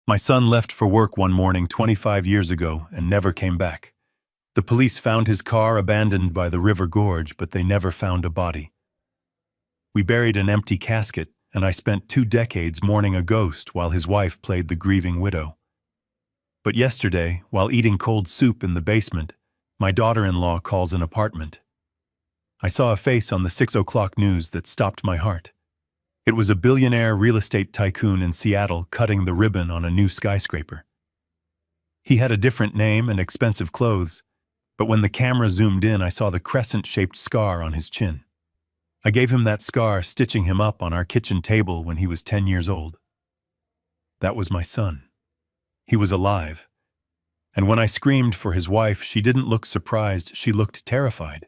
My son left for work one morning 25 years ago and never came back. The police found his car abandoned by the river gorge, but they never found a body. We buried an empty casket, and I spent 2 decades mourning a ghost while his wife played the grieving widow. But yesterday, while eating cold soup in the basement, my daughter-in-law calls an apartment. I saw a face on the 6 o'clock news that stopped my heart. It was a billionaire real estate tycoon in Seattle cutting the ribbon on a new skyscraper. He had a different name and expensive clothes, but when the camera zoomed in, I saw the crescent-shaped scar on his chin. I gave him that scar stitching him up on our kitchen table when he was 10 years old. That was my son. He was alive. And when I screamed for his wife, she didn't look surprised, she looked terrified.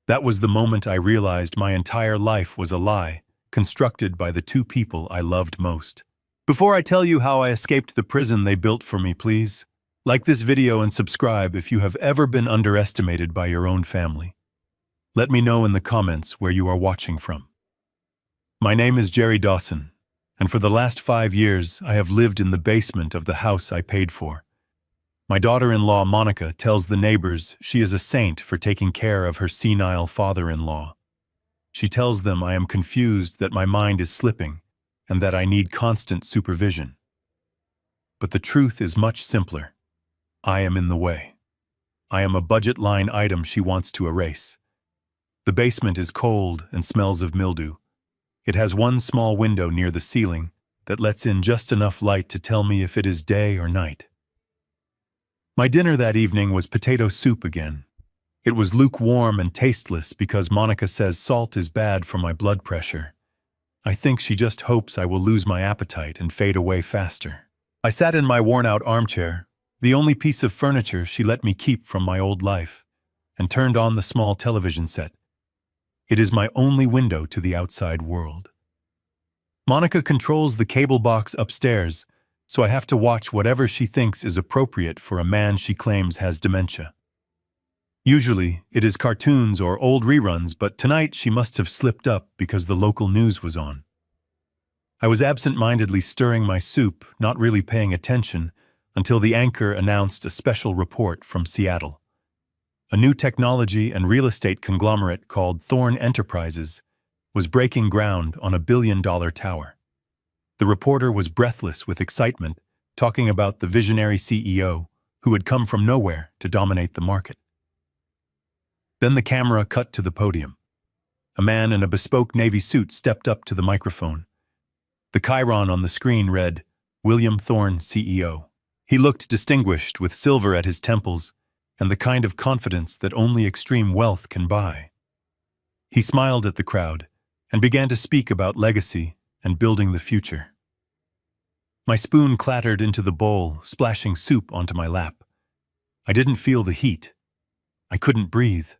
That was the moment I realized my entire life was a lie, constructed by the 2 people I loved most. Before I tell you how I escaped the prison they built for me, please like this video and subscribe if you have ever been underestimated by your own family. Let me know in the comments where you are watching from. My name is Jerry Dawson, and for the last 5 years I have lived in the basement of the house I paid for. My daughter-in-law Monica tells the neighbors she is a saint for taking care of her senile father-in-law. She tells them I am confused, that my mind is slipping, and that I need constant supervision. But the truth is much simpler. I am in the way. I am a budget line item she wants to erase. The basement is cold and smells of mildew. It has one small window near the ceiling that lets in just enough light to tell me if it is day or night. My dinner that evening was potato soup again. It was lukewarm and tasteless because Monica says salt is bad for my blood pressure. I think she just hopes I will lose my appetite and fade away faster. I sat in my worn-out armchair, the only piece of furniture she let me keep from my old life, and turned on the small television set. It is my only window to the outside world. Monica controls the cable box upstairs, so I have to watch whatever she thinks is appropriate for a man she claims has dementia. Usually, it is cartoons or old reruns, but tonight she must have slipped up because the local news was on. I was absent-mindedly stirring my soup, not really paying attention, until the anchor announced a special report from Seattle. A new technology and real estate conglomerate called Thorn Enterprises was breaking ground on a billion-dollar tower. The reporter was breathless with excitement, talking about the visionary CEO who had come from nowhere to dominate the market. Then the camera cut to the podium. A man in a bespoke navy suit stepped up to the microphone. The chyron on the screen read, "William Thorne, CEO." He looked distinguished with silver at his temples and the kind of confidence that only extreme wealth can buy. He smiled at the crowd and began to speak about legacy and building the future. My spoon clattered into the bowl, splashing soup onto my lap. I didn't feel the heat. I couldn't breathe.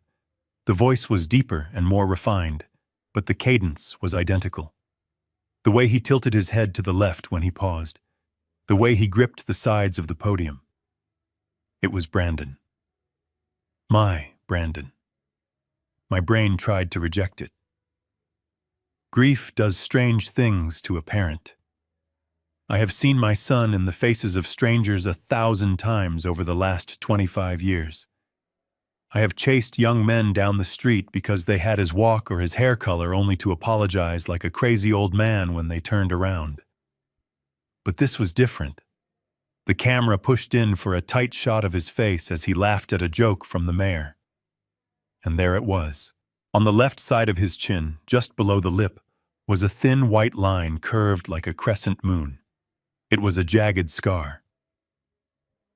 The voice was deeper and more refined, but the cadence was identical. The way he tilted his head to the left when he paused, the way he gripped the sides of the podium. It was Brandon. My Brandon. My brain tried to reject it. Grief does strange things to a parent. I have seen my son in the faces of strangers 1,000 times over the last 25 years. I have chased young men down the street because they had his walk or his hair color, only to apologize like a crazy old man when they turned around. But this was different. The camera pushed in for a tight shot of his face as he laughed at a joke from the mayor. And there it was. On the left side of his chin, just below the lip, was a thin white line curved like a crescent moon. It was a jagged scar.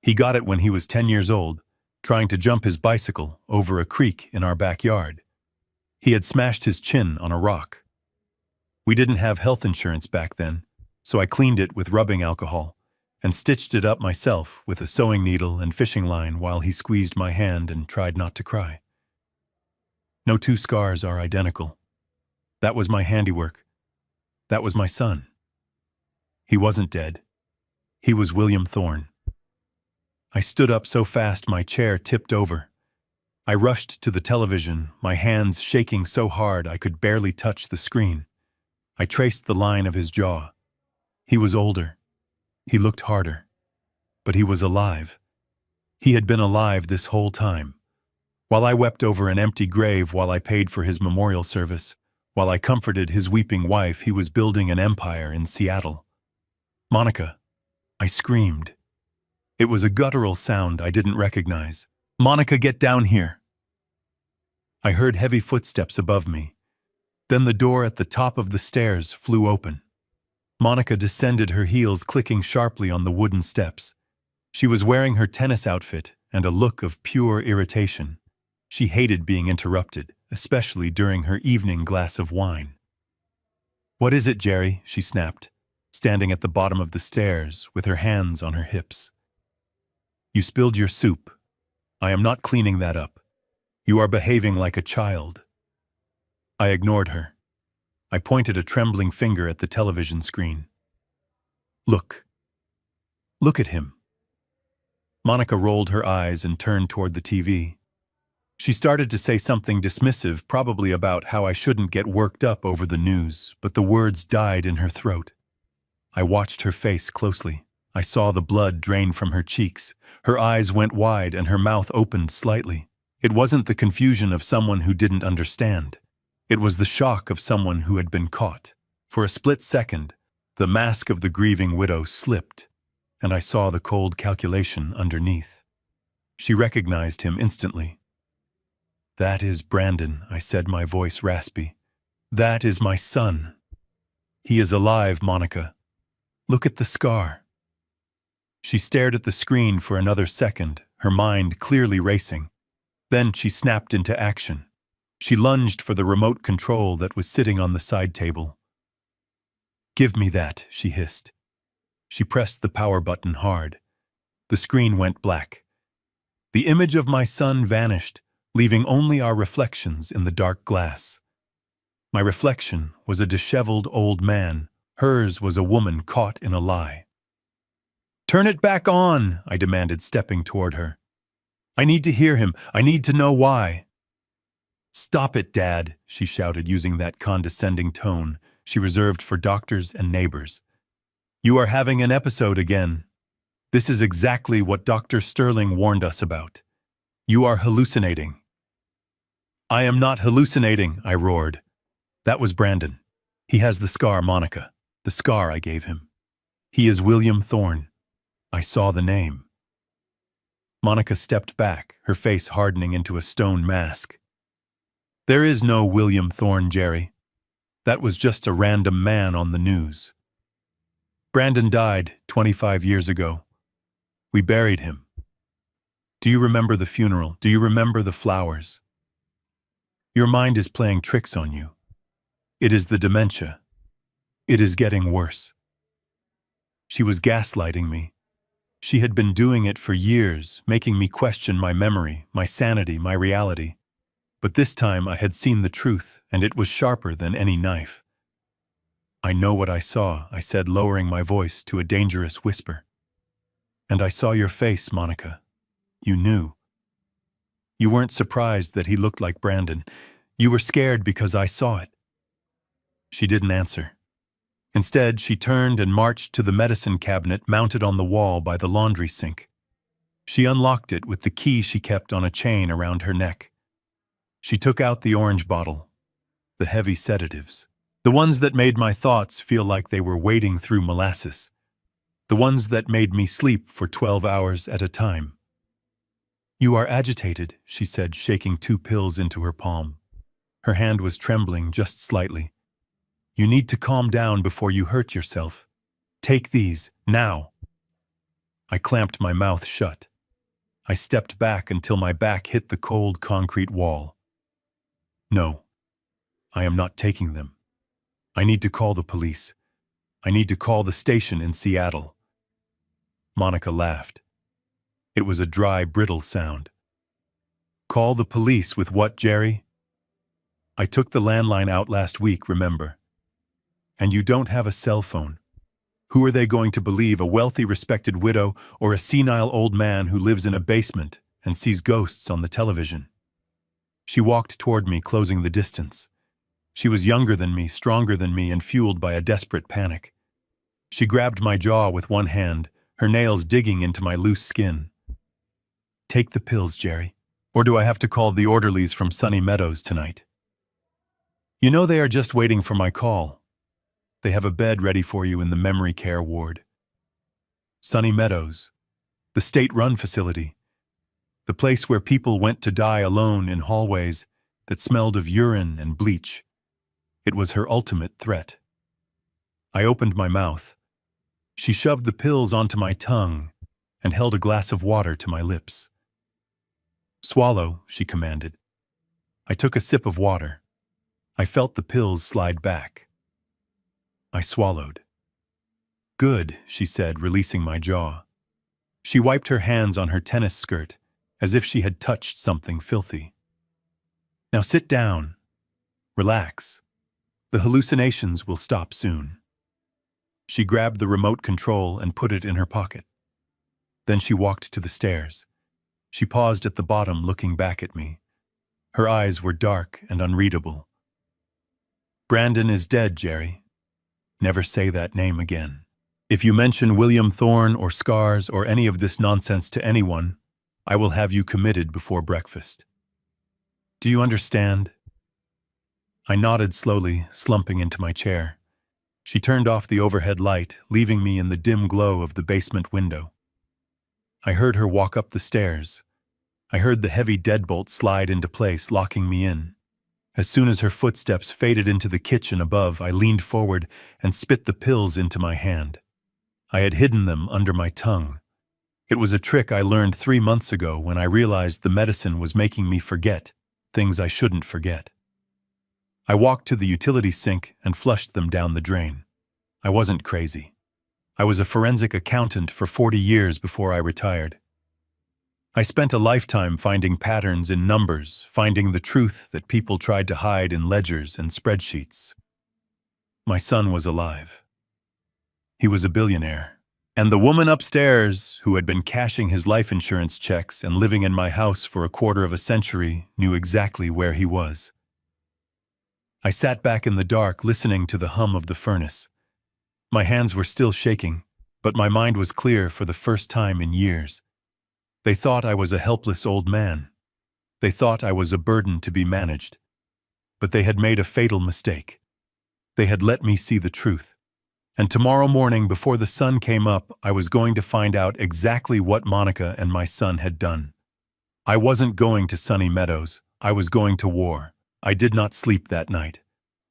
He got it when he was 10 years old, trying to jump his bicycle over a creek in our backyard. He had smashed his chin on a rock. We didn't have health insurance back then, so I cleaned it with rubbing alcohol and stitched it up myself with a sewing needle and fishing line while he squeezed my hand and tried not to cry. No 2 scars are identical. That was my handiwork. That was my son. He wasn't dead. He was William Thorne. I stood up so fast my chair tipped over. I rushed to the television, my hands shaking so hard I could barely touch the screen. I traced the line of his jaw. He was older. He looked harder, but he was alive. He had been alive this whole time. While I wept over an empty grave, while I paid for his memorial service, while I comforted his weeping wife, he was building an empire in Seattle. "Monica," I screamed. It was a guttural sound I didn't recognize. "Monica, get down here." I heard heavy footsteps above me. Then the door at the top of the stairs flew open. Monica descended, her heels clicking sharply on the wooden steps. She was wearing her tennis outfit and a look of pure irritation. She hated being interrupted, especially during her evening glass of wine. "What is it, Jerry?" she snapped, standing at the bottom of the stairs with her hands on her hips. "You spilled your soup. I am not cleaning that up. You are behaving like a child." I ignored her. I pointed a trembling finger at the television screen. "Look. Look at him." Monica rolled her eyes and turned toward the TV. She started to say something dismissive, probably about how I shouldn't get worked up over the news, but the words died in her throat. I watched her face closely. I saw the blood drain from her cheeks. Her eyes went wide and her mouth opened slightly. It wasn't the confusion of someone who didn't understand. It was the shock of someone who had been caught. For a split second, the mask of the grieving widow slipped, and I saw the cold calculation underneath. She recognized him instantly. "That is Brandon," I said, my voice raspy. "That is my son. He is alive, Monica. Look at the scar." She stared at the screen for another second, her mind clearly racing. Then she snapped into action. She lunged for the remote control that was sitting on the side table. "Give me that," she hissed. She pressed the power button hard. The screen went black. The image of my son vanished, leaving only our reflections in the dark glass. My reflection was a disheveled old man. Hers was a woman caught in a lie. "Turn it back on," I demanded, stepping toward her. "I need to hear him. I need to know why." "Stop it, Dad," she shouted, using that condescending tone she reserved for doctors and neighbors. "You are having an episode again. This is exactly what Dr. Sterling warned us about. You are hallucinating." "I am not hallucinating," I roared. "That was Brandon. He has the scar, Monica. The scar I gave him. He is William Thorne. I saw the name." Monica stepped back, her face hardening into a stone mask. "There is no William Thorne, Jerry. That was just a random man on the news. Brandon died 25 years ago. We buried him. Do you remember the funeral? Do you remember the flowers? Your mind is playing tricks on you. It is the dementia. It is getting worse." She was gaslighting me. She had been doing it for years, making me question my memory, my sanity, my reality. But this time I had seen the truth, and it was sharper than any knife. "I know what I saw," I said, lowering my voice to a dangerous whisper. "And I saw your face, Monica. You knew. You weren't surprised that he looked like Brandon. You were scared because I saw it." She didn't answer. Instead, she turned and marched to the medicine cabinet mounted on the wall by the laundry sink. She unlocked it with the key she kept on a chain around her neck. She took out the orange bottle, the heavy sedatives, the ones that made my thoughts feel like they were wading through molasses, the ones that made me sleep for 12 hours at a time. "You are agitated," she said, shaking 2 pills into her palm. Her hand was trembling just slightly. "You need to calm down before you hurt yourself. Take these, now." I clamped my mouth shut. I stepped back until my back hit the cold concrete wall. "No, I am not taking them. I need to call the police. I need to call the station in Seattle." Monica laughed. It was a dry, brittle sound. "Call the police with what, Jerry? I took the landline out last week, remember? And you don't have a cell phone. Who are they going to believe, a wealthy, respected widow or a senile old man who lives in a basement and sees ghosts on the television?" She walked toward me, closing the distance. She was younger than me, stronger than me, and fueled by a desperate panic. She grabbed my jaw with one hand, her nails digging into my loose skin. "Take the pills, Jerry. Or do I have to call the orderlies from Sunny Meadows tonight? You know they are just waiting for my call. They have a bed ready for you in the memory care ward." Sunny Meadows, the state-run facility, the place where people went to die alone in hallways that smelled of urine and bleach. It was her ultimate threat. I opened my mouth. She shoved the pills onto my tongue and held a glass of water to my lips. "Swallow," she commanded. I took a sip of water. I felt the pills slide back. I swallowed. "Good," she said, releasing my jaw. She wiped her hands on her tennis skirt, as if she had touched something filthy. "Now sit down. Relax. The hallucinations will stop soon." She grabbed the remote control and put it in her pocket. Then she walked to the stairs. She paused at the bottom, looking back at me. Her eyes were dark and unreadable. "Brandon is dead, Jerry. Never say that name again. If you mention William Thorne or scars or any of this nonsense to anyone, I will have you committed before breakfast. Do you understand?" I nodded slowly, slumping into my chair. She turned off the overhead light, leaving me in the dim glow of the basement window. I heard her walk up the stairs. I heard the heavy deadbolt slide into place, locking me in. As soon as her footsteps faded into the kitchen above, I leaned forward and spit the pills into my hand. I had hidden them under my tongue. It was a trick I learned 3 months ago when I realized the medicine was making me forget things I shouldn't forget. I walked to the utility sink and flushed them down the drain. I wasn't crazy. I was a forensic accountant for 40 years before I retired. I spent a lifetime finding patterns in numbers, finding the truth that people tried to hide in ledgers and spreadsheets. My son was alive. He was a billionaire. And the woman upstairs, who had been cashing his life insurance checks and living in my house for a quarter of a century, knew exactly where he was. I sat back in the dark, listening to the hum of the furnace. My hands were still shaking, but my mind was clear for the first time in years. They thought I was a helpless old man. They thought I was a burden to be managed. But they had made a fatal mistake. They had let me see the truth. And tomorrow morning, before the sun came up, I was going to find out exactly what Monica and my son had done. I wasn't going to Sunny Meadows. I was going to war. I did not sleep that night.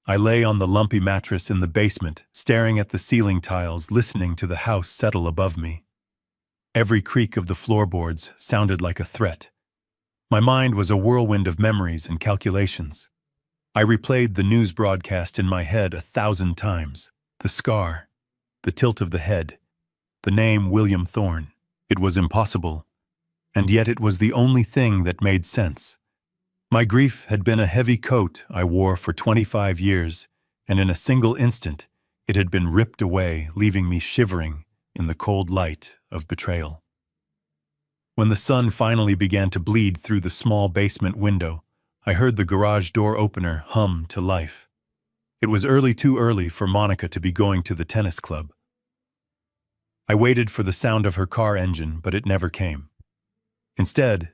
I lay on the lumpy mattress in the basement, staring at the ceiling tiles, listening to the house settle above me. Every creak of the floorboards sounded like a threat. My mind was a whirlwind of memories and calculations. I replayed the news broadcast in my head 1,000 times. The scar, the tilt of the head, the name William Thorne. It was impossible, and yet it was the only thing that made sense. My grief had been a heavy coat I wore for 25 years, and in a single instant, it had been ripped away, leaving me shivering in the cold light of betrayal. When the sun finally began to bleed through the small basement window, I heard the garage door opener hum to life. It was too early for Monica to be going to the tennis club. I waited for the sound of her car engine, but it never came. Instead,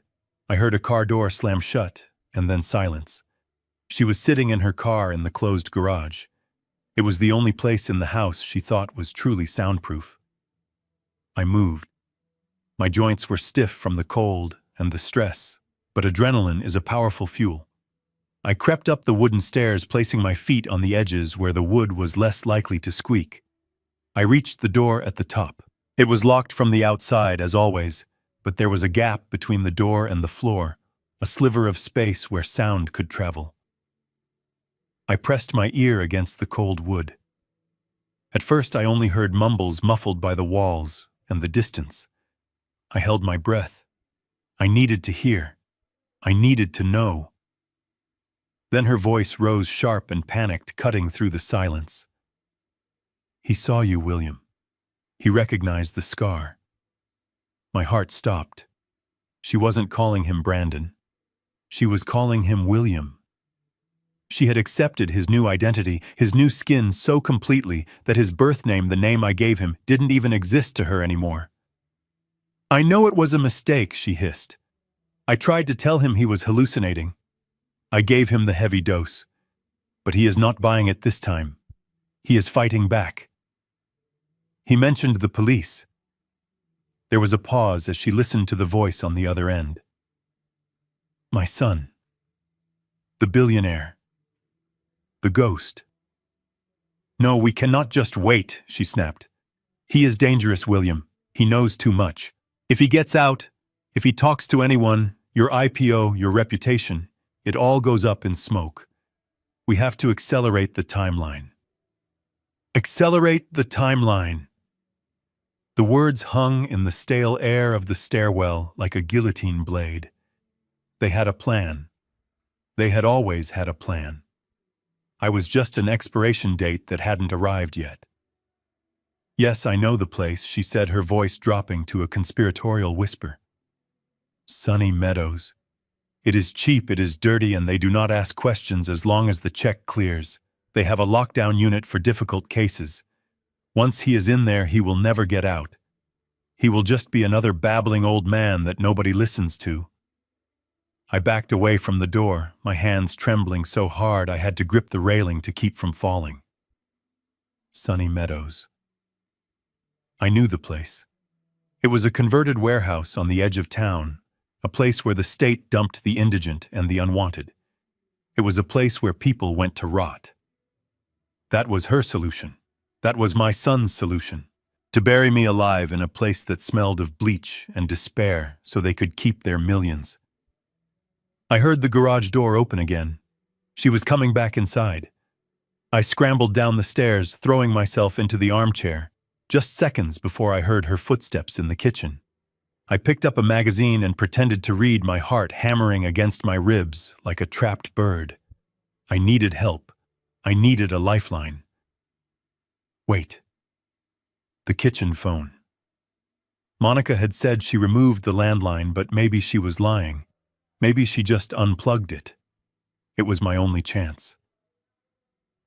I heard a car door slam shut, and then silence. She was sitting in her car in the closed garage. It was the only place in the house she thought was truly soundproof. I moved. My joints were stiff from the cold and the stress, but adrenaline is a powerful fuel. I crept up the wooden stairs, placing my feet on the edges where the wood was less likely to squeak. I reached the door at the top. It was locked from the outside, as always, but there was a gap between the door and the floor, a sliver of space where sound could travel. I pressed my ear against the cold wood. At first, I only heard mumbles muffled by the walls and the distance. I held my breath. I needed to hear. I needed to know. Then her voice rose sharp and panicked, cutting through the silence. "He saw you, William. He recognized the scar." My heart stopped. She wasn't calling him Brandon. She was calling him William. She had accepted his new identity, his new skin so completely that his birth name, the name I gave him, didn't even exist to her anymore. "I know it was a mistake," she hissed. "I tried to tell him he was hallucinating. I gave him the heavy dose. But he is not buying it this time. He is fighting back." He mentioned the police. There was a pause as she listened to the voice on the other end. "My son. The billionaire. The ghost." "No, we cannot just wait," she snapped. "He is dangerous, William. He knows too much. If he gets out, if he talks to anyone, your IPO, your reputation, it all goes up in smoke. We have to accelerate the timeline." Accelerate the timeline. The words hung in the stale air of the stairwell like a guillotine blade. They had a plan. They had always had a plan. I was just an expiration date that hadn't arrived yet. "Yes, I know the place," she said, her voice dropping to a conspiratorial whisper. "Sunny Meadows. It is cheap, it is dirty, and they do not ask questions as long as the check clears. They have a lockdown unit for difficult cases. Once he is in there, he will never get out. He will just be another babbling old man that nobody listens to." I backed away from the door, my hands trembling so hard I had to grip the railing to keep from falling. Sunny Meadows. I knew the place. It was a converted warehouse on the edge of town, a place where the state dumped the indigent and the unwanted. It was a place where people went to rot. That was her solution. That was my son's solution. To bury me alive in a place that smelled of bleach and despair so they could keep their millions. I heard the garage door open again. She was coming back inside. I scrambled down the stairs, throwing myself into the armchair, just seconds before I heard her footsteps in the kitchen. I picked up a magazine and pretended to read, my heart hammering against my ribs like a trapped bird. I needed help. I needed a lifeline. Wait. The kitchen phone. Monica had said she removed the landline, but maybe she was lying. Maybe she just unplugged it. It was my only chance.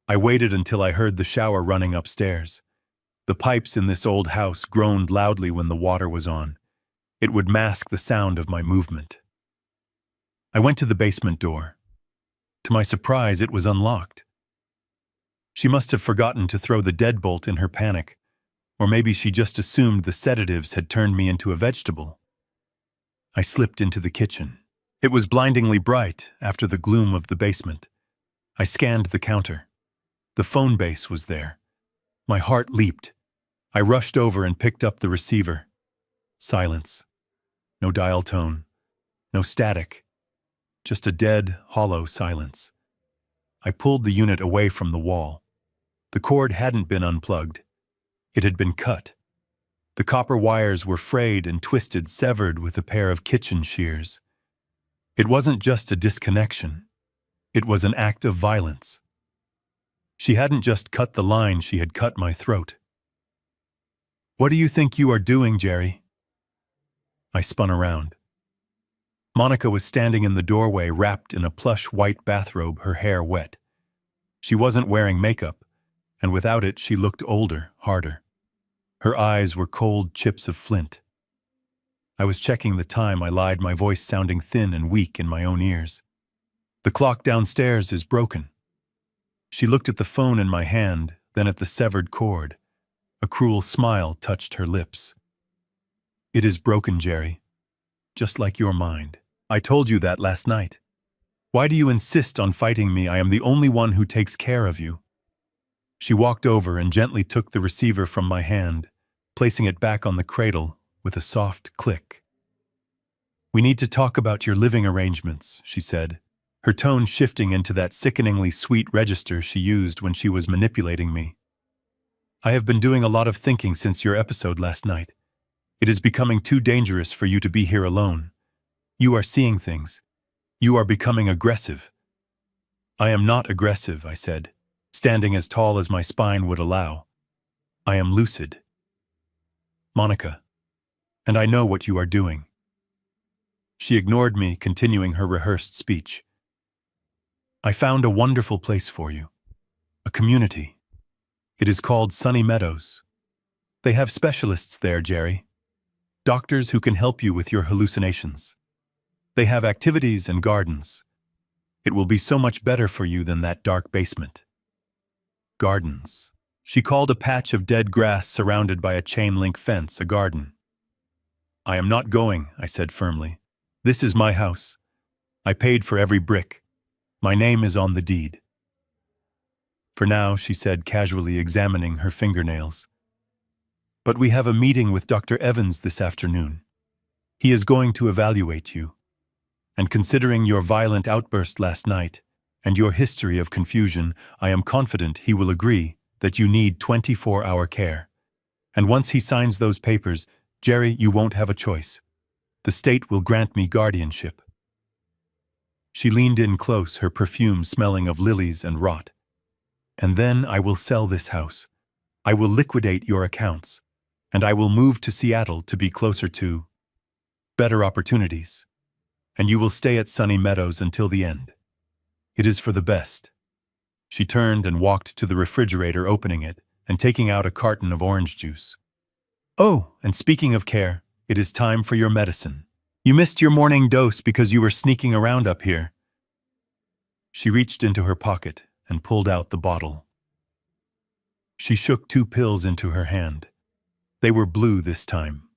I waited until I heard the shower running upstairs. The pipes in this old house groaned loudly when the water was on. It would mask the sound of my movement. I went to the basement door. To my surprise, it was unlocked. She must have forgotten to throw the deadbolt in her panic, or maybe she just assumed the sedatives had turned me into a vegetable. I slipped into the kitchen. It was blindingly bright after the gloom of the basement. I scanned the counter. The phone base was there. My heart leaped. I rushed over and picked up the receiver. Silence. No dial tone. No static. Just a dead, hollow silence. I pulled the unit away from the wall. The cord hadn't been unplugged. It had been cut. The copper wires were frayed and twisted, severed with a pair of kitchen shears. It wasn't just a disconnection. It was an act of violence. She hadn't just cut the line, she had cut my throat. "What do you think you are doing, Jerry?" I spun around. Monica was standing in the doorway, wrapped in a plush white bathrobe, her hair wet. She wasn't wearing makeup, and without it she looked older, harder. Her eyes were cold chips of flint. I was checking the time, I lied, my voice sounding thin and weak in my own ears. "The clock downstairs is broken." She looked at the phone in my hand, then at the severed cord. A cruel smile touched her lips. "It is broken, Jerry. Just like your mind. I told you that last night. Why do you insist on fighting me? I am the only one who takes care of you." She walked over and gently took the receiver from my hand, placing it back on the cradle with a soft click. "We need to talk about your living arrangements," she said, her tone shifting into that sickeningly sweet register she used when she was manipulating me. "I have been doing a lot of thinking since your episode last night. It is becoming too dangerous for you to be here alone. You are seeing things. You are becoming aggressive." "I am not aggressive," I said, standing as tall as my spine would allow. "I am lucid. Monica, and I know what you are doing." She ignored me, continuing her rehearsed speech. I found a wonderful place for you. A community. It is called Sunny Meadows. They have specialists there, Jerry. Doctors who can help you with your hallucinations. They have activities and gardens. It will be so much better for you than that dark basement. Gardens. She called a patch of dead grass surrounded by a chain-link fence a garden. I am not going, I said firmly. This is my house. I paid for every brick. My name is on the deed. For now, she said, casually examining her fingernails. But we have a meeting with Dr. Evans this afternoon. He is going to evaluate you. And considering your violent outburst last night and your history of confusion, I am confident he will agree that you need 24-hour care. And once he signs those papers, Jerry, you won't have a choice. The state will grant me guardianship. She leaned in close, her perfume smelling of lilies and rot. And then I will sell this house. I will liquidate your accounts. And I will move to Seattle to be closer to better opportunities. And you will stay at Sunny Meadows until the end. It is for the best. She turned and walked to the refrigerator, opening it and taking out a carton of orange juice. Oh, and speaking of care, it is time for your medicine. You missed your morning dose because you were sneaking around up here. She reached into her pocket and pulled out the bottle. She shook 2 pills into her hand. They were blue this time,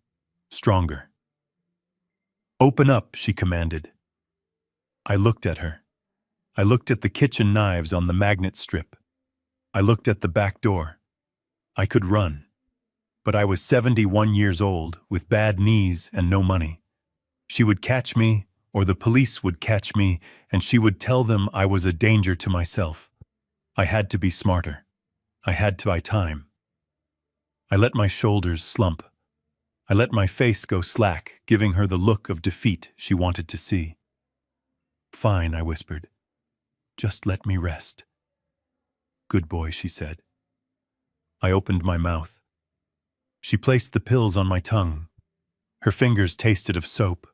stronger. Open up, she commanded. I looked at her. I looked at the kitchen knives on the magnet strip. I looked at the back door. I could run. But I was 71 years old, with bad knees and no money. She would catch me, or the police would catch me, and she would tell them I was a danger to myself. I had to be smarter. I had to buy time. I let my shoulders slump. I let my face go slack, giving her the look of defeat she wanted to see. Fine, I whispered. Just let me rest. Good boy, she said. I opened my mouth. She placed the pills on my tongue. Her fingers tasted of soap.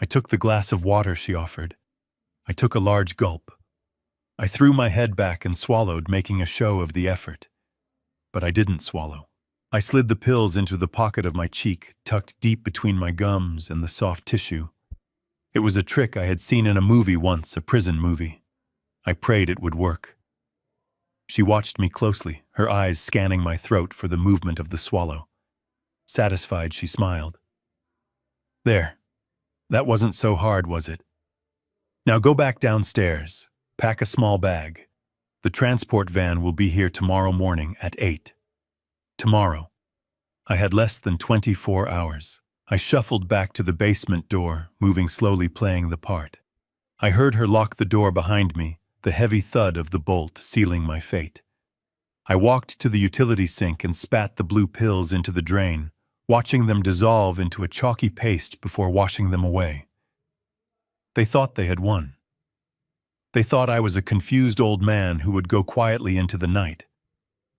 I took the glass of water she offered. I took a large gulp. I threw my head back and swallowed, making a show of the effort. But I didn't swallow. I slid the pills into the pocket of my cheek, tucked deep between my gums and the soft tissue. It was a trick I had seen in a movie once, a prison movie. I prayed it would work. She watched me closely, her eyes scanning my throat for the movement of the swallow. Satisfied, she smiled. There. That wasn't so hard, was it? Now go back downstairs. Pack a small bag. The transport van will be here tomorrow morning at 8. Tomorrow. I had less than 24 hours. I shuffled back to the basement door, moving slowly, playing the part. I heard her lock the door behind me, the heavy thud of the bolt sealing my fate. I walked to the utility sink and spat the blue pills into the drain, watching them dissolve into a chalky paste before washing them away. They thought they had won. They thought I was a confused old man who would go quietly into the night.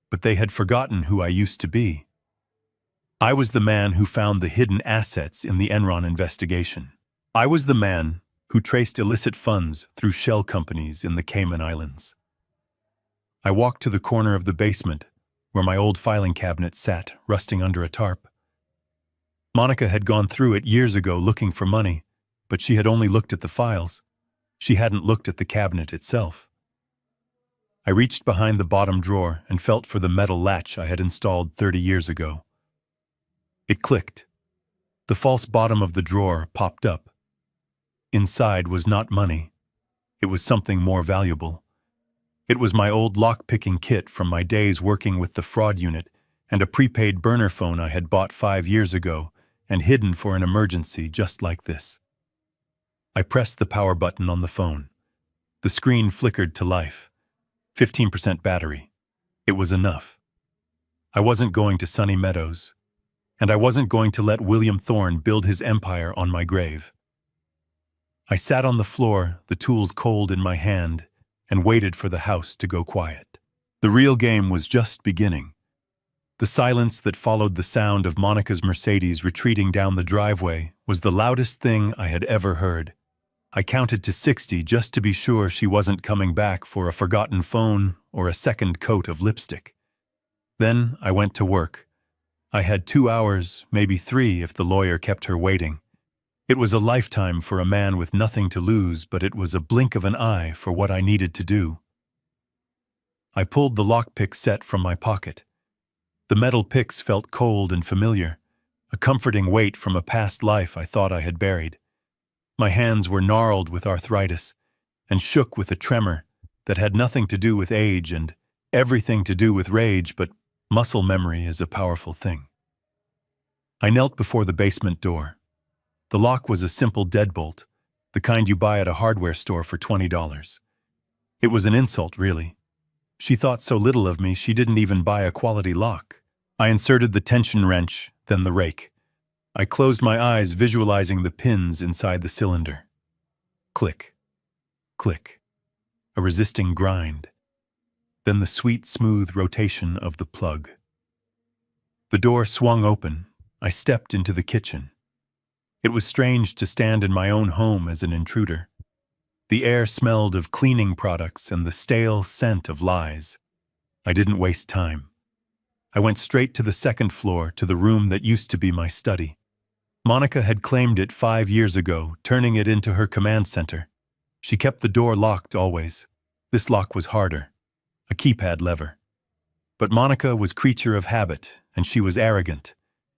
But they had forgotten who I used to be. I was the man who found the hidden assets in the Enron investigation. I was the man who traced illicit funds through shell companies in the Cayman Islands. I walked to the corner of the basement where my old filing cabinet sat, rusting under a tarp. Monica had gone through it years ago looking for money, but she had only looked at the files. She hadn't looked at the cabinet itself. I reached behind the bottom drawer and felt for the metal latch I had installed 30 years ago. It clicked. The false bottom of the drawer popped up. Inside was not money. It was something more valuable. It was my old lock-picking kit from my days working with the fraud unit and a prepaid burner phone I had bought 5 years ago and hidden for an emergency just like this. I pressed the power button on the phone. The screen flickered to life. 15% battery. It was enough. I wasn't going to Sunny Meadows, and I wasn't going to let William Thorne build his empire on my grave. I sat on the floor, the tools cold in my hand, and waited for the house to go quiet. The real game was just beginning. The silence that followed the sound of Monica's Mercedes retreating down the driveway was the loudest thing I had ever heard. I counted to 60 just to be sure she wasn't coming back for a forgotten phone or a second coat of lipstick. Then I went to work. I had 2 hours, maybe 3 if the lawyer kept her waiting. It was a lifetime for a man with nothing to lose, but it was a blink of an eye for what I needed to do. I pulled the lockpick set from my pocket. The metal picks felt cold and familiar, a comforting weight from a past life I thought I had buried. My hands were gnarled with arthritis and shook with a tremor that had nothing to do with age and everything to do with rage, but muscle memory is a powerful thing. I knelt before the basement door. The lock was a simple deadbolt, the kind you buy at a hardware store for $20. It was an insult, really. She thought so little of me she didn't even buy a quality lock. I inserted the tension wrench, then the rake. I closed my eyes, visualizing the pins inside the cylinder. Click, click, a resisting grind. Then the sweet, smooth rotation of the plug. The door swung open. I stepped into the kitchen. It was strange to stand in my own home as an intruder. The air smelled of cleaning products and the stale scent of lies. I didn't waste time. I went straight to the second floor, to the room that used to be my study. Monica had claimed it 5 years ago, turning it into her command center. She kept the door locked always. This lock was harder, a keypad lever. But Monica was creature of habit, and she was arrogant.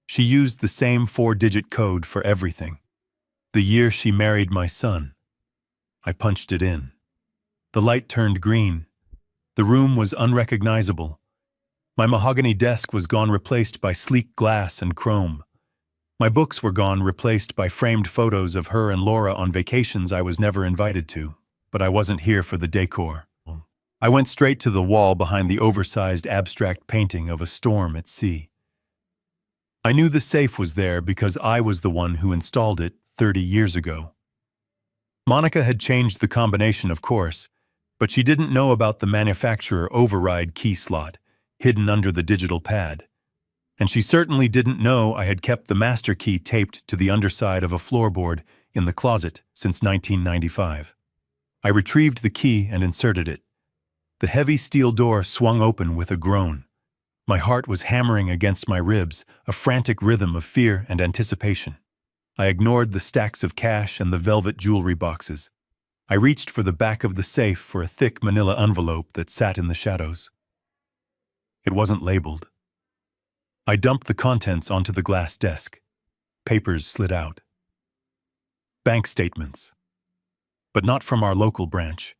She used the same 4-digit code for everything. The year she married my son. I punched it in. The light turned green. The room was unrecognizable. My mahogany desk was gone, replaced by sleek glass and chrome. My books were gone, replaced by framed photos of her and Laura on vacations I was never invited to, but I wasn't here for the decor. I went straight to the wall behind the oversized abstract painting of a storm at sea. I knew the safe was there because I was the one who installed it 30 years ago. Monica had changed the combination, of course, but she didn't know about the manufacturer override key slot hidden under the digital pad. And she certainly didn't know I had kept the master key taped to the underside of a floorboard in the closet since 1995. I retrieved the key and inserted it. The heavy steel door swung open with a groan. My heart was hammering against my ribs, a frantic rhythm of fear and anticipation. I ignored the stacks of cash and the velvet jewelry boxes. I reached for the back of the safe for a thick manila envelope that sat in the shadows. It wasn't labeled. I dumped the contents onto the glass desk. Papers slid out. Bank statements. But not from our local branch.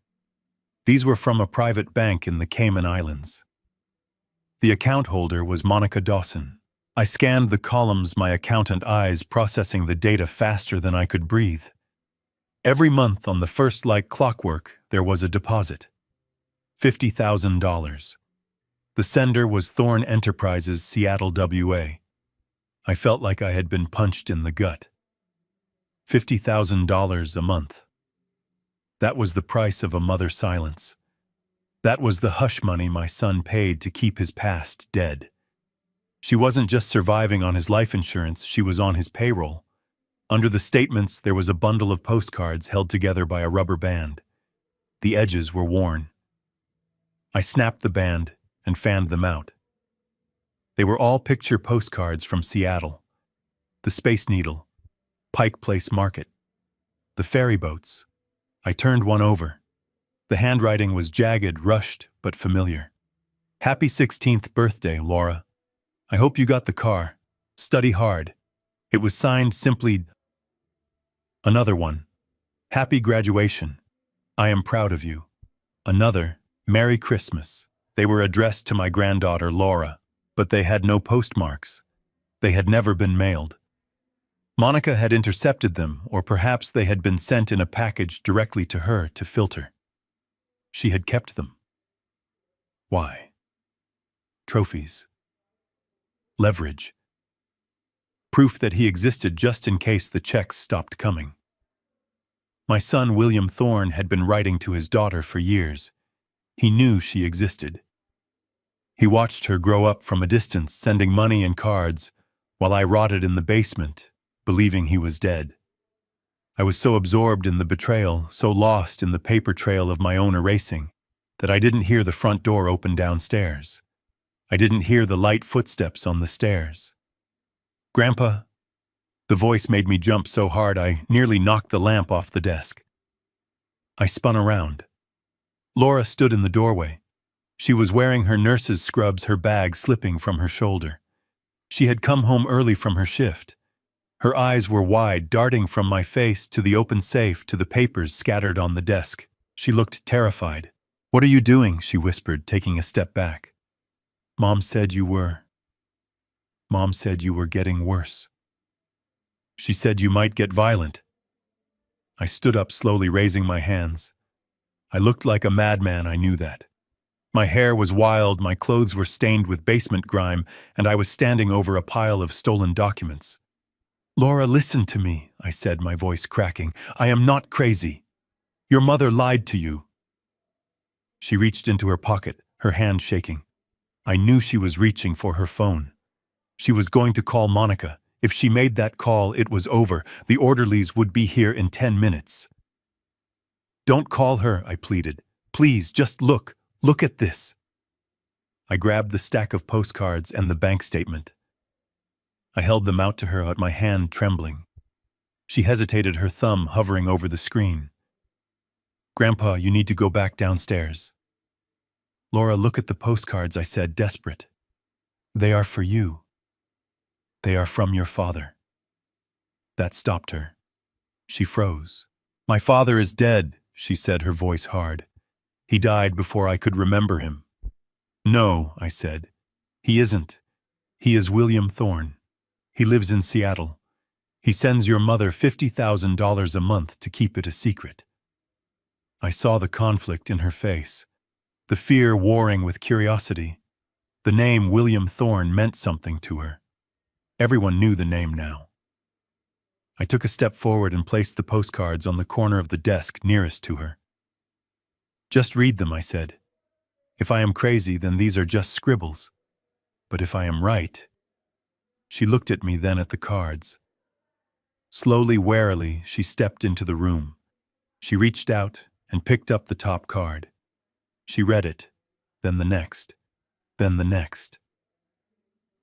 These were from a private bank in the Cayman Islands. The account holder was Monica Dawson. I scanned the columns, my accountant eyes processing the data faster than I could breathe. Every month on the first, like clockwork, there was a deposit. $50,000. The sender was Thorn Enterprises, Seattle, WA. I felt like I had been punched in the gut. $50,000 a month. That was the price of a mother's silence. That was the hush money my son paid to keep his past dead. She wasn't just surviving on his life insurance, she was on his payroll. Under the statements, there was a bundle of postcards held together by a rubber band. The edges were worn. I snapped the band and fanned them out. They were all picture postcards from Seattle. The Space Needle, Pike Place Market, the ferry boats. I turned one over. The handwriting was jagged, rushed, but familiar. Happy 16th birthday, Laura. I hope you got the car. Study hard. It was signed simply. Another one. Happy graduation. I am proud of you. Another. Merry Christmas. They were addressed to my granddaughter, Laura, but they had no postmarks. They had never been mailed. Monica had intercepted them, or perhaps they had been sent in a package directly to her to filter. She had kept them. Why? Trophies. Leverage. Proof that he existed just in case the checks stopped coming. My son, William Thorne, had been writing to his daughter for years. He knew she existed. He watched her grow up from a distance, sending money and cards, while I rotted in the basement, believing he was dead. I was so absorbed in the betrayal, so lost in the paper trail of my own erasing, that I didn't hear the front door open downstairs. I didn't hear the light footsteps on the stairs. "Grandpa," the voice made me jump so hard I nearly knocked the lamp off the desk. I spun around. Laura stood in the doorway. She was wearing her nurse's scrubs, her bag slipping from her shoulder. She had come home early from her shift. Her eyes were wide, darting from my face to the open safe to the papers scattered on the desk. She looked terrified. "What are you doing?" she whispered, taking a step back. Mom said you were getting worse. She said you might get violent." I stood up slowly, raising my hands. I looked like a madman, I knew that. My hair was wild, my clothes were stained with basement grime, and I was standing over a pile of stolen documents. "Laura, listen to me," I said, my voice cracking. "I am not crazy. Your mother lied to you." She reached into her pocket, her hand shaking. I knew she was reaching for her phone. She was going to call Monica. If she made that call, it was over. The orderlies would be here in 10 minutes. "Don't call her," I pleaded. "Please, just look. Look at this." I grabbed the stack of postcards and the bank statement. I held them out to her, my hand trembling. She hesitated, her thumb hovering over the screen. "Grandpa, you need to go back downstairs." "Laura, look at the postcards," I said, desperate. "They are for you. They are from your father." That stopped her. She froze. "My father is dead," she said, her voice hard. "He died before I could remember him." "No," I said. "He isn't. He is William Thorne. He lives in Seattle. He sends your mother $50,000 a month to keep it a secret." I saw the conflict in her face, the fear warring with curiosity. The name William Thorne meant something to her. Everyone knew the name now. I took a step forward and placed the postcards on the corner of the desk nearest to her. "Just read them," I said. "If I am crazy, then these are just scribbles. But if I am right—" She looked at me, then at the cards. Slowly, warily, she stepped into the room. She reached out and picked up the top card. She read it, then the next, then the next.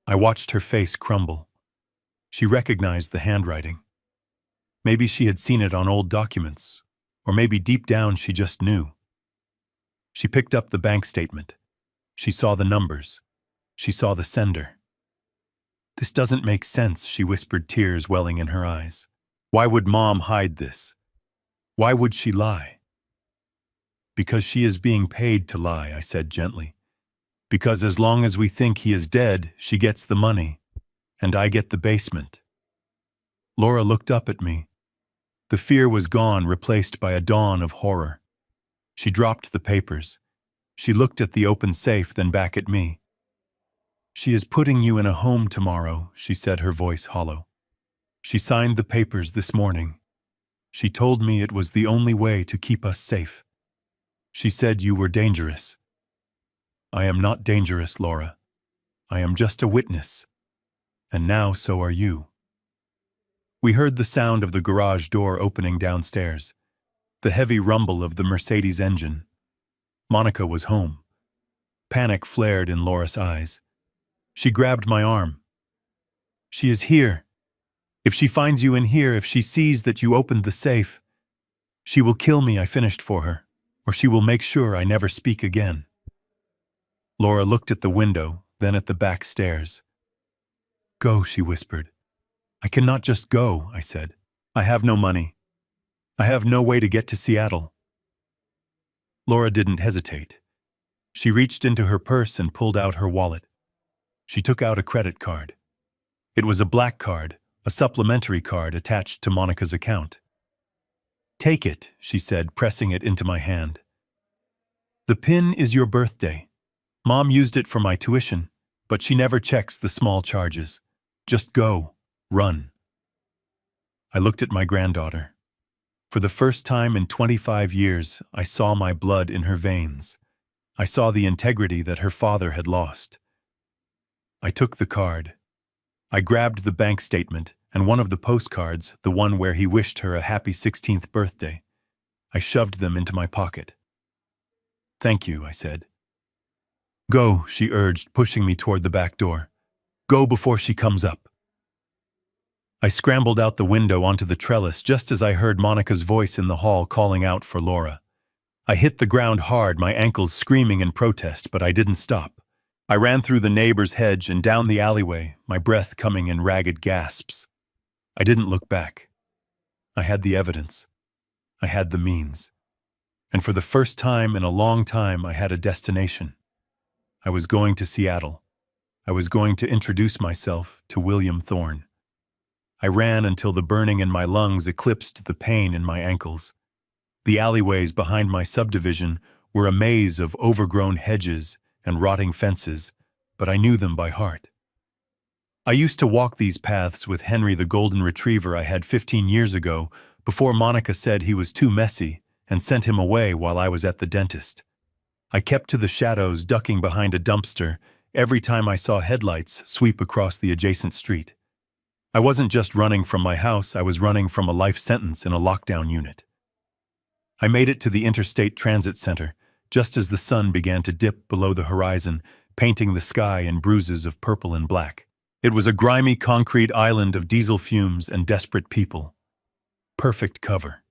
I watched her face crumble. She recognized the handwriting. Maybe she had seen it on old documents, or maybe deep down she just knew. She picked up the bank statement. She saw the numbers. She saw the sender. "This doesn't make sense," she whispered, tears welling in her eyes. "Why would Mom hide this? Why would she lie?" "Because she is being paid to lie," I said gently. "Because as long as we think he is dead, she gets the money, and I get the basement." Laura looked up at me. The fear was gone, replaced by a dawn of horror. She dropped the papers. She looked at the open safe, then back at me. "She is putting you in a home tomorrow," she said, her voice hollow. "She signed the papers this morning. She told me it was the only way to keep us safe. She said you were dangerous." "I am not dangerous, Laura. I am just a witness. And now so are you." We heard the sound of the garage door opening downstairs, the heavy rumble of the Mercedes engine. Monica was home. Panic flared in Laura's eyes. She grabbed my arm. "She is here. If she finds you in here, if she sees that you opened the safe, she will kill me," I finished for her, "or she will make sure I never speak again." Laura looked at the window, then at the back stairs. "Go," she whispered. "I cannot just go," I said. "I have no money. I have no way to get to Seattle." Laura didn't hesitate. She reached into her purse and pulled out her wallet. She took out a credit card. It was a black card, a supplementary card attached to Monica's account. "Take it," she said, pressing it into my hand. "The PIN is your birthday. Mom used it for my tuition, but she never checks the small charges. Just go. Run." I looked at my granddaughter. For the first time in 25 years, I saw my blood in her veins. I saw the integrity that her father had lost. I took the card. I grabbed the bank statement and one of the postcards, the one where he wished her a happy 16th birthday. I shoved them into my pocket. "Thank you," I said. "Go," she urged, pushing me toward the back door. "Go before she comes up." I scrambled out the window onto the trellis just as I heard Monica's voice in the hall calling out for Laura. I hit the ground hard, my ankles screaming in protest, but I didn't stop. I ran through the neighbor's hedge and down the alleyway, my breath coming in ragged gasps. I didn't look back. I had the evidence. I had the means. And for the first time in a long time, I had a destination. I was going to Seattle. I was going to introduce myself to William Thorne. I ran until the burning in my lungs eclipsed the pain in my ankles. The alleyways behind my subdivision were a maze of overgrown hedges and rotting fences, but I knew them by heart. I used to walk these paths with Henry, the golden retriever I had 15 years ago, before Monica said he was too messy and sent him away while I was at the dentist. I kept to the shadows, ducking behind a dumpster every time I saw headlights sweep across the adjacent street. I wasn't just running from my house, I was running from a life sentence in a lockdown unit. I made it to the Interstate Transit Center, just as the sun began to dip below the horizon, painting the sky in bruises of purple and black. It was a grimy concrete island of diesel fumes and desperate people. Perfect cover.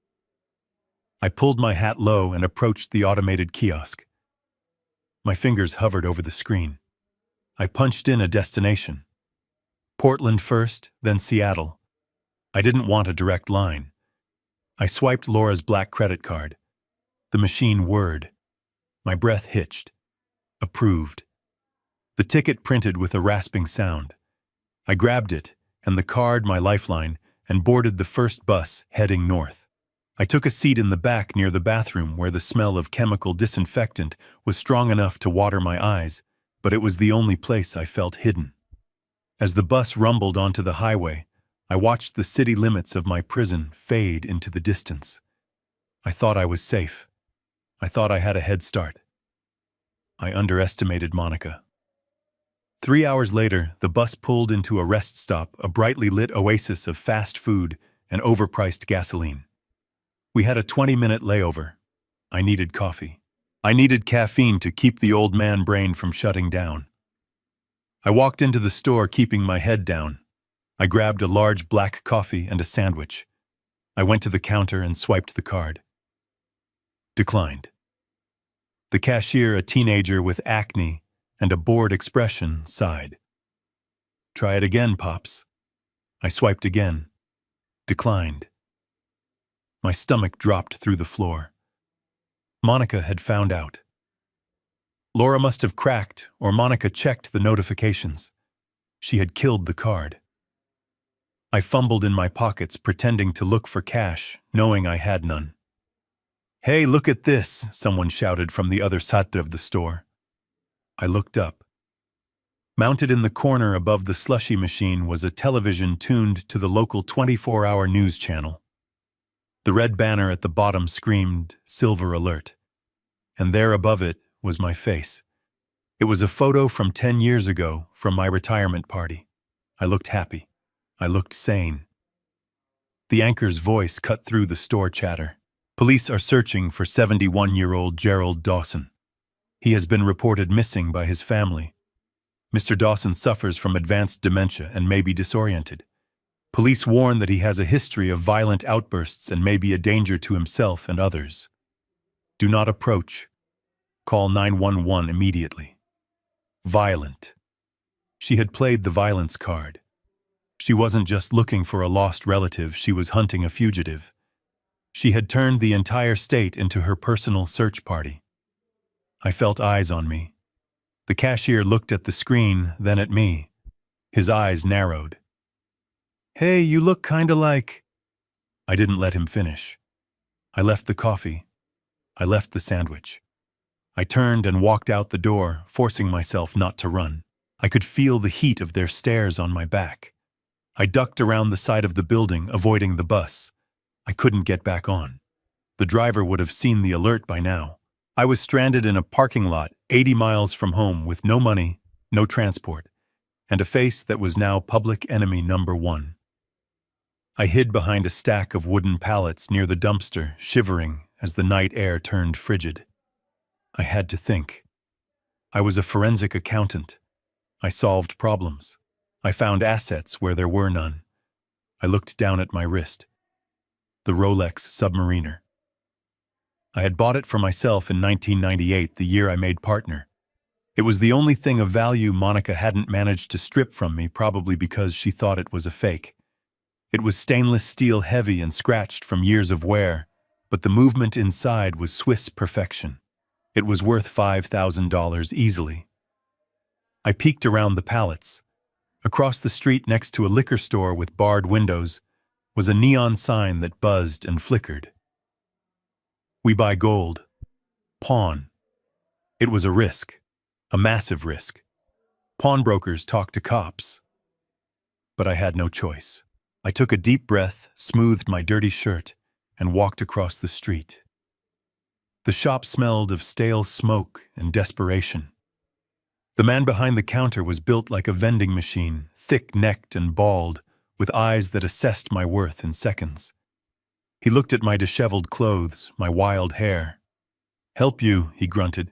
I pulled my hat low and approached the automated kiosk. My fingers hovered over the screen. I punched in a destination. Portland first, then Seattle. I didn't want a direct line. I swiped Laura's black credit card. The machine whirred. My breath hitched. Approved. The ticket printed with a rasping sound. I grabbed it, and the card my lifeline, and boarded the first bus heading north. I took a seat in the back near the bathroom where the smell of chemical disinfectant was strong enough to water my eyes, but it was the only place I felt hidden. As the bus rumbled onto the highway, I watched the city limits of my prison fade into the distance. I thought I was safe. I thought I had a head start. I underestimated Monica. 3 hours later, the bus pulled into a rest stop, a brightly lit oasis of fast food and overpriced gasoline. We had a 20-minute layover. I needed coffee. I needed caffeine to keep the old man brain from shutting down. I walked into the store, keeping my head down. I grabbed a large black coffee and a sandwich. I went to the counter and swiped the card. Declined. The cashier, a teenager with acne and a bored expression, sighed. "Try it again, Pops." I swiped again. Declined. My stomach dropped through the floor. Monica had found out. Laura must have cracked, or Monica checked the notifications. She had killed the card. I fumbled in my pockets, pretending to look for cash, knowing I had none. "Hey, look at this," someone shouted from the other side of the store. I looked up. Mounted in the corner above the slushy machine was a television tuned to the local 24-hour news channel. The red banner at the bottom screamed, "Silver Alert." And there above it was my face. It was a photo from 10 years ago, from my retirement party. I looked happy. I looked sane. The anchor's voice cut through the store chatter. "Police are searching for 71-year-old Gerald Dawson. He has been reported missing by his family. Mr. Dawson suffers from advanced dementia and may be disoriented. Police warn that he has a history of violent outbursts and may be a danger to himself and others. Do not approach. Call 911 immediately." Violent. She had played the violence card. She wasn't just looking for a lost relative, she was hunting a fugitive. She had turned the entire state into her personal search party. I felt eyes on me. The cashier looked at the screen, then at me. His eyes narrowed. "Hey, you look kinda like..." I didn't let him finish. I left the coffee. I left the sandwich. I turned and walked out the door, forcing myself not to run. I could feel the heat of their stares on my back. I ducked around the side of the building, avoiding the bus. I couldn't get back on. The driver would have seen the alert by now. I was stranded in a parking lot 80 miles from home with no money, no transport, and a face that was now public enemy number one. I hid behind a stack of wooden pallets near the dumpster, shivering as the night air turned frigid. I had to think. I was a forensic accountant. I solved problems. I found assets where there were none. I looked down at my wrist. The Rolex Submariner. I had bought it for myself in 1998, the year I made partner. It was the only thing of value Monica hadn't managed to strip from me, probably because she thought it was a fake. It was stainless steel, heavy and scratched from years of wear, but the movement inside was Swiss perfection. It was worth $5,000 easily. I peeked around the pallets. Across the street, next to a liquor store with barred windows, was a neon sign that buzzed and flickered. We buy gold. Pawn. It was a risk. A massive risk. Pawnbrokers talk to cops. But I had no choice. I took a deep breath, smoothed my dirty shirt, and walked across the street. The shop smelled of stale smoke and desperation. The man behind the counter was built like a vending machine, thick-necked and bald, with eyes that assessed my worth in seconds. He looked at my disheveled clothes, my wild hair. "Help you," he grunted.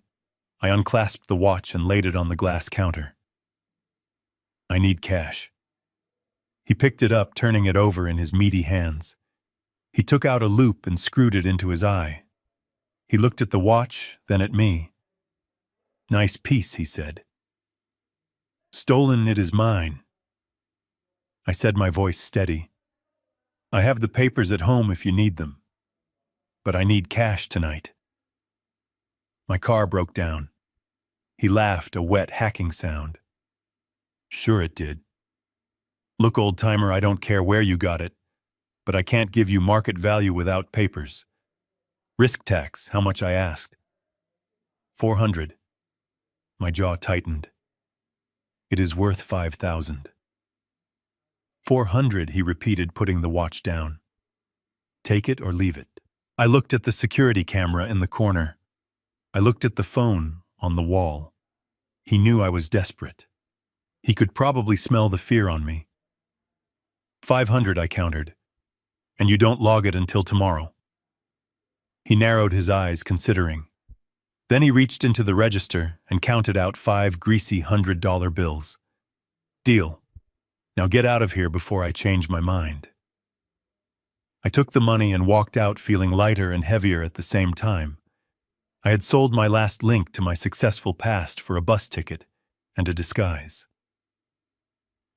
I unclasped the watch and laid it on the glass counter. "I need cash." He picked it up, turning it over in his meaty hands. He took out a loop and screwed it into his eye. He looked at the watch, then at me. "Nice piece," he said. "Stolen, it is mine." I said, my voice steady. "I have the papers at home if you need them. But I need cash tonight." My car broke down. He laughed, a wet, hacking sound. "Sure it did. Look, old-timer, I don't care where you got it, but I can't give you market value without papers. Risk tax, how much?" I asked. "400. My jaw tightened. "It is worth 5,000. "400, he repeated, putting the watch down. "Take it or leave it." I looked at the security camera in the corner. I looked at the phone on the wall. He knew I was desperate. He could probably smell the fear on me. 500, I countered. "And you don't log it until tomorrow." He narrowed his eyes, considering. Then he reached into the register and counted out 5 greasy $100 bills. "Deal. Now get out of here before I change my mind." I took the money and walked out, feeling lighter and heavier at the same time. I had sold my last link to my successful past for a bus ticket and a disguise.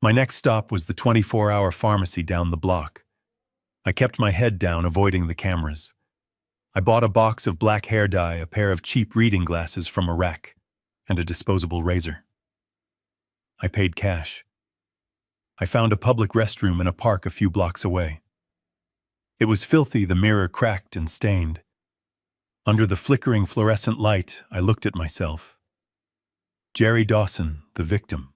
My next stop was the 24-hour pharmacy down the block. I kept my head down, avoiding the cameras. I bought a box of black hair dye, a pair of cheap reading glasses from a rack, and a disposable razor. I paid cash. I found a public restroom in a park a few blocks away. It was filthy, the mirror cracked and stained. Under the flickering fluorescent light, I looked at myself. Jerry Dawson, the victim.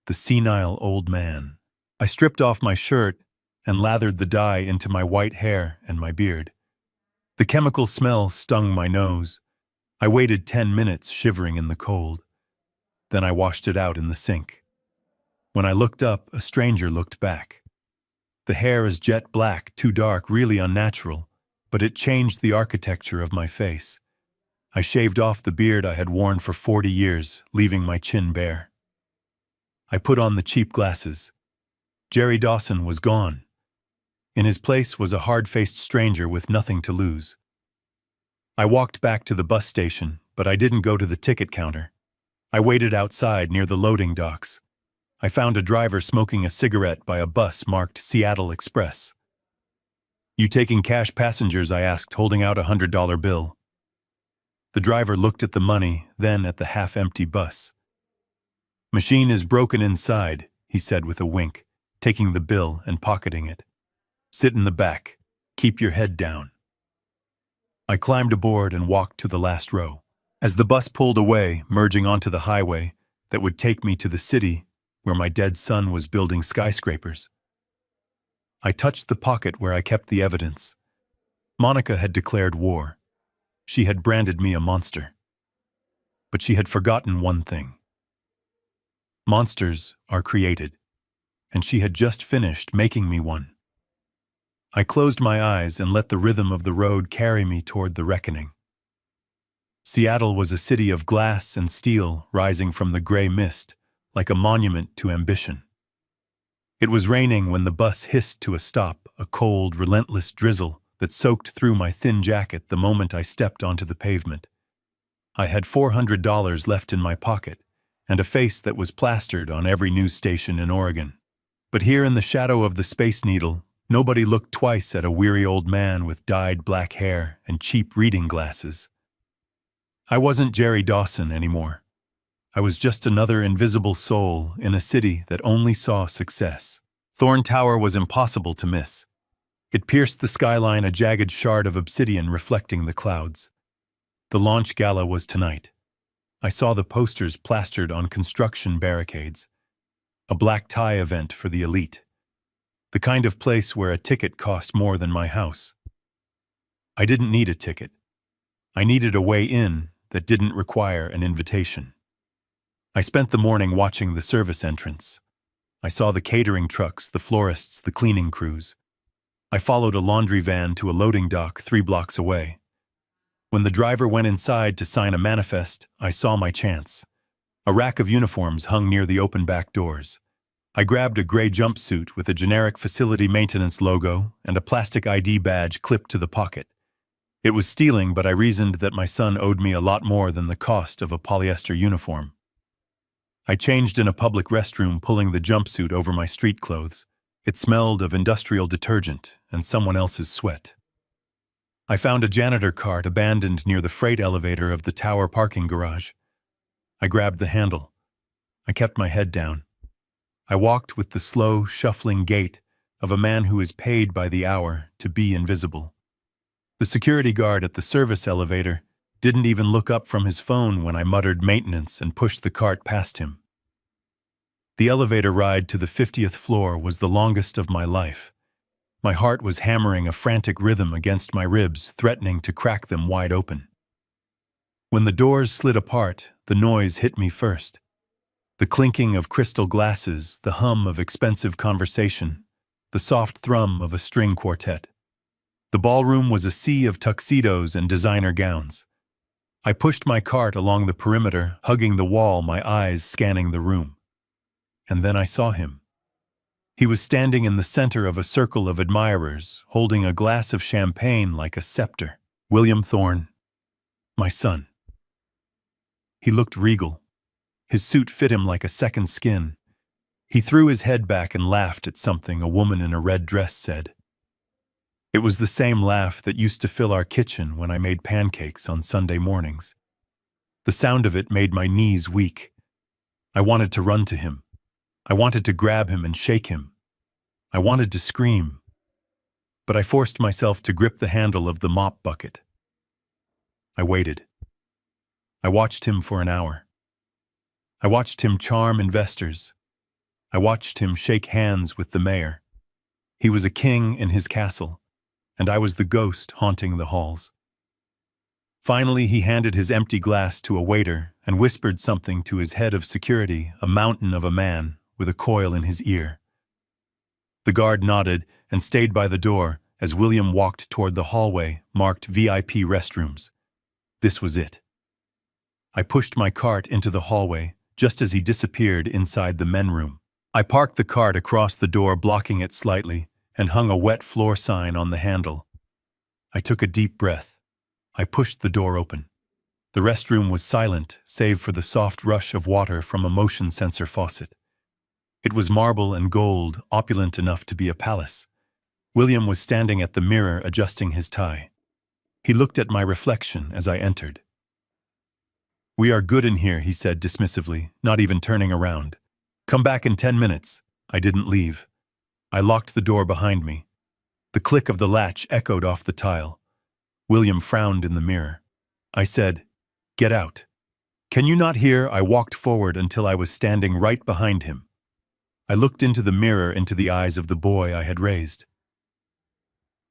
The senile old man. I stripped off my shirt and lathered the dye into my white hair and my beard. The chemical smell stung my nose. I waited 10 minutes, shivering in the cold. Then I washed it out in the sink. When I looked up, a stranger looked back. The hair is jet black, too dark, really unnatural, but it changed the architecture of my face. I shaved off the beard I had worn for 40 years, leaving my chin bare. I put on the cheap glasses. Jerry Dawson was gone. In his place was a hard-faced stranger with nothing to lose. I walked back to the bus station, but I didn't go to the ticket counter. I waited outside near the loading docks. I found a driver smoking a cigarette by a bus marked Seattle Express. "You taking cash passengers?" I asked, holding out a $100 bill. The driver looked at the money, then at the half-empty bus. "Machine is broken inside," he said with a wink, taking the bill and pocketing it. "Sit in the back. Keep your head down." I climbed aboard and walked to the last row. As the bus pulled away, merging onto the highway that would take me to the city where my dead son was building skyscrapers, I touched the pocket where I kept the evidence. Monica had declared war. She had branded me a monster. But she had forgotten one thing. Monsters are created, and she had just finished making me one. I closed my eyes and let the rhythm of the road carry me toward the reckoning. Seattle was a city of glass and steel rising from the gray mist, like a monument to ambition. It was raining when the bus hissed to a stop, a cold, relentless drizzle that soaked through my thin jacket the moment I stepped onto the pavement. I had $400 left in my pocket, and a face that was plastered on every news station in Oregon. But here in the shadow of the Space Needle, nobody looked twice at a weary old man with dyed black hair and cheap reading glasses. I wasn't Jerry Dawson anymore. I was just another invisible soul in a city that only saw success. Thorn Tower was impossible to miss. It pierced the skyline, a jagged shard of obsidian reflecting the clouds. The launch gala was tonight. I saw the posters plastered on construction barricades. A black tie event for the elite. The kind of place where a ticket cost more than my house. I didn't need a ticket. I needed a way in that didn't require an invitation. I spent the morning watching the service entrance. I saw the catering trucks, the florists, the cleaning crews. I followed a laundry van to a loading dock 3 blocks away. When the driver went inside to sign a manifest, I saw my chance. A rack of uniforms hung near the open back doors. I grabbed a gray jumpsuit with a generic facility maintenance logo and a plastic ID badge clipped to the pocket. It was stealing, but I reasoned that my son owed me a lot more than the cost of a polyester uniform. I changed in a public restroom, pulling the jumpsuit over my street clothes. It smelled of industrial detergent and someone else's sweat. I found a janitor cart abandoned near the freight elevator of the tower parking garage. I grabbed the handle. I kept my head down. I walked with the slow, shuffling gait of a man who is paid by the hour to be invisible. The security guard at the service elevator didn't even look up from his phone when I muttered maintenance and pushed the cart past him. The elevator ride to the 50th floor was the longest of my life. My heart was hammering a frantic rhythm against my ribs, threatening to crack them wide open. When the doors slid apart, the noise hit me first. The clinking of crystal glasses, the hum of expensive conversation, the soft thrum of a string quartet. The ballroom was a sea of tuxedos and designer gowns. I pushed my cart along the perimeter, hugging the wall, my eyes scanning the room. And then I saw him. He was standing in the center of a circle of admirers, holding a glass of champagne like a scepter. William Thorne, my son. He looked regal. His suit fit him like a second skin. He threw his head back and laughed at something a woman in a red dress said. It was the same laugh that used to fill our kitchen when I made pancakes on Sunday mornings. The sound of it made my knees weak. I wanted to run to him. I wanted to grab him and shake him. I wanted to scream. But I forced myself to grip the handle of the mop bucket. I waited. I watched him for an hour. I watched him charm investors. I watched him shake hands with the mayor. He was a king in his castle, and I was the ghost haunting the halls. Finally, he handed his empty glass to a waiter and whispered something to his head of security, a mountain of a man with a coil in his ear. The guard nodded and stayed by the door as William walked toward the hallway marked VIP restrooms. This was it. I pushed my cart into the hallway just as he disappeared inside the men room. I parked the cart across the door, blocking it slightly, and hung a wet floor sign on the handle. I took a deep breath. I pushed the door open. The restroom was silent, save for the soft rush of water from a motion sensor faucet. It was marble and gold, opulent enough to be a palace. William was standing at the mirror adjusting his tie. He looked at my reflection as I entered. "We are good in here," he said dismissively, not even turning around. "Come back in 10 minutes. I didn't leave. I locked the door behind me. The click of the latch echoed off the tile. William frowned in the mirror. I said, "Get out." "Can you not hear?" I walked forward until I was standing right behind him. I looked into the mirror, into the eyes of the boy I had raised.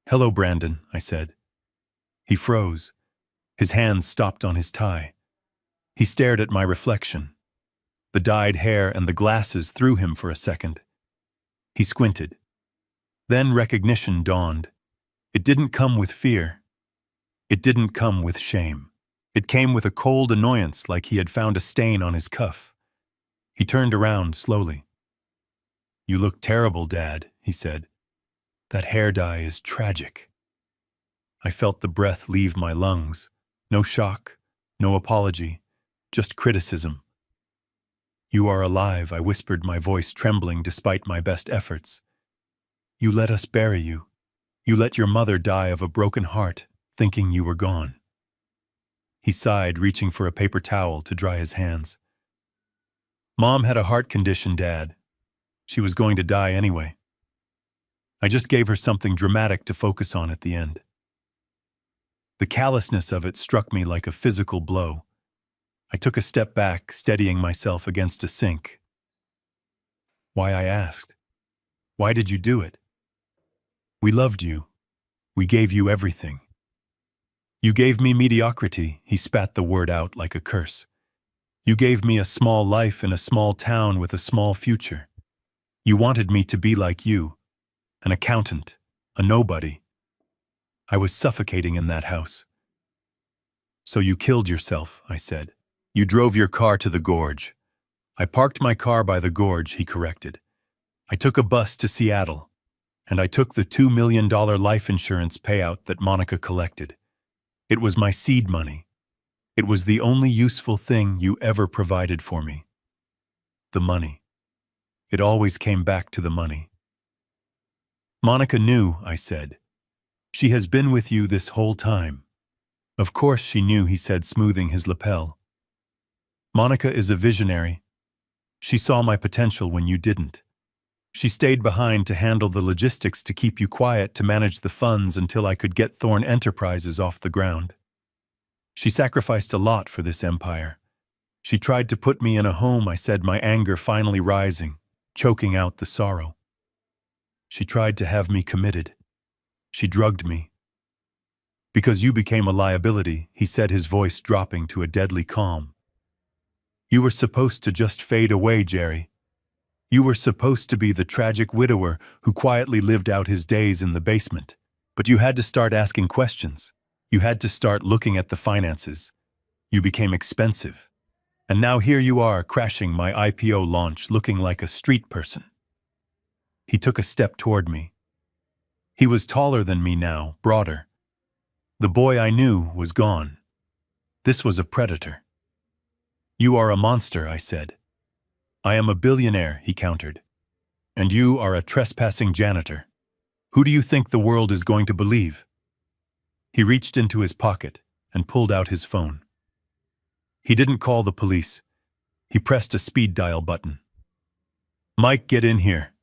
"Hello, Brandon," I said. He froze. His hands stopped on his tie. He stared at my reflection. The dyed hair and the glasses threw him for a second. He squinted. Then recognition dawned. It didn't come with fear. It didn't come with shame. It came with a cold annoyance, like he had found a stain on his cuff. He turned around slowly. "You look terrible, Dad," he said. "That hair dye is tragic." I felt the breath leave my lungs. No shock, no apology, just criticism. "You are alive," I whispered, my voice trembling despite my best efforts. "You let us bury you. You let your mother die of a broken heart, thinking you were gone." He sighed, reaching for a paper towel to dry his hands. "Mom had a heart condition, Dad. She was going to die anyway. I just gave her something dramatic to focus on at the end." The callousness of it struck me like a physical blow. I took a step back, steadying myself against a sink. "Why?" I asked. "Why did you do it?" "We loved you. We gave you everything." "You gave me mediocrity," he spat the word out like a curse. "You gave me a small life in a small town with a small future. You wanted me to be like you, an accountant, a nobody. I was suffocating in that house." "So you killed yourself," I said. "You drove your car to the gorge." "I parked my car by the gorge," he corrected. "I took a bus to Seattle, and I took the $2 million life insurance payout that Monica collected. It was my seed money. It was the only useful thing you ever provided for me. The money. It always came back to the money." "Monica knew," I said. "She has been with you this whole time." "Of course she knew," he said, smoothing his lapel. "Monica is a visionary. She saw my potential when you didn't. She stayed behind to handle the logistics, to keep you quiet, to manage the funds until I could get Thorn Enterprises off the ground. She sacrificed a lot for this empire. She tried to put me in a home," I said, my anger finally rising, choking out the sorrow. "She tried to have me committed. She drugged me." "Because you became a liability," he said, his voice dropping to a deadly calm. "You were supposed to just fade away, Jerry. You were supposed to be the tragic widower who quietly lived out his days in the basement. But you had to start asking questions. You had to start looking at the finances. You became expensive. And now here you are, crashing my IPO launch, looking like a street person." He took a step toward me. He was taller than me now, broader. The boy I knew was gone. This was a predator. "You are a monster," I said. "I am a billionaire," he countered. "And you are a trespassing janitor. Who do you think the world is going to believe?" He reached into his pocket and pulled out his phone. He didn't call the police. He pressed a speed dial button. "Mike, get in here.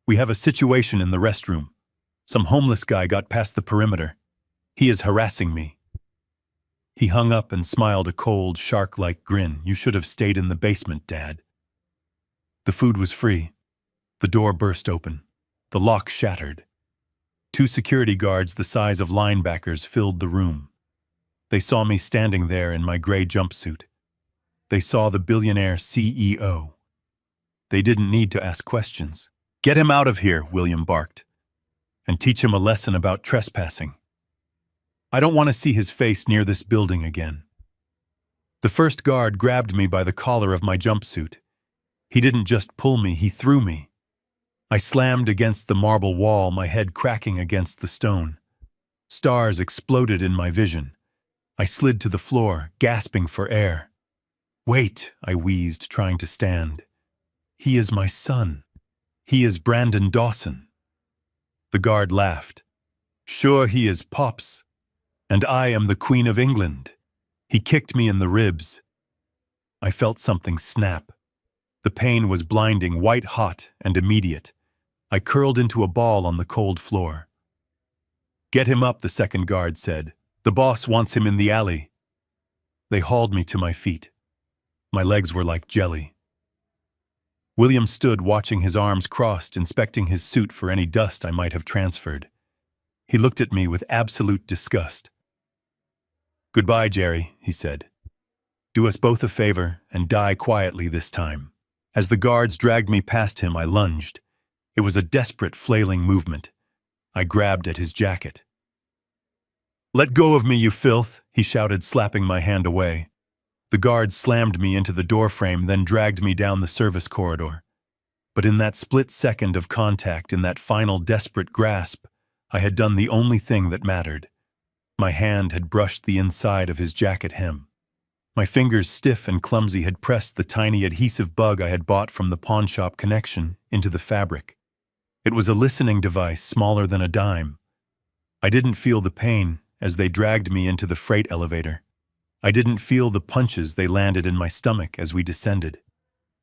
We have a situation in the restroom. Some homeless guy got past the perimeter. He is harassing me." He hung up and smiled a cold, shark-like grin. "You should have stayed in the basement, Dad." The food was free. The door burst open. The lock shattered. 2 security guards the size of linebackers filled the room. They saw me standing there in my gray jumpsuit. They saw the billionaire CEO. They didn't need to ask questions. "Get him out of here," William barked, "and teach him a lesson about trespassing. I don't want to see his face near this building again." The first guard grabbed me by the collar of my jumpsuit. He didn't just pull me, he threw me. I slammed against the marble wall, my head cracking against the stone. Stars exploded in my vision. I slid to the floor, gasping for air. "Wait," I wheezed, trying to stand. "He is my son. He is Brandon Dawson." The guard laughed. "Sure, he is, Pops. And I am the Queen of England." He kicked me in the ribs. I felt something snap. The pain was blinding, white-hot, and immediate. I curled into a ball on the cold floor. "Get him up," the second guard said. "The boss wants him in the alley." They hauled me to my feet. My legs were like jelly. William stood, watching, his arms crossed, inspecting his suit for any dust I might have transferred. He looked at me with absolute disgust. "Goodbye, Jerry," he said. "Do us both a favor and die quietly this time." As the guards dragged me past him, I lunged. It was a desperate, flailing movement. I grabbed at his jacket. "Let go of me, you filth!" he shouted, slapping my hand away. The guard slammed me into the doorframe, then dragged me down the service corridor. But in that split second of contact, in that final desperate grasp, I had done the only thing that mattered. My hand had brushed the inside of his jacket hem. My fingers, stiff and clumsy, had pressed the tiny adhesive bug I had bought from the pawnshop connection into the fabric. It was a listening device smaller than a dime. I didn't feel the pain as they dragged me into the freight elevator. I didn't feel the punches they landed in my stomach as we descended.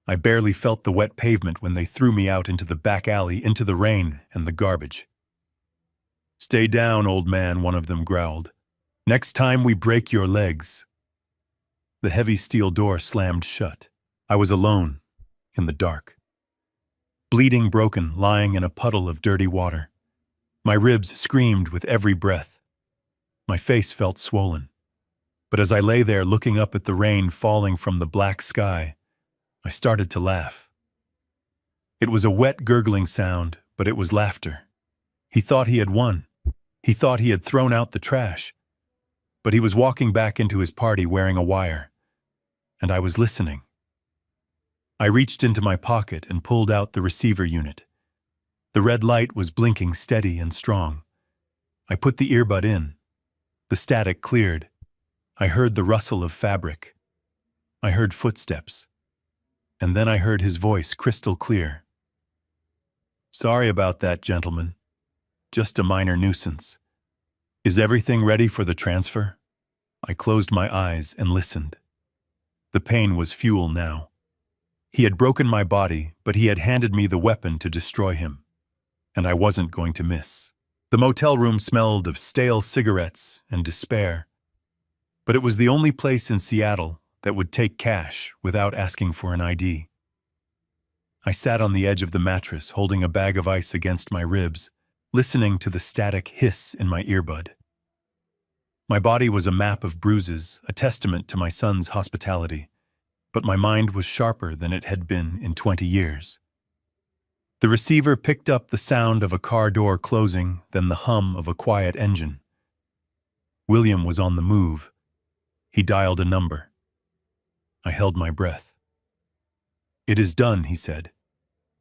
I barely felt the wet pavement when they threw me out into the back alley, into the rain and the garbage. "Stay down, old man," one of them growled. "Next time we break your legs." The heavy steel door slammed shut. I was alone, in the dark. Bleeding, broken, lying in a puddle of dirty water. My ribs screamed with every breath. My face felt swollen. But as I lay there looking up at the rain falling from the black sky, I started to laugh. It was a wet, gurgling sound, but it was laughter. He thought he had won. He thought he had thrown out the trash. But he was walking back into his party wearing a wire. And I was listening. I reached into my pocket and pulled out the receiver unit. The red light was blinking steady and strong. I put the earbud in. The static cleared. I heard the rustle of fabric. I heard footsteps. And then I heard his voice crystal clear. "Sorry about that, gentlemen. Just a minor nuisance. Is everything ready for the transfer?" I closed my eyes and listened. The pain was fuel now. He had broken my body, but he had handed me the weapon to destroy him. And I wasn't going to miss. The motel room smelled of stale cigarettes and despair. But it was the only place in Seattle that would take cash without asking for an ID. I sat on the edge of the mattress, holding a bag of ice against my ribs, listening to the static hiss in my earbud. My body was a map of bruises, a testament to my son's hospitality, but my mind was sharper than it had been in 20 years. The receiver picked up the sound of a car door closing, then the hum of a quiet engine. William was on the move. He dialed a number. I held my breath. "It is done," he said.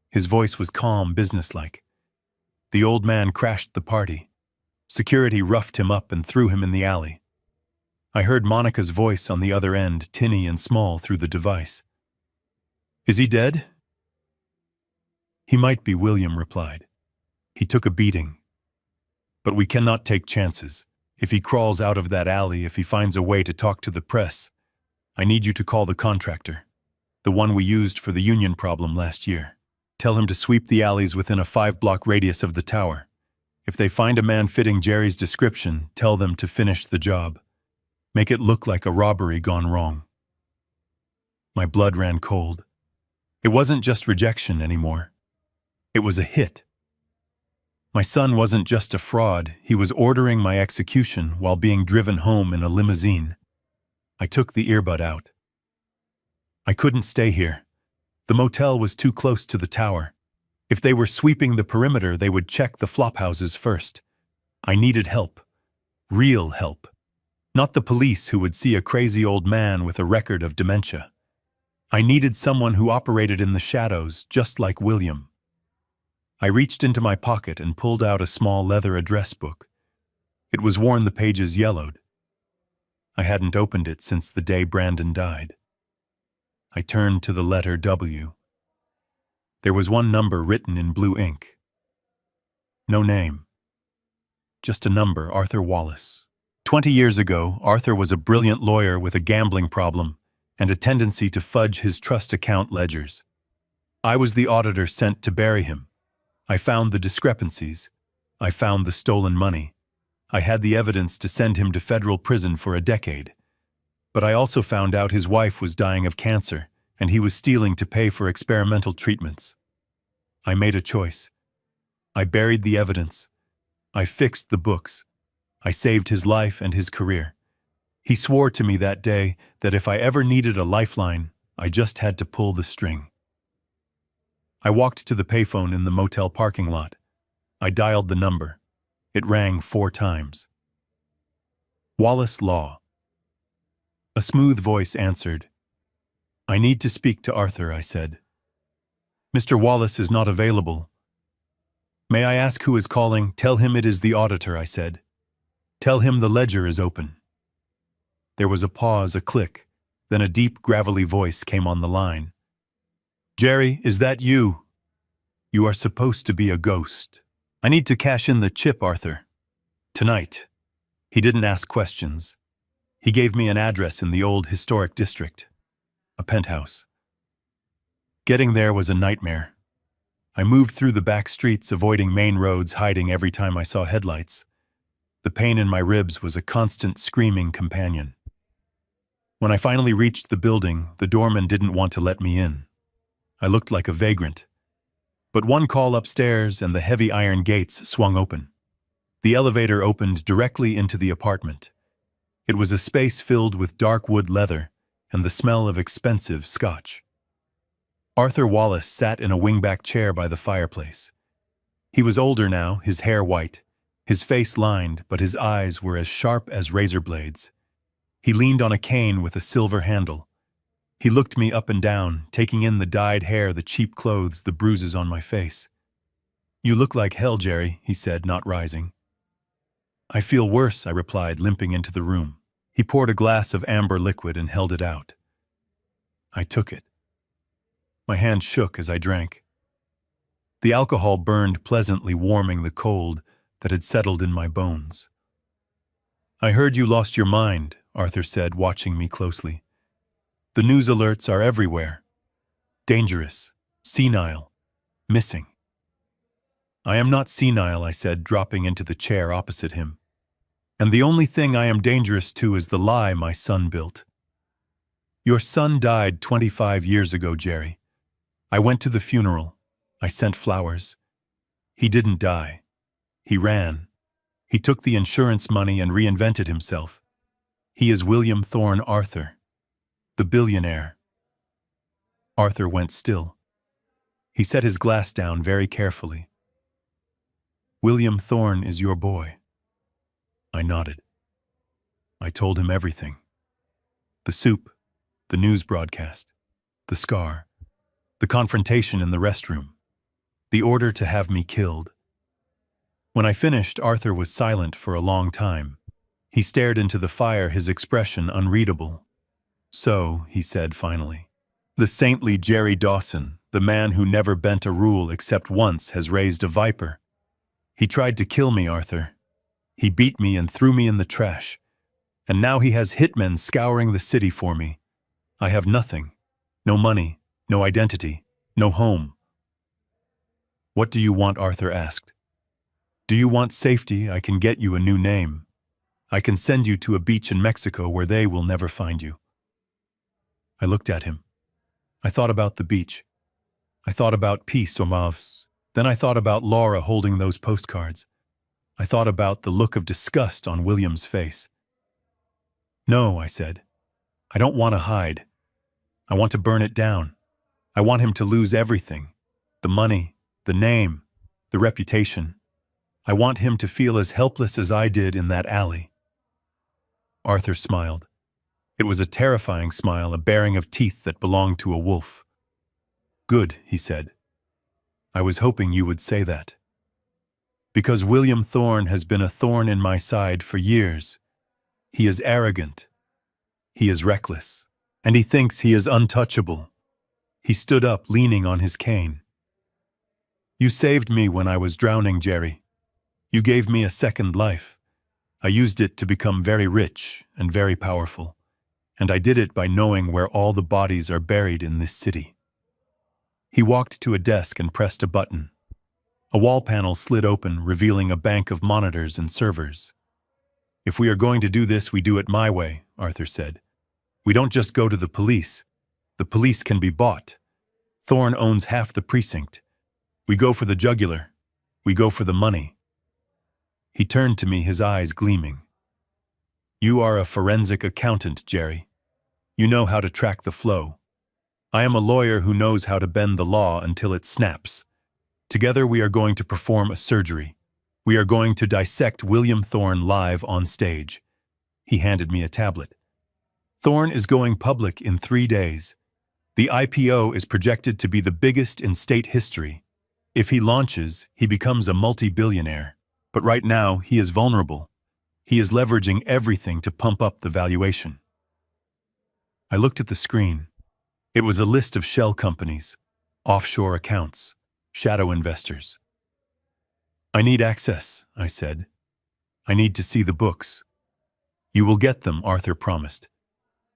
His voice was calm, businesslike. The old man crashed the party. Security roughed him up and threw him in the alley. I heard Monica's voice on the other end, tinny and small through the device. "Is he dead?" "He might be," William replied. "He took a beating. But we cannot take chances. If he crawls out of that alley, if he finds a way to talk to the press, I need you to call the contractor, the one we used for the union problem last year. Tell him to sweep the alleys within a 5-block radius of the tower. If they find a man fitting Jerry's description, tell them to finish the job. Make it look like a robbery gone wrong." My blood ran cold. It wasn't just rejection anymore. It was a hit. My son wasn't just a fraud, he was ordering my execution while being driven home in a limousine. I took the earbud out. I couldn't stay here. The motel was too close to the tower. If they were sweeping the perimeter, they would check the flophouses first. I needed help. Real help. Not the police who would see a crazy old man with a record of dementia. I needed someone who operated in the shadows, just like William. I reached into my pocket and pulled out a small leather address book. It was worn, the pages yellowed. I hadn't opened it since the day Brandon died. I turned to the letter W. There was one number written in blue ink. No name. Just a number, Arthur Wallace. 20 years ago, Arthur was a brilliant lawyer with a gambling problem and a tendency to fudge his trust account ledgers. I was the auditor sent to bury him. I found the discrepancies. I found the stolen money. I had the evidence to send him to federal prison for a decade. But I also found out his wife was dying of cancer, and he was stealing to pay for experimental treatments. I made a choice. I buried the evidence. I fixed the books. I saved his life and his career. He swore to me that day that if I ever needed a lifeline, I just had to pull the string. I walked to the payphone in the motel parking lot. I dialed the number. It rang 4 times. Wallace Law. A smooth voice answered. "I need to speak to Arthur," I said. "Mr. Wallace is not available." "May I ask who is calling?" "Tell him it is the auditor," I said. "Tell him the ledger is open." There was a pause, a click, then a deep, gravelly voice came on the line. "Jerry, is that you? You are supposed to be a ghost. I need to cash in the chip, Arthur. Tonight." He didn't ask questions. He gave me an address in the old historic district. A penthouse. Getting there was a nightmare. I moved through the back streets, avoiding main roads, hiding every time I saw headlights. The pain in my ribs was a constant screaming companion. When I finally reached the building, the doorman didn't want to let me in. I looked like a vagrant. But one call upstairs and the heavy iron gates swung open. The elevator opened directly into the apartment. It was a space filled with dark wood leather and the smell of expensive scotch. Arthur Wallace sat in a wingback chair by the fireplace. He was older now, his hair white, his face lined, but his eyes were as sharp as razor blades. He leaned on a cane with a silver handle. He looked me up and down, taking in the dyed hair, the cheap clothes, the bruises on my face. "You look like hell, Jerry," he said, not rising. "I feel worse," I replied, limping into the room. He poured a glass of amber liquid and held it out. I took it. My hand shook as I drank. The alcohol burned pleasantly, warming the cold that had settled in my bones. "I heard you lost your mind," Arthur said, watching me closely. "The news alerts are everywhere. Dangerous, senile, missing." "I am not senile," I said, dropping into the chair opposite him. "And the only thing I am dangerous to is the lie my son built." "Your son died 25 years ago, Jerry. I went to the funeral. I sent flowers. He didn't die. He ran. He took the insurance money and reinvented himself. He is William Thorne Arthur, the billionaire." Arthur went still. He set his glass down very carefully. "William Thorne is your boy." I nodded. I told him everything. The soup, the news broadcast, the scar, the confrontation in the restroom, the order to have me killed. When I finished, Arthur was silent for a long time. He stared into the fire, his expression unreadable. "So," he said finally, "the saintly Jerry Dawson, the man who never bent a rule except once, has raised a viper. He tried to kill me, Arthur. He beat me and threw me in the trash. And now he has hitmen scouring the city for me. I have nothing. No money, no identity, no home." "What do you want?" Arthur asked. "Do you want safety? I can get you a new name. I can send you to a beach in Mexico where they will never find you." I looked at him. I thought about the beach. I thought about peace or mauves. Then I thought about Laura holding those postcards. I thought about the look of disgust on William's face. "No," I said. "I don't want to hide. I want to burn it down. I want him to lose everything. The money, the name, the reputation. I want him to feel as helpless as I did in that alley." Arthur smiled. It was a terrifying smile, a baring of teeth that belonged to a wolf. "Good," he said. "I was hoping you would say that. Because William Thorne has been a thorn in my side for years. He is arrogant. He is reckless. And he thinks he is untouchable." He stood up, leaning on his cane. "You saved me when I was drowning, Jerry. You gave me a second life. I used it to become very rich and very powerful. And I did it by knowing where all the bodies are buried in this city." He walked to a desk and pressed a button. A wall panel slid open, revealing a bank of monitors and servers. "If we are going to do this, we do it my way," Arthur said. "We don't just go to the police. The police can be bought. Thorne owns half the precinct. We go for the jugular. We go for the money." He turned to me, his eyes gleaming. "You are a forensic accountant, Jerry. You know how to track the flow. I am a lawyer who knows how to bend the law until it snaps. Together we are going to perform a surgery. We are going to dissect William Thorne live on stage. He handed me a tablet. Thorne is going public in 3 days. The IPO is projected to be the biggest in state history. If he launches, he becomes a multi-billionaire. But right now, he is vulnerable. He is leveraging everything to pump up the valuation. I looked at the screen. It was a list of shell companies, offshore accounts, shadow investors. I need access, I said. I need to see the books. You will get them, Arthur promised.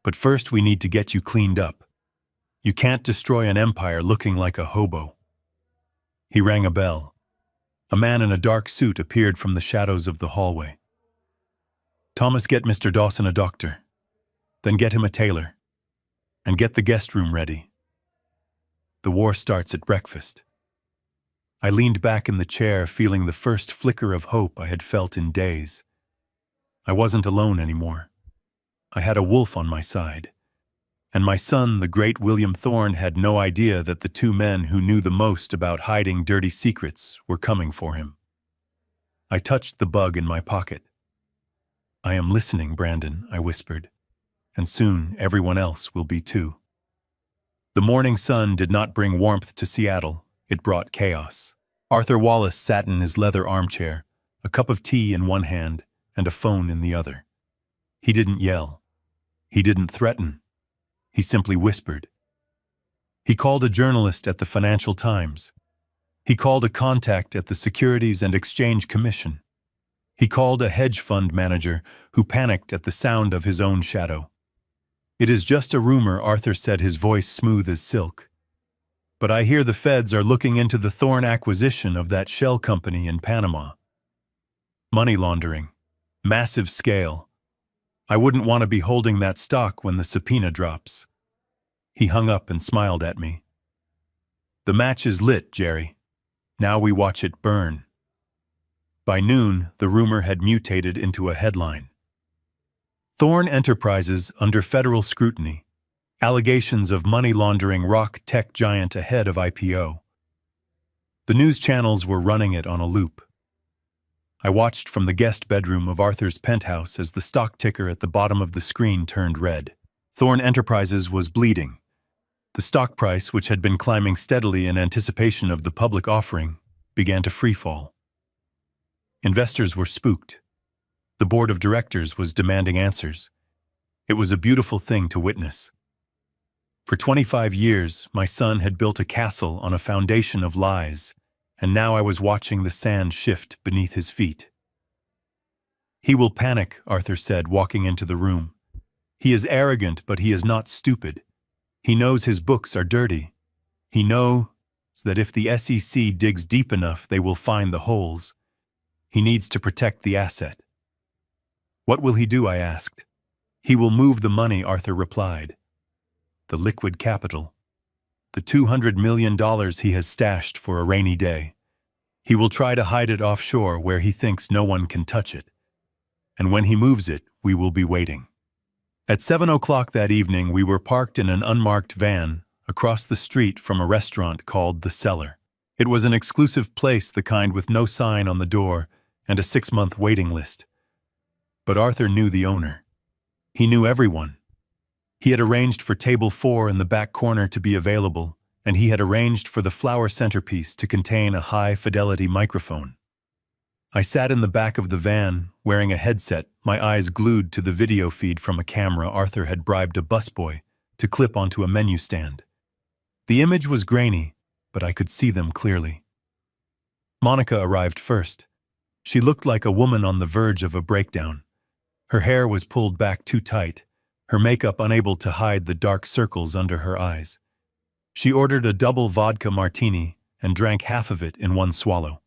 But first we need to get you cleaned up. You can't destroy an empire looking like a hobo. He rang a bell. A man in a dark suit appeared from the shadows of the hallway. Thomas, get Mr. Dawson a doctor. Then get him a tailor. And get the guest room ready. The war starts at breakfast. I leaned back in the chair, feeling the first flicker of hope I had felt in days. I wasn't alone anymore. I had a wolf on my side. And my son, the great William Thorne, had no idea that the 2 men who knew the most about hiding dirty secrets were coming for him. I touched the bug in my pocket. I am listening, Brandon, I whispered. And soon everyone else will be too. The morning sun did not bring warmth to Seattle. It brought chaos. Arthur Wallace sat in his leather armchair, a cup of tea in one hand and a phone in the other. He didn't yell. He didn't threaten. He simply whispered. He called a journalist at the Financial Times. He called a contact at the Securities and Exchange Commission. He called a hedge fund manager who panicked at the sound of his own shadow. It is just a rumor, Arthur said, his voice smooth as silk. But I hear the feds are looking into the Thorne acquisition of that shell company in Panama. Money laundering. Massive scale. I wouldn't want to be holding that stock when the subpoena drops. He hung up and smiled at me. The match is lit, Jerry. Now we watch it burn. By noon, the rumor had mutated into a headline. Thorne Enterprises under federal scrutiny. Allegations of money laundering rock tech giant ahead of IPO. The news channels were running it on a loop. I watched from the guest bedroom of Arthur's penthouse as the stock ticker at the bottom of the screen turned red. Thorne Enterprises was bleeding. The stock price, which had been climbing steadily in anticipation of the public offering, began to freefall. Investors were spooked. The board of directors was demanding answers. It was a beautiful thing to witness. For 25 years, my son had built a castle on a foundation of lies, and now I was watching the sand shift beneath his feet. He will panic, Arthur said, walking into the room. He is arrogant, but he is not stupid. He knows his books are dirty. He knows that if the SEC digs deep enough, they will find the holes. He needs to protect the asset. What will he do, I asked. He will move the money, Arthur replied. The liquid capital. The $200 million he has stashed for a rainy day. He will try to hide it offshore where he thinks no one can touch it. And when he moves it, we will be waiting. At 7 o'clock that evening, we were parked in an unmarked van across the street from a restaurant called The Cellar. It was an exclusive place, the kind with no sign on the door and a 6-month waiting list. But Arthur knew the owner. He knew everyone. He had arranged for table 4 in the back corner to be available, and he had arranged for the flower centerpiece to contain a high-fidelity microphone. I sat in the back of the van, wearing a headset, my eyes glued to the video feed from a camera Arthur had bribed a busboy to clip onto a menu stand. The image was grainy, but I could see them clearly. Monica arrived first. She looked like a woman on the verge of a breakdown. Her hair was pulled back too tight, her makeup unable to hide the dark circles under her eyes. She ordered a double vodka martini and drank half of it in one swallow.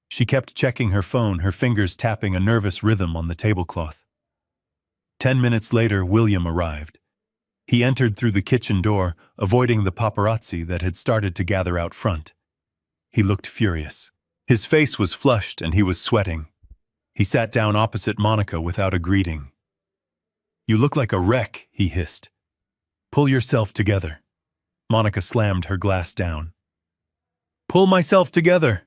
She kept checking her phone, her fingers tapping a nervous rhythm on the tablecloth. 10 minutes later, William arrived. He entered through the kitchen door, avoiding the paparazzi that had started to gather out front. He looked furious. His face was flushed and he was sweating. He sat down opposite Monica without a greeting. "You look like a wreck," he hissed. "Pull yourself together." Monica slammed her glass down. "Pull myself together."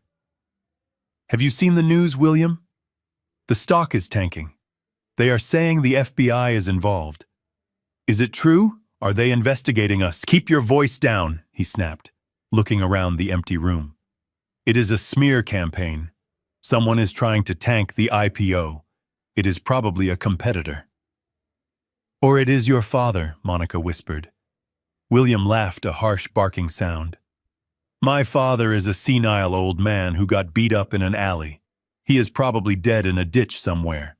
Have you seen the news, William? The stock is tanking. They are saying the FBI is involved. Is it true? Are they investigating us? Keep your voice down, he snapped, looking around the empty room. It is a smear campaign. Someone is trying to tank the IPO. It is probably a competitor. Or it is your father, Monica whispered. William laughed, a harsh barking sound. My father is a senile old man who got beat up in an alley. He is probably dead in a ditch somewhere.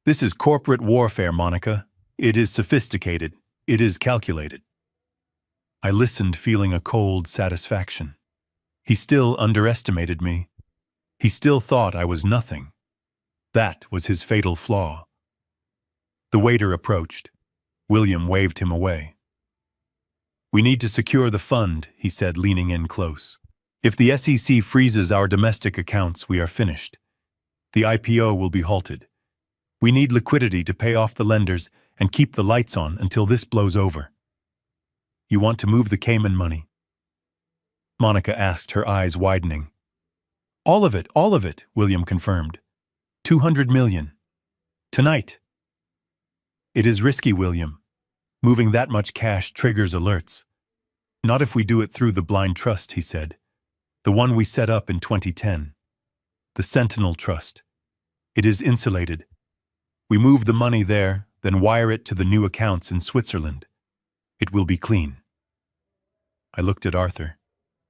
This is corporate warfare, Monica. It is sophisticated. It is calculated. I listened, feeling a cold satisfaction. He still underestimated me. He still thought I was nothing. That was his fatal flaw. The waiter approached. William waved him away. We need to secure the fund, he said, leaning in close. If the SEC freezes our domestic accounts, we are finished. The IPO will be halted. We need liquidity to pay off the lenders and keep the lights on until this blows over. You want to move the Cayman money? Monica asked, her eyes widening. All of it, William confirmed. 200 million. Tonight. It is risky, William. Moving that much cash triggers alerts. Not if we do it through the blind trust, he said. The one we set up in 2010. The Sentinel Trust. It is insulated. We move the money there, then wire it to the new accounts in Switzerland. It will be clean. I looked at Arthur.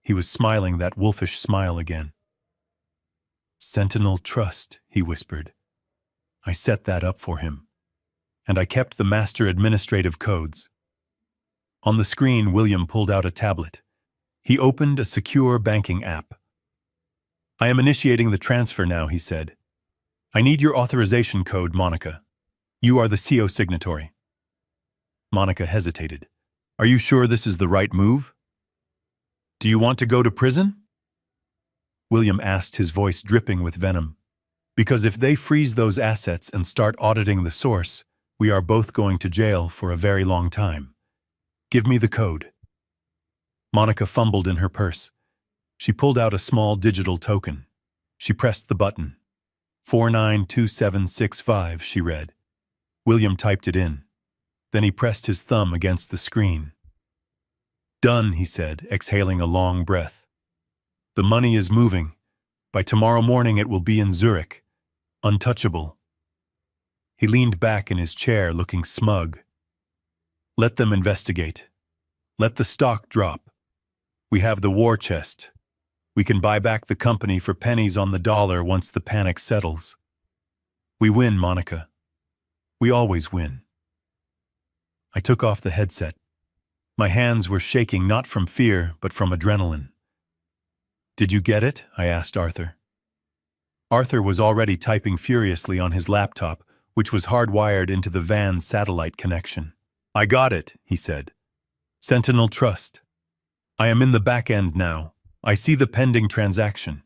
He was smiling that wolfish smile again. Sentinel Trust, he whispered. I set that up for him. And I kept the master administrative codes. On the screen, William pulled out a tablet. He opened a secure banking app. I am initiating the transfer now, he said. I need your authorization code, Monica. You are the CO signatory. Monica hesitated. Are you sure this is the right move? Do you want to go to prison? William asked, his voice dripping with venom. Because if they freeze those assets and start auditing the source, we are both going to jail for a very long time. Give me the code. Monica fumbled in her purse. She pulled out a small digital token. She pressed the button. 492765, she read. William typed it in. Then he pressed his thumb against the screen. Done, he said, exhaling a long breath. The money is moving. By tomorrow morning it will be in Zurich. Untouchable. He leaned back in his chair, looking smug. Let them investigate. Let the stock drop. We have the war chest. We can buy back the company for pennies on the dollar once the panic settles. We win, Monica. We always win. I took off the headset. My hands were shaking not from fear, but from adrenaline. Did you get it? I asked Arthur. Arthur was already typing furiously on his laptop, which was hardwired into the van's satellite connection. I got it, he said. Sentinel Trust. I am in the back end now. I see the pending transaction.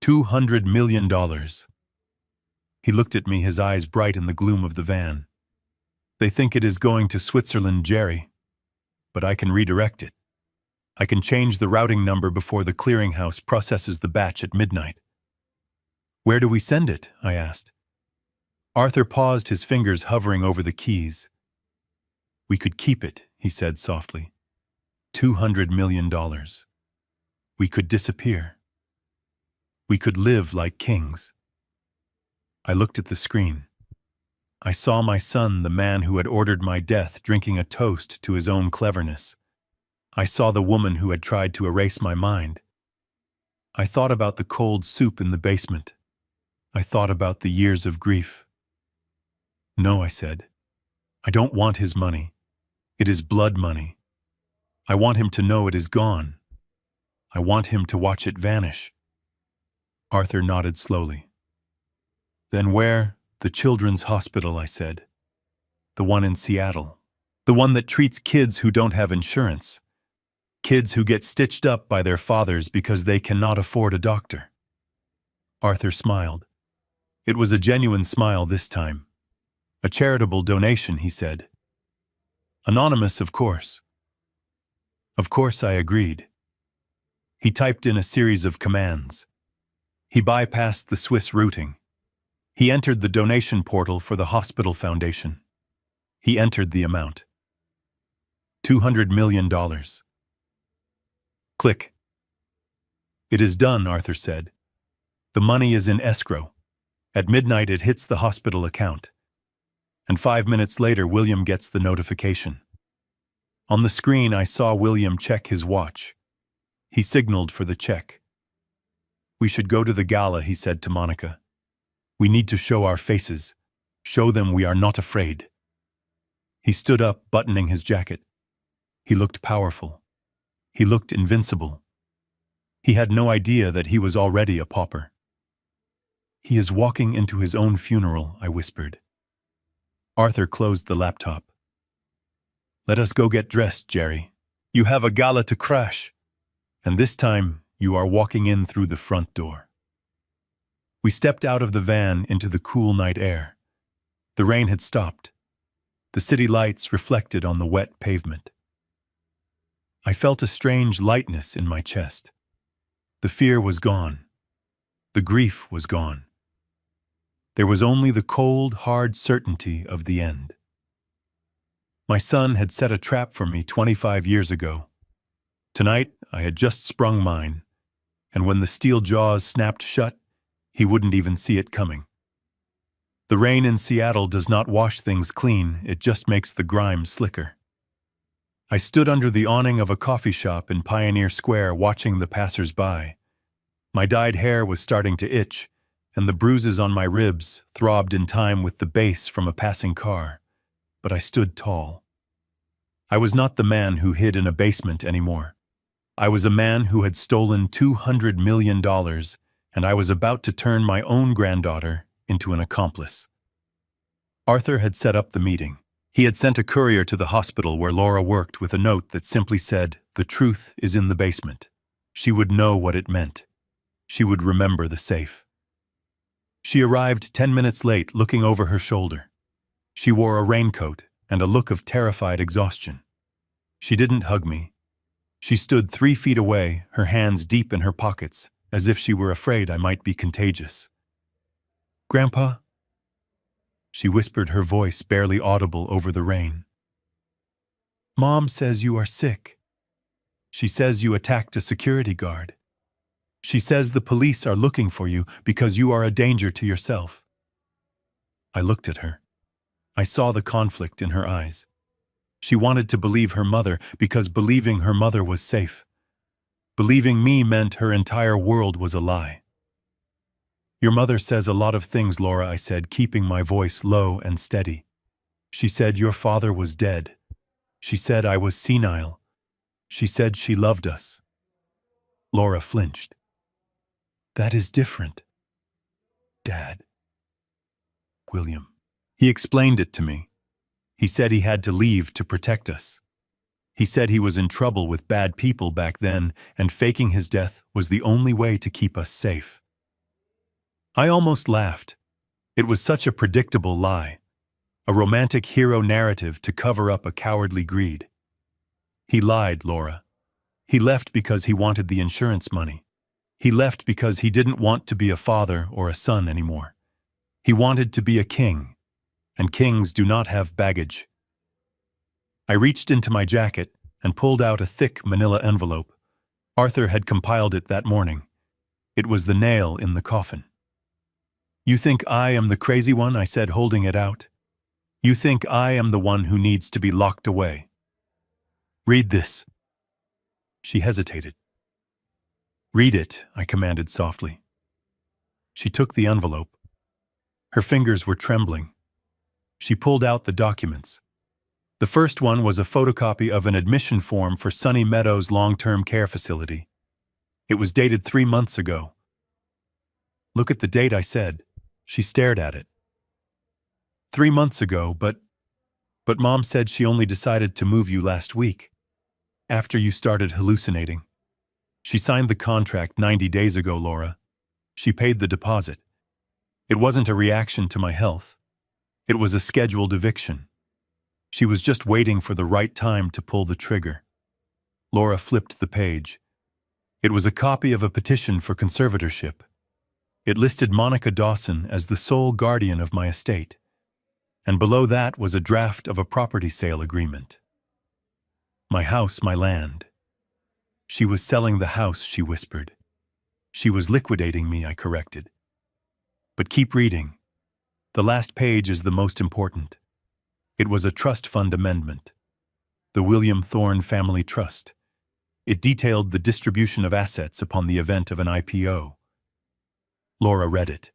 $200 million. He looked at me, his eyes bright in the gloom of the van. They think it is going to Switzerland, Jerry. But I can redirect it. I can change the routing number before the clearinghouse processes the batch at midnight. Where do we send it? I asked. Arthur paused, his fingers hovering over the keys. We could keep it, he said softly. $200 million. We could disappear. We could live like kings. I looked at the screen. I saw my son, the man who had ordered my death, drinking a toast to his own cleverness. I saw the woman who had tried to erase my mind. I thought about the cold soup in the basement. I thought about the years of grief. No, I said. I don't want his money. It is blood money. I want him to know it is gone. I want him to watch it vanish. Arthur nodded slowly. Then where? The children's hospital, I said. The one in Seattle. The one that treats kids who don't have insurance. Kids who get stitched up by their fathers because they cannot afford a doctor. Arthur smiled. It was a genuine smile this time. A charitable donation, he said. Anonymous, of course. Of course, I agreed. He typed in a series of commands. He bypassed the Swiss routing. He entered the donation portal for the hospital foundation. He entered the amount. $200 million. Click. It is done, Arthur said. The money is in escrow. At midnight it hits the hospital account. And 5 minutes later William gets the notification. On the screen I saw William check his watch. He signaled for the check. We should go to the gala, he said to Monica. We need to show our faces. Show them we are not afraid. He stood up, buttoning his jacket. He looked powerful. He looked invincible. He had no idea that he was already a pauper. He is walking into his own funeral, I whispered. Arthur closed the laptop. Let us go get dressed, Jerry. You have a gala to crash. And this time, you are walking in through the front door. We stepped out of the van into the cool night air. The rain had stopped. The city lights reflected on the wet pavement. I felt a strange lightness in my chest. The fear was gone. The grief was gone. There was only the cold, hard certainty of the end. My son had set a trap for me 25 years ago. Tonight, I had just sprung mine, and when the steel jaws snapped shut, he wouldn't even see it coming. The rain in Seattle does not wash things clean, it just makes the grime slicker. I stood under the awning of a coffee shop in Pioneer Square watching the passers-by. My dyed hair was starting to itch, and the bruises on my ribs throbbed in time with the bass from a passing car, but I stood tall. I was not the man who hid in a basement anymore. I was a man who had stolen $200 million, and I was about to turn my own granddaughter into an accomplice. Arthur had set up the meeting. He had sent a courier to the hospital where Laura worked with a note that simply said, "The truth is in the basement." She would know what it meant. She would remember the safe. She arrived 10 minutes late, looking over her shoulder. She wore a raincoat and a look of terrified exhaustion. She didn't hug me. She stood 3 feet away, her hands deep in her pockets, as if she were afraid I might be contagious. "Grandpa?" She whispered, her voice barely audible over the rain. "Mom says you are sick. She says you attacked a security guard. She says the police are looking for you because you are a danger to yourself." I looked at her. I saw the conflict in her eyes. She wanted to believe her mother because believing her mother was safe. Believing me meant her entire world was a lie. "Your mother says a lot of things, Laura," I said, keeping my voice low and steady. "She said your father was dead. She said I was senile. She said she loved us." Laura flinched. "That is different, Dad." "William." He explained it to me. He said he had to leave to protect us. He said he was in trouble with bad people back then, and faking his death was the only way to keep us safe. I almost laughed. It was such a predictable lie, a romantic hero narrative to cover up a cowardly greed. He lied, Laura. He left because he wanted the insurance money. He left because he didn't want to be a father or a son anymore. He wanted to be a king, and kings do not have baggage. I reached into my jacket and pulled out a thick manila envelope. Arthur had compiled it that morning. It was the nail in the coffin. "You think I am the crazy one?" I said, holding it out. "You think I am the one who needs to be locked away? Read this." She hesitated. "Read it," I commanded softly. She took the envelope. Her fingers were trembling. She pulled out the documents. The first one was a photocopy of an admission form for Sunny Meadows long-term care facility. It was dated 3 months ago. "Look at the date," I said. She stared at it. 3 months ago, but Mom said she only decided to move you last week, after you started hallucinating. She signed the contract 90 days ago, Laura. She paid the deposit. It wasn't a reaction to my health. It was a scheduled eviction. She was just waiting for the right time to pull the trigger. Laura flipped the page. It was a copy of a petition for conservatorship. It listed Monica Dawson as the sole guardian of my estate, and below that was a draft of a property sale agreement. My house, my land. She was selling the house, she whispered. She was liquidating me, I corrected. But keep reading. The last page is the most important. It was a trust fund amendment. The William Thorne Family Trust. It detailed the distribution of assets upon the event of an IPO. Laura read it.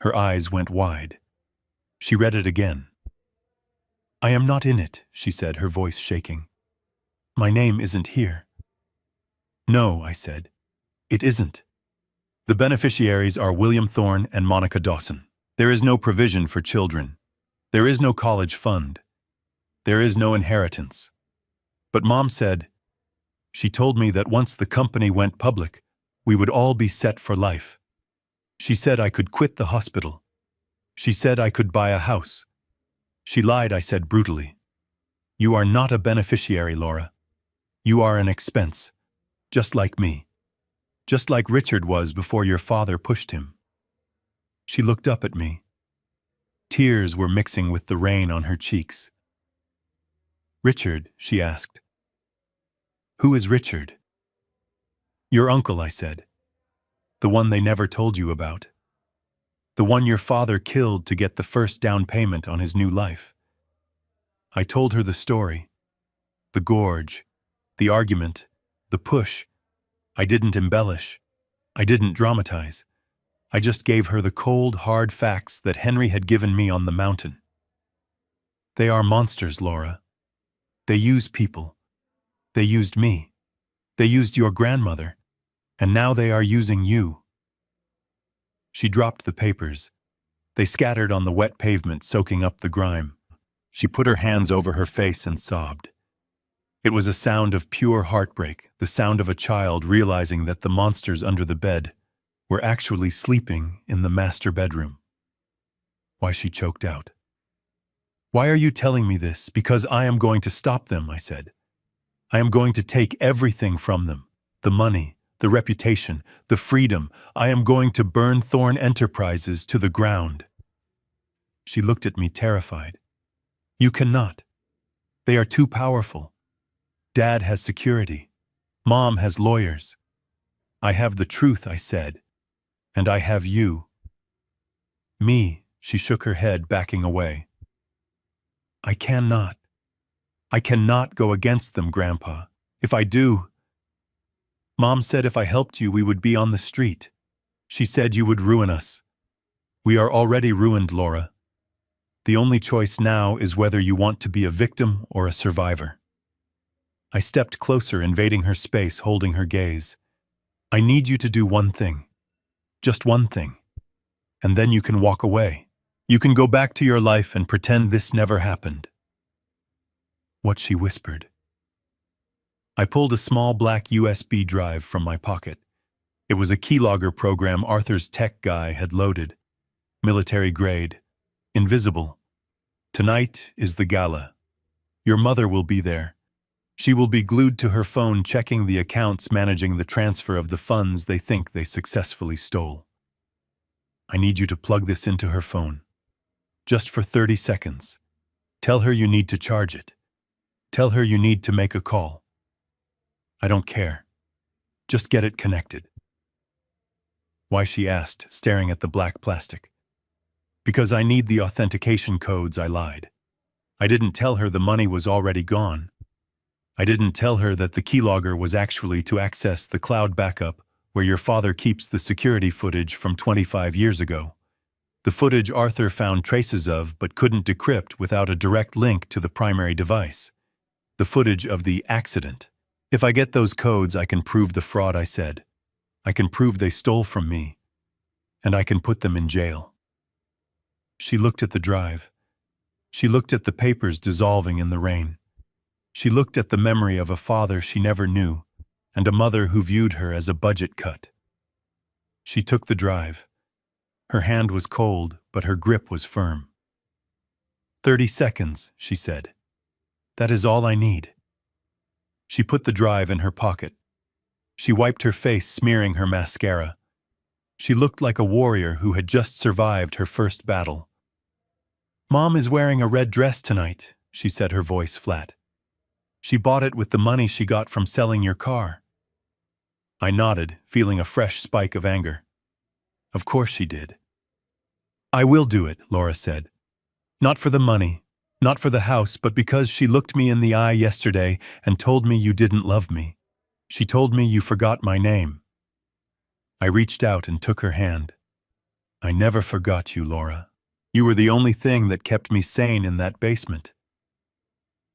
Her eyes went wide. She read it again. I am not in it, she said, her voice shaking. My name isn't here. No, I said. It isn't. The beneficiaries are William Thorne and Monica Dawson. There is no provision for children. There is no college fund. There is no inheritance. But Mom said, she told me that once the company went public, we would all be set for life. She said I could quit the hospital. She said I could buy a house. She lied, I said brutally. You are not a beneficiary, Laura. You are an expense, just like me. Just like Richard was before your father pushed him. She looked up at me. Tears were mixing with the rain on her cheeks. Richard, she asked. Who is Richard? Your uncle, I said. The one they never told you about. The one your father killed to get the first down payment on his new life. I told her the story. The gorge, the argument, the push. I didn't embellish. I didn't dramatize. I just gave her the cold, hard facts that Henry had given me on the mountain. They are monsters, Laura. They use people. They used me. They used your grandmother. And now they are using you. She dropped the papers. They scattered on the wet pavement, soaking up the grime. She put her hands over her face and sobbed. It was a sound of pure heartbreak, the sound of a child realizing that the monsters under the bed were actually sleeping in the master bedroom. Why, she choked out. Why are you telling me this? Because I am going to stop them, I said. I am going to take everything from them. The money, the reputation, the freedom. I am going to burn Thorne Enterprises to the ground. She looked at me terrified. You cannot. They are too powerful. Dad has security. Mom has lawyers. I have the truth, I said. And I have you. Me, she shook her head, backing away. I cannot. I cannot go against them, Grandpa. If I do... Mom said if I helped you, we would be on the street. She said you would ruin us. We are already ruined, Laura. The only choice now is whether you want to be a victim or a survivor. I stepped closer, invading her space, holding her gaze. I need you to do one thing. Just one thing. And then you can walk away. You can go back to your life and pretend this never happened. What she whispered. I pulled a small black USB drive from my pocket. It was a keylogger program Arthur's tech guy had loaded. Military grade. Invisible. Tonight is the gala. Your mother will be there. She will be glued to her phone checking the accounts managing the transfer of the funds they think they successfully stole. I need you to plug this into her phone. Just for 30 seconds. Tell her you need to charge it. Tell her you need to make a call. I don't care. Just get it connected. Why, she asked, staring at the black plastic. Because I need the authentication codes, I lied. I didn't tell her the money was already gone. I didn't tell her that the keylogger was actually to access the cloud backup where your father keeps the security footage from 25 years ago. The footage Arthur found traces of but couldn't decrypt without a direct link to the primary device. The footage of the accident. If I get those codes, I can prove the fraud, I said. I can prove they stole from me. And I can put them in jail. She looked at the drive. She looked at the papers dissolving in the rain. She looked at the memory of a father she never knew, and a mother who viewed her as a budget cut. She took the drive. Her hand was cold, but her grip was firm. 30 seconds, she said. That is all I need. She put the drive in her pocket. She wiped her face, smearing her mascara. She looked like a warrior who had just survived her first battle. "Mom is wearing a red dress tonight," she said, her voice flat. "She bought it with the money she got from selling your car." I nodded, feeling a fresh spike of anger. Of course she did. "I will do it," Laura said. "Not for the money, not for the house, but because she looked me in the eye yesterday and told me you didn't love me. She told me you forgot my name." I reached out and took her hand. "I never forgot you, Laura. You were the only thing that kept me sane in that basement."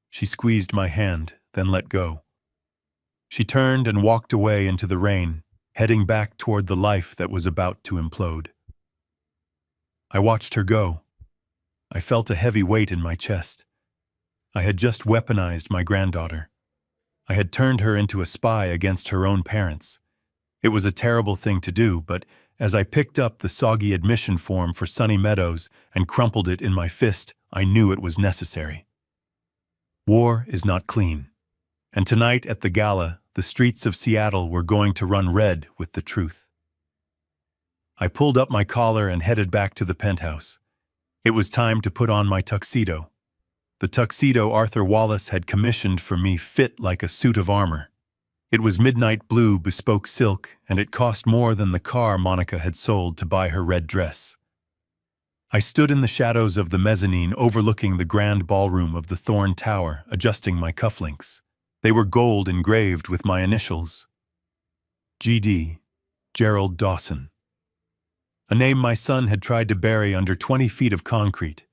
She squeezed my hand, then let go. She turned and walked away into the rain, heading back toward the life that was about to implode. I watched her go. I felt a heavy weight in my chest. I had just weaponized my granddaughter. I had turned her into a spy against her own parents. It was a terrible thing to do, but as I picked up the soggy admission form for Sunny Meadows and crumpled it in my fist, I knew it was necessary. War is not clean. And tonight at the gala, the streets of Seattle were going to run red with the truth. I pulled up my collar and headed back to the penthouse. It was time to put on my tuxedo. The tuxedo Arthur Wallace had commissioned for me fit like a suit of armor. It was midnight blue bespoke silk, and it cost more than the car Monica had sold to buy her red dress. I stood in the shadows of the mezzanine overlooking the grand ballroom of the Thorn Tower, adjusting my cufflinks. They were gold engraved with my initials. G.D. Gerald Dawson. A name my son had tried to bury under 20 feet of concrete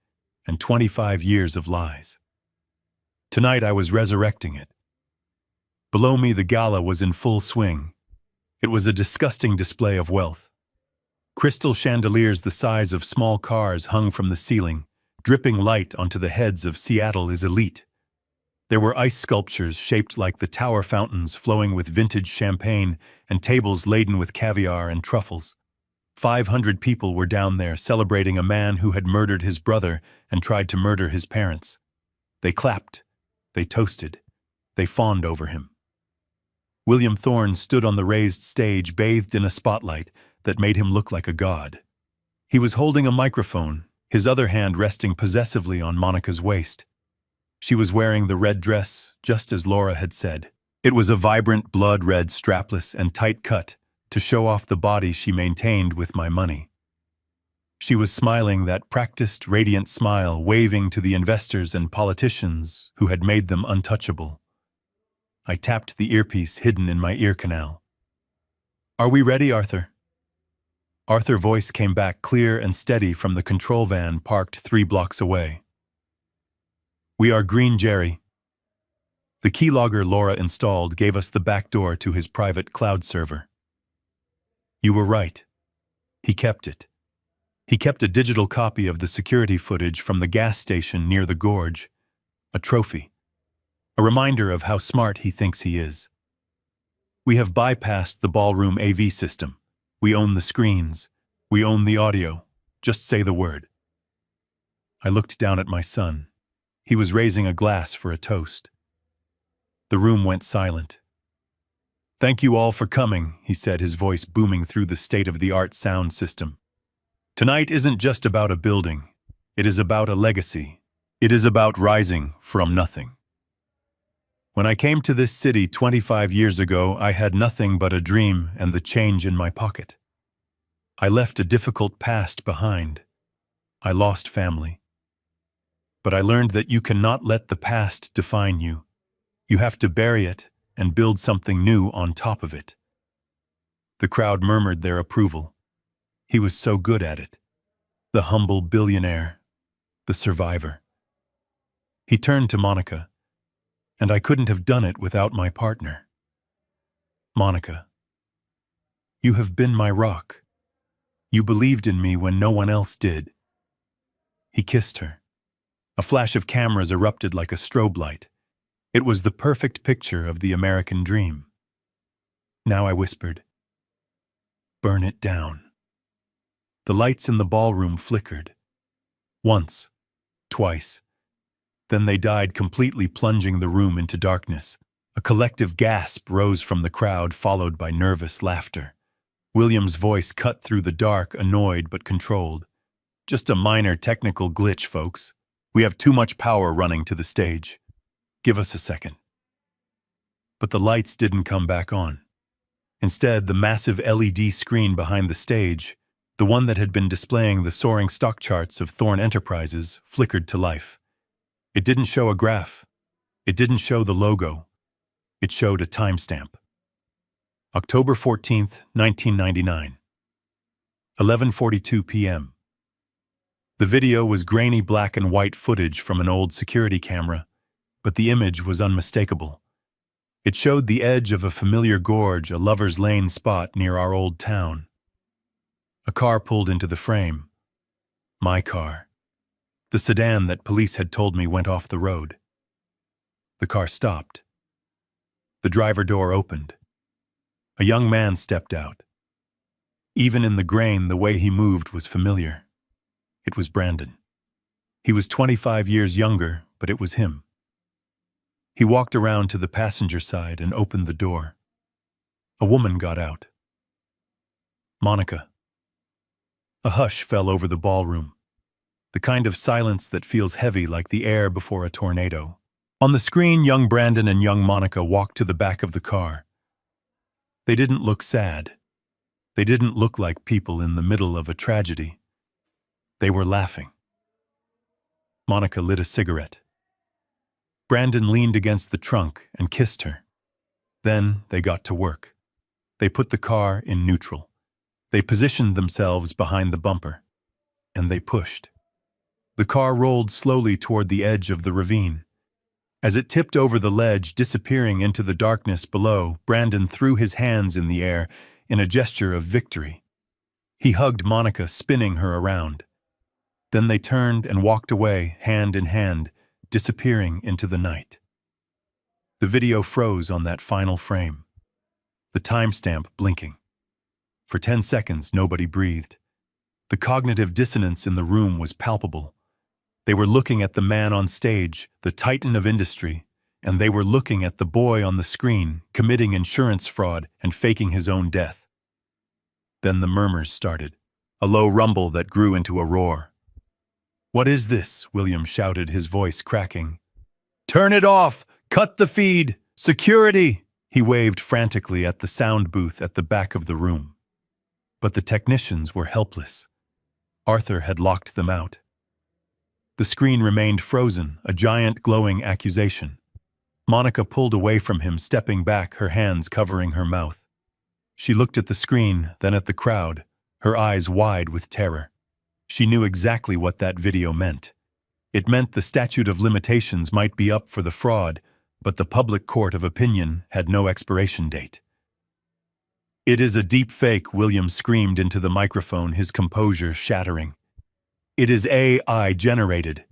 and 25 years of lies. Tonight I was resurrecting it. Below me the gala was in full swing. It was a disgusting display of wealth. Crystal chandeliers the size of small cars hung from the ceiling, dripping light onto the heads of Seattle's elite. There were ice sculptures shaped like the tower fountains flowing with vintage champagne and tables laden with caviar and truffles. 500 people were down there celebrating a man who had murdered his brother and tried to murder his parents. They clapped, they toasted, they fawned over him. William Thorne stood on the raised stage bathed in a spotlight that made him look like a god. He was holding a microphone, his other hand resting possessively on Monica's waist. She was wearing the red dress, just as Laura had said. It was a vibrant blood-red strapless and tight cut to show off the body she maintained with my money. She was smiling that practiced, radiant smile, waving to the investors and politicians who had made them untouchable. I tapped the earpiece hidden in my ear canal. "Are we ready, Arthur?" Arthur's voice came back clear and steady from the control van parked 3 blocks away. "We are green, Jerry." The keylogger Laura installed gave us the back door to his private cloud server. You were right. He kept it. He kept a digital copy of the security footage from the gas station near the gorge. A trophy. A reminder of how smart he thinks he is. We have bypassed the ballroom AV system. We own the screens. We own the audio. Just say the word. I looked down at my son. He was raising a glass for a toast. The room went silent. "Thank you all for coming," he said, his voice booming through the state-of-the-art sound system. "Tonight isn't just about a building. It is about a legacy. It is about rising from nothing. When I came to this city 25 years ago, I had nothing but a dream and the change in my pocket. I left a difficult past behind. I lost family. But I learned that you cannot let the past define you. You have to bury it and build something new on top of it." The crowd murmured their approval. He was so good at it. The humble billionaire. The survivor. He turned to Monica. "And I couldn't have done it without my partner. Monica, you have been my rock. You believed in me when no one else did." He kissed her. A flash of cameras erupted like a strobe light. It was the perfect picture of the American dream. Now I whispered, "Burn it down." The lights in the ballroom flickered. Once, twice. Then they died completely, plunging the room into darkness. A collective gasp rose from the crowd, followed by nervous laughter. William's voice cut through the dark, annoyed but controlled. Just a minor technical glitch, folks. We have too much power running to the stage. Give us a second. But the lights didn't come back on. Instead, the massive LED screen behind the stage, the one that had been displaying the soaring stock charts of Thorne Enterprises, flickered to life. It didn't show a graph. It didn't show the logo. It showed a timestamp. October 14th, 1999. 11:42 p.m. The video was grainy black and white footage from an old security camera, but the image was unmistakable. It showed the edge of a familiar gorge, a lover's lane spot near our old town. A car pulled into the frame. My car. The sedan that police had told me went off the road. The car stopped. The driver door opened. A young man stepped out. Even in the grain, the way he moved was familiar. It was Brandon. He was 25 years younger, but it was him. He walked around to the passenger side and opened the door. A woman got out. Monica. A hush fell over the ballroom, the kind of silence that feels heavy like the air before a tornado. On the screen, young Brandon and young Monica walked to the back of the car. They didn't look sad. They didn't look like people in the middle of a tragedy. They were laughing. Monica lit a cigarette. Brandon leaned against the trunk and kissed her. Then they got to work. They put the car in neutral. They positioned themselves behind the bumper. And they pushed. The car rolled slowly toward the edge of the ravine. As it tipped over the ledge, disappearing into the darkness below, Brandon threw his hands in the air in a gesture of victory. He hugged Monica, spinning her around. Then they turned and walked away, hand in hand, disappearing into the night. The video froze on that final frame, the timestamp blinking. For 10 seconds, nobody breathed. The cognitive dissonance in the room was palpable. They were looking at the man on stage, the titan of industry, and they were looking at the boy on the screen, committing insurance fraud and faking his own death. Then the murmurs started, a low rumble that grew into a roar. "What is this?" William shouted, his voice cracking. "Turn it off! Cut the feed! Security!" He waved frantically at the sound booth at the back of the room. But the technicians were helpless. Arthur had locked them out. The screen remained frozen, a giant glowing accusation. Monica pulled away from him, stepping back, her hands covering her mouth. She looked at the screen, then at the crowd, her eyes wide with terror. She knew exactly what that video meant. It meant the statute of limitations might be up for the fraud, but the public court of opinion had no expiration date. "It is a deep fake," William screamed into the microphone, his composure shattering. "It is AI generated.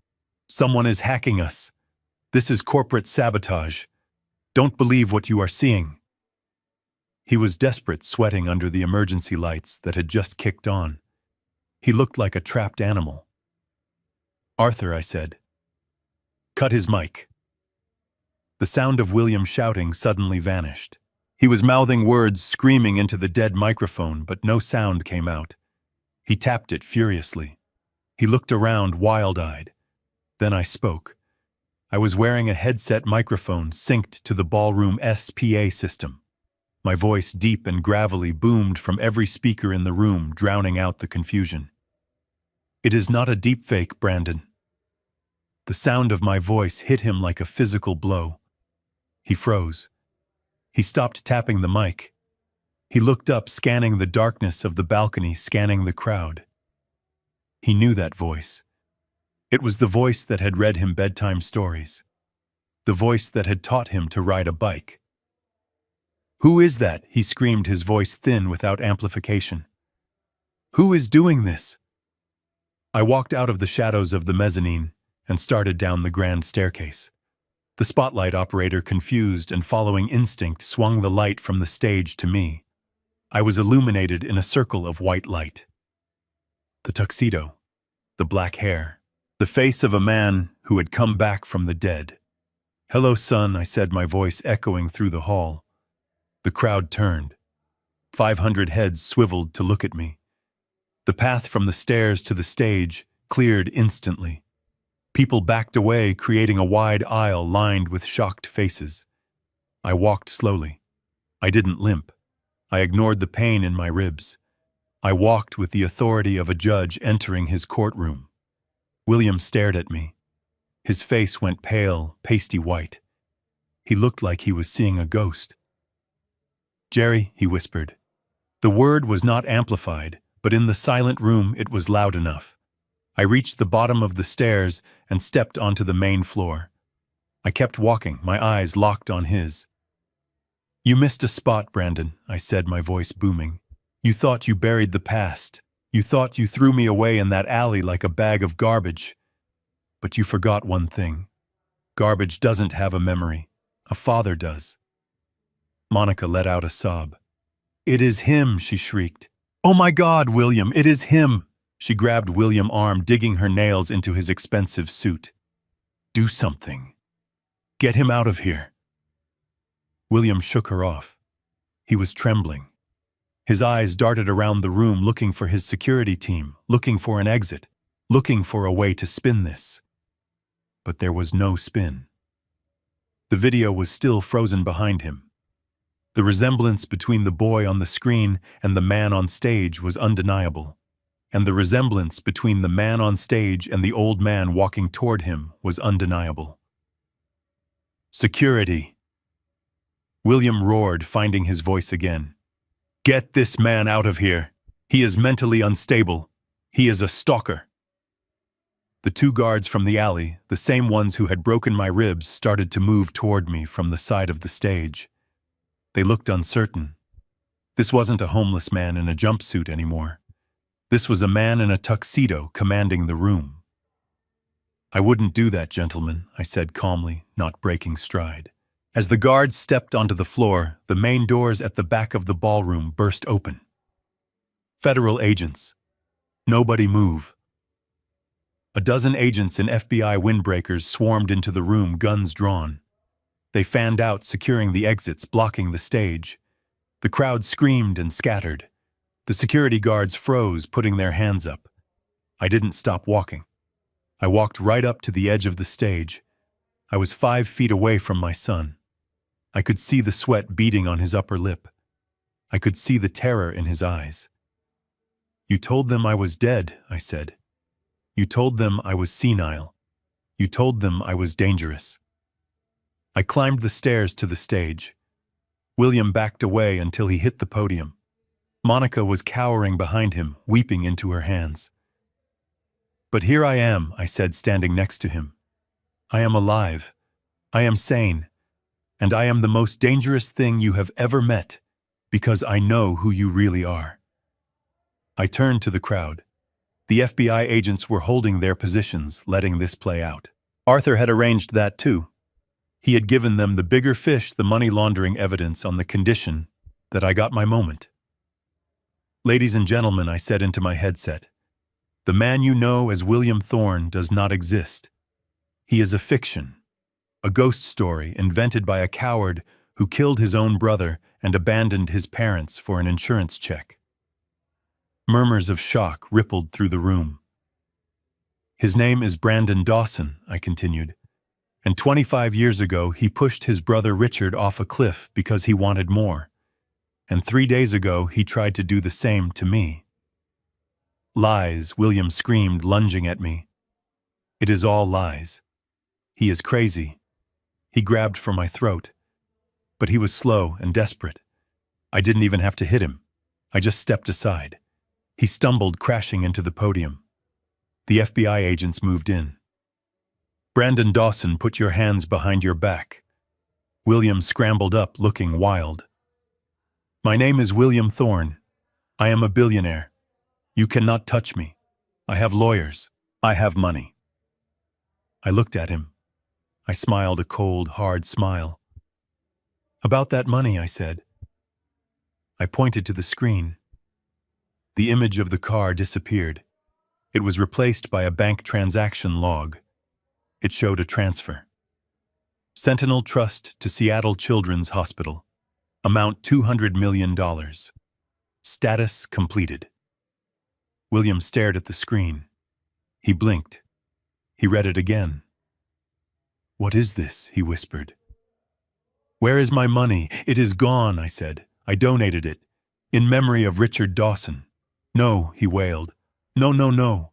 Someone is hacking us. This is corporate sabotage. Don't believe what you are seeing." He was desperate, sweating under the emergency lights that had just kicked on. He looked like a trapped animal. "Arthur," I said. "Cut his mic." The sound of William shouting suddenly vanished. He was mouthing words, screaming into the dead microphone, but no sound came out. He tapped it furiously. He looked around, wild-eyed. Then I spoke. I was wearing a headset microphone synced to the ballroom SPA system. My voice, deep and gravelly, boomed from every speaker in the room, drowning out the confusion. "It is not a deepfake, Brandon." The sound of my voice hit him like a physical blow. He froze. He stopped tapping the mic. He looked up, scanning the darkness of the balcony, scanning the crowd. He knew that voice. It was the voice that had read him bedtime stories. The voice that had taught him to ride a bike. "Who is that?" he screamed, his voice thin without amplification. "Who is doing this?" I walked out of the shadows of the mezzanine and started down the grand staircase. The spotlight operator, confused and following instinct, swung the light from the stage to me. I was illuminated in a circle of white light. The tuxedo, the black hair, the face of a man who had come back from the dead. "Hello, son," I said, my voice echoing through the hall. The crowd turned. 500 heads swiveled to look at me. The path from the stairs to the stage cleared instantly. People backed away, creating a wide aisle lined with shocked faces. I walked slowly. I didn't limp. I ignored the pain in my ribs. I walked with the authority of a judge entering his courtroom. William stared at me. His face went pale, pasty white. He looked like he was seeing a ghost. "Jerry," he whispered. The word was not amplified, but in the silent room it was loud enough. I reached the bottom of the stairs and stepped onto the main floor. I kept walking, my eyes locked on his. "You missed a spot, Brandon," I said, my voice booming. "You thought you buried the past. You thought you threw me away in that alley like a bag of garbage. But you forgot one thing. Garbage doesn't have a memory. A father does." Monica let out a sob. "It is him," she shrieked. "Oh my God, William, it is him!" She grabbed William's arm, digging her nails into his expensive suit. "Do something. Get him out of here." William shook her off. He was trembling. His eyes darted around the room looking for his security team, looking for an exit, looking for a way to spin this. But there was no spin. The video was still frozen behind him. The resemblance between the boy on the screen and the man on stage was undeniable. And the resemblance between the man on stage and the old man walking toward him was undeniable. "Security!" William roared, finding his voice again. "Get this man out of here. He is mentally unstable. He is a stalker." The two guards from the alley, the same ones who had broken my ribs, started to move toward me from the side of the stage. They looked uncertain. This wasn't a homeless man in a jumpsuit anymore. This was a man in a tuxedo commanding the room. "I wouldn't do that, gentlemen," I said calmly, not breaking stride. As the guards stepped onto the floor, the main doors at the back of the ballroom burst open. "Federal agents. Nobody move." A dozen agents in FBI windbreakers swarmed into the room, guns drawn. They fanned out, securing the exits, blocking the stage. The crowd screamed and scattered. The security guards froze, putting their hands up. I didn't stop walking. I walked right up to the edge of the stage. I was 5 feet away from my son. I could see the sweat beading on his upper lip. I could see the terror in his eyes. "You told them I was dead," I said. "You told them I was senile. You told them I was dangerous." I climbed the stairs to the stage. William backed away until he hit the podium. Monica was cowering behind him, weeping into her hands. "But here I am," I said, standing next to him. "I am alive. I am sane. And I am the most dangerous thing you have ever met, because I know who you really are." I turned to the crowd. The FBI agents were holding their positions, letting this play out. Arthur had arranged that too. He had given them the bigger fish, the money laundering evidence, on the condition that I got my moment. "Ladies and gentlemen," I said into my headset, "the man you know as William Thorne does not exist. He is a fiction, a ghost story invented by a coward who killed his own brother and abandoned his parents for an insurance check." Murmurs of shock rippled through the room. "His name is Brandon Dawson," I continued, "and 25 years ago he pushed his brother Richard off a cliff because he wanted more. And 3 days ago he tried to do the same to me." "Lies," William screamed, lunging at me. "It is all lies. He is crazy." He grabbed for my throat. But he was slow and desperate. I didn't even have to hit him. I just stepped aside. He stumbled, crashing into the podium. The FBI agents moved in. "Brandon Dawson, put your hands behind your back." William scrambled up, looking wild. "My name is William Thorne. I am a billionaire. You cannot touch me. I have lawyers. I have money." I looked at him. I smiled a cold, hard smile. "About that money," I said. I pointed to the screen. The image of the car disappeared. It was replaced by a bank transaction log. It showed a transfer. "Sentinel Trust to Seattle Children's Hospital. Amount $200 million. Status completed. William stared at the screen. He blinked. He read it again. "What is this?" he whispered. "Where is my money? It is gone," I said. "I donated it. In memory of Richard Dawson." "No," he wailed. "No, no, no.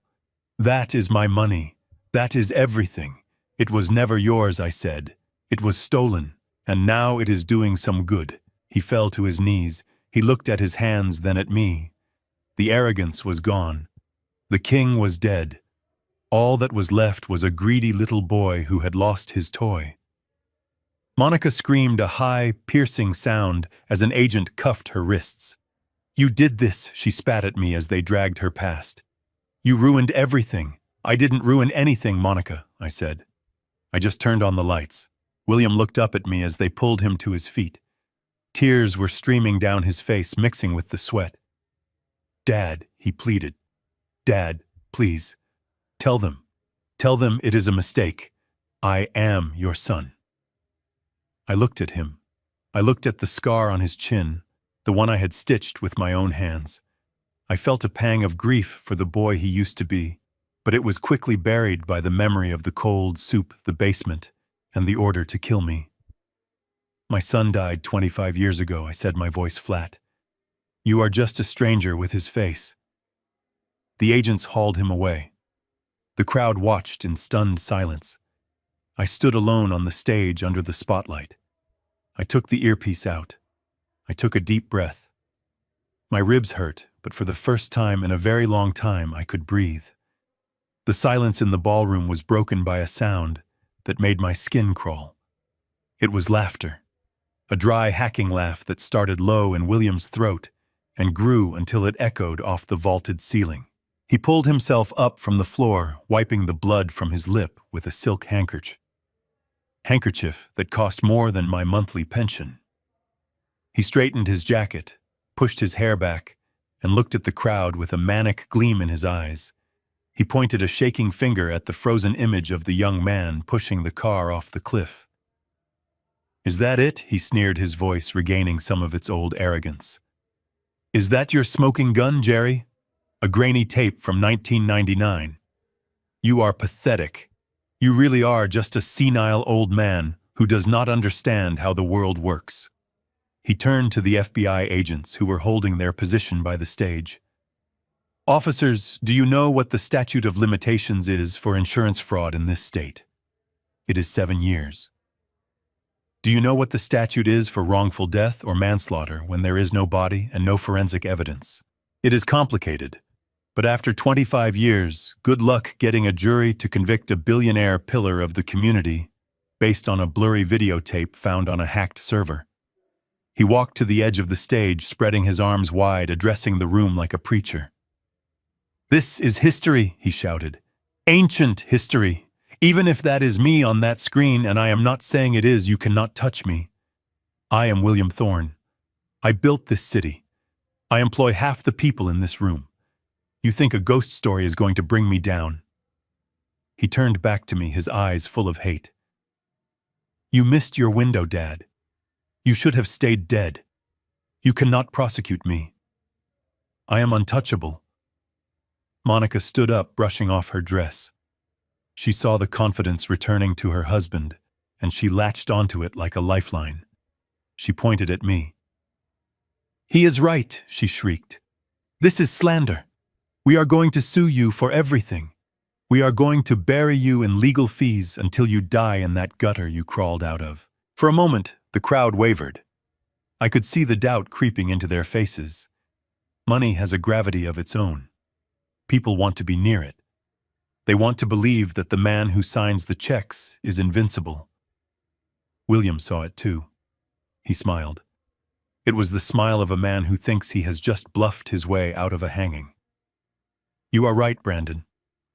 That is my money. That is everything. It was never yours," I said. "It was stolen, and now it is doing some good." He fell to his knees. He looked at his hands, then at me. The arrogance was gone. The king was dead. All that was left was a greedy little boy who had lost his toy. Monica screamed a high, piercing sound as an agent cuffed her wrists. "You did this," she spat at me as they dragged her past. "You ruined everything." "I didn't ruin anything, Monica," I said. I just turned on the lights. William looked up at me as they pulled him to his feet. Tears were streaming down his face, mixing with the sweat. "Dad," he pleaded. "Dad, please. Tell them. Tell them it is a mistake. I am your son." I looked at him. I looked at the scar on his chin, the one I had stitched with my own hands. I felt a pang of grief for the boy he used to be, but it was quickly buried by the memory of the cold soup, the basement, and the order to kill me. "My son died 25 years ago," I said, my voice flat. "You are just a stranger with his face." The agents hauled him away. The crowd watched in stunned silence. I stood alone on the stage under the spotlight. I took the earpiece out. I took a deep breath. My ribs hurt, but for the first time in a very long time I could breathe. The silence in the ballroom was broken by a sound that made my skin crawl. It was laughter. A dry, hacking laugh that started low in William's throat and grew until it echoed off the vaulted ceiling. He pulled himself up from the floor, wiping the blood from his lip with a silk handkerchief that cost more than my monthly pension. He straightened his jacket, pushed his hair back, and looked at the crowd with a manic gleam in his eyes. He pointed a shaking finger at the frozen image of the young man pushing the car off the cliff. "Is that it?" he sneered, his voice regaining some of its old arrogance. "Is that your smoking gun, Jerry? A grainy tape from 1999. You are pathetic. You really are just a senile old man who does not understand how the world works." He turned to the FBI agents who were holding their position by the stage. "Officers, do you know what the statute of limitations is for insurance fraud in this state? It is 7 years. Do you know what the statute is for wrongful death or manslaughter when there is no body and no forensic evidence? It is complicated, but after 25 years, good luck getting a jury to convict a billionaire pillar of the community based on a blurry videotape found on a hacked server." He walked to the edge of the stage, spreading his arms wide, addressing the room like a preacher. "This is history," he shouted. "Ancient history. Even if that is me on that screen, and I am not saying it is, you cannot touch me. I am William Thorne. I built this city. I employ half the people in this room. You think a ghost story is going to bring me down?" He turned back to me, his eyes full of hate. "You missed your window, Dad. You should have stayed dead. You cannot prosecute me. I am untouchable." Monica stood up, brushing off her dress. She saw the confidence returning to her husband, and she latched onto it like a lifeline. She pointed at me. "He is right," she shrieked. "This is slander. We are going to sue you for everything. We are going to bury you in legal fees until you die in that gutter you crawled out of." For a moment, the crowd wavered. I could see the doubt creeping into their faces. Money has a gravity of its own. People want to be near it. They want to believe that the man who signs the checks is invincible. William saw it too. He smiled. It was the smile of a man who thinks he has just bluffed his way out of a hanging. "You are right, Brandon,"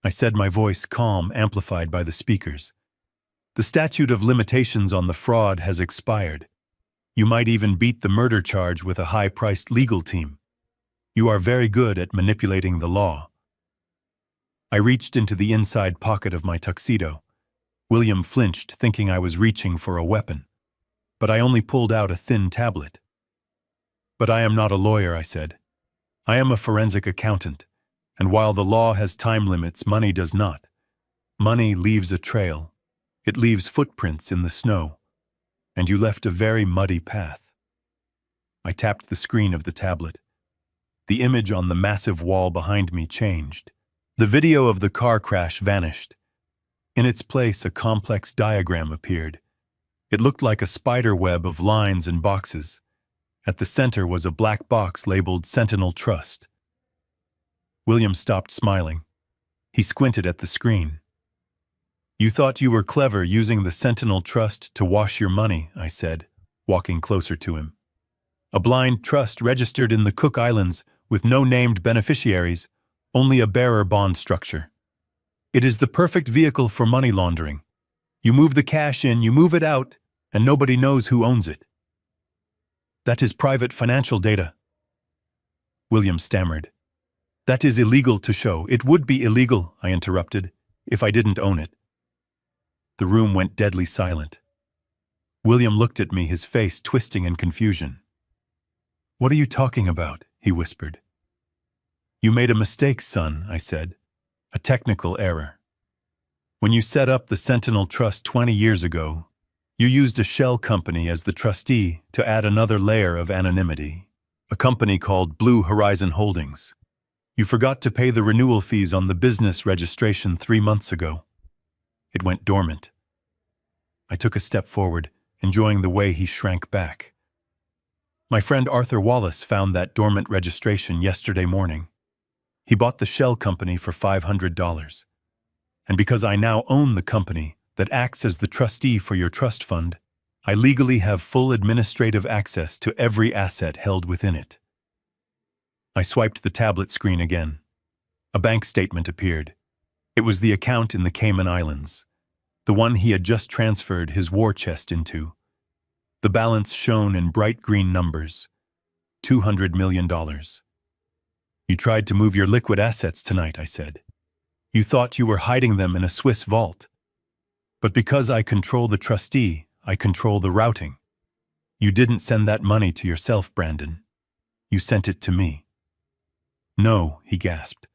I said, my voice calm, amplified by the speakers. "The statute of limitations on the fraud has expired. You might even beat the murder charge with a high-priced legal team. You are very good at manipulating the law." I reached into the inside pocket of my tuxedo. William flinched, thinking I was reaching for a weapon. But I only pulled out a thin tablet. "But I am not a lawyer," I said. I am a forensic accountant, and while the law has time limits, money does not. Money leaves a trail. It leaves footprints in the snow, and you left a very muddy path. I tapped the screen of the tablet. The image on the massive wall behind me changed. The video of the car crash vanished. In its place, a complex diagram appeared. It looked like a spider web of lines and boxes. At the center was a black box labeled Sentinel Trust. William stopped smiling. He squinted at the screen. "You thought you were clever using the Sentinel Trust to wash your money," I said, walking closer to him. "A blind trust registered in the Cook Islands with no named beneficiaries, only a bearer bond structure. It is the perfect vehicle for money laundering. You move the cash in, you move it out, and nobody knows who owns it. That is private financial data." William stammered. "That is illegal to show." "It would be illegal," I interrupted, "if I didn't own it." The room went deadly silent. William looked at me, his face twisting in confusion. "What are you talking about?" he whispered. "You made a mistake, son," I said. "A technical error. When you set up the Sentinel Trust 20 years ago, you used a shell company as the trustee to add another layer of anonymity, a company called Blue Horizon Holdings. You forgot to pay the renewal fees on the business registration 3 months ago. It went dormant." I took a step forward, enjoying the way he shrank back. "My friend Arthur Wallace found that dormant registration yesterday morning. He bought the shell company for $500. And because I now own the company that acts as the trustee for your trust fund, I legally have full administrative access to every asset held within it." I swiped the tablet screen again. A bank statement appeared. It was the account in the Cayman Islands, the one he had just transferred his war chest into. The balance shone in bright green numbers, $200 million. "You tried to move your liquid assets tonight," I said. "You thought you were hiding them in a Swiss vault. But because I control the trustee, I control the routing. You didn't send that money to yourself, Brandon. You sent it to me." "No," he gasped.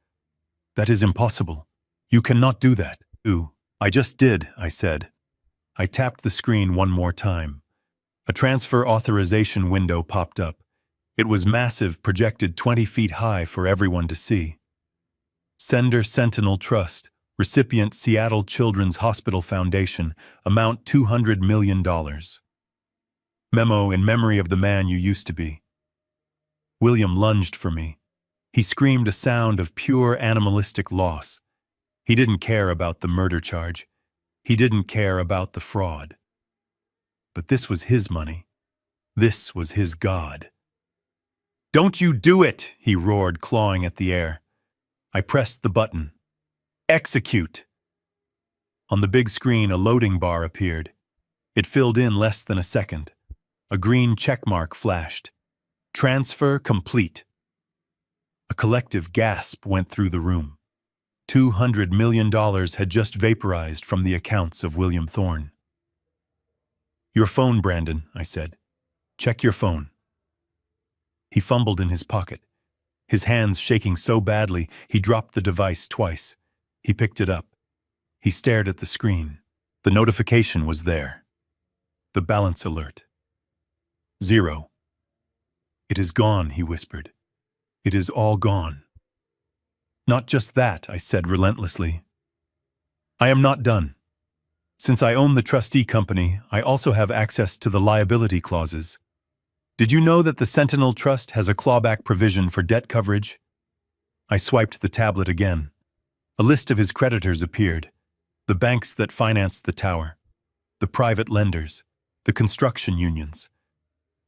"That is impossible. You cannot do that." "Ooh, I just did," I said. I tapped the screen one more time. A transfer authorization window popped up. It was massive, projected 20 feet high for everyone to see. "Sender Sentinel Trust, recipient Seattle Children's Hospital Foundation, amount $200 million. Memo in memory of the man you used to be." William lunged for me. He screamed a sound of pure animalistic loss. He didn't care about the murder charge. He didn't care about the fraud. But this was his money. This was his God. "Don't you do it!" he roared, clawing at the air. I pressed the button. "Execute!" On the big screen, a loading bar appeared. It filled in less than a second. A green checkmark flashed. "Transfer complete." A collective gasp went through the room. $200 million had just vaporized from the accounts of William Thorne. "Your phone, Brandon," I said. "Check your phone." He fumbled in his pocket. His hands shaking so badly, he dropped the device twice. He picked it up. He stared at the screen. The notification was there. The balance alert. 0. "It is gone," he whispered. "It is all gone." "Not just that," I said relentlessly. "I am not done. Since I own the trustee company, I also have access to the liability clauses. Did you know that the Sentinel Trust has a clawback provision for debt coverage?" I swiped the tablet again. A list of his creditors appeared. The banks that financed the tower. The private lenders. The construction unions.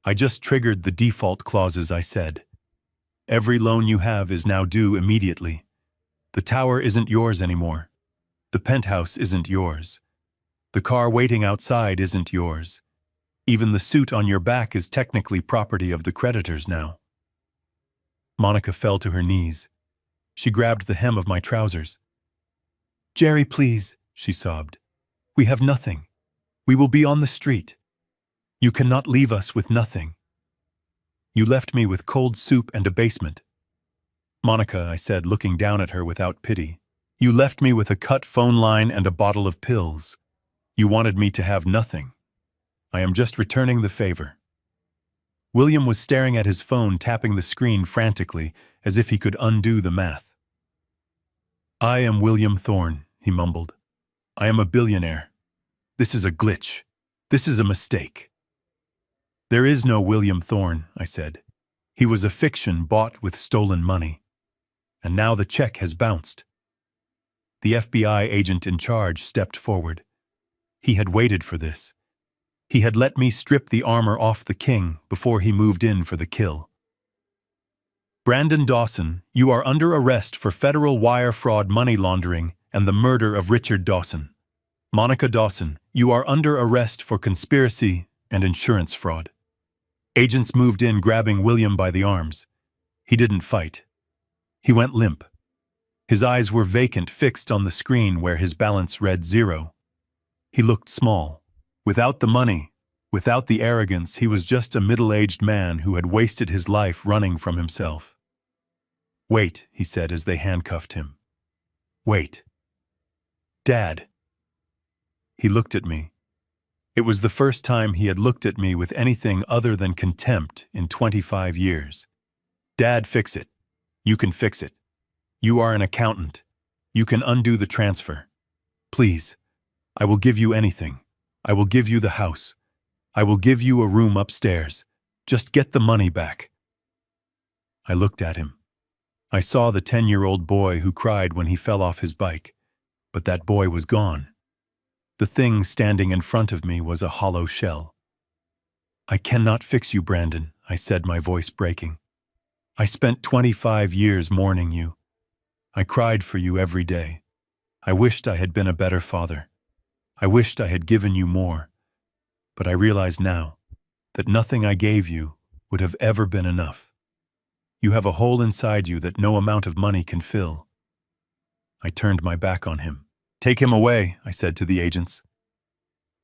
I just triggered the default clauses, I said. "Every loan you have is now due immediately. The tower isn't yours anymore. The penthouse isn't yours. The car waiting outside isn't yours. Even the suit on your back is technically property of the creditors now." Monica fell to her knees. She grabbed the hem of my trousers. "Jerry, please," she sobbed. "We have nothing. We will be on the street. You cannot leave us with nothing. You left me with cold soup and a basement. Monica, I said, looking down at her without pity. You left me with a cut phone line and a bottle of pills. You wanted me to have nothing. I am just returning the favor. William was staring at his phone, tapping the screen frantically, as if he could undo the math. I am William Thorne, he mumbled. I am a billionaire. This is a glitch. This is a mistake. There is no William Thorne, I said. He was a fiction bought with stolen money. And now the check has bounced. The FBI agent in charge stepped forward. He had waited for this. He had let me strip the armor off the king before he moved in for the kill. Brandon Dawson, you are under arrest for federal wire fraud, money laundering, and the murder of Richard Dawson. Monica Dawson, you are under arrest for conspiracy and insurance fraud. Agents moved in, grabbing William by the arms. He didn't fight. He went limp. His eyes were vacant, fixed on the screen where his balance read 0. He looked small. Without the money, without the arrogance, he was just a middle-aged man who had wasted his life running from himself. Wait, he said as they handcuffed him. Wait. Dad. He looked at me. It was the first time he had looked at me with anything other than contempt in 25 years. Dad, fix it. You can fix it. You are an accountant. You can undo the transfer. Please, I will give you anything. I will give you the house. I will give you a room upstairs. Just get the money back. I looked at him. I saw the 10-year-old boy who cried when he fell off his bike, but that boy was gone. The thing standing in front of me was a hollow shell. I cannot fix you, Brandon, I said, my voice breaking. I spent 25 years mourning you. I cried for you every day. I wished I had been a better father. I wished I had given you more. But I realize now that nothing I gave you would have ever been enough. You have a hole inside you that no amount of money can fill. I turned my back on him. Take him away, I said to the agents.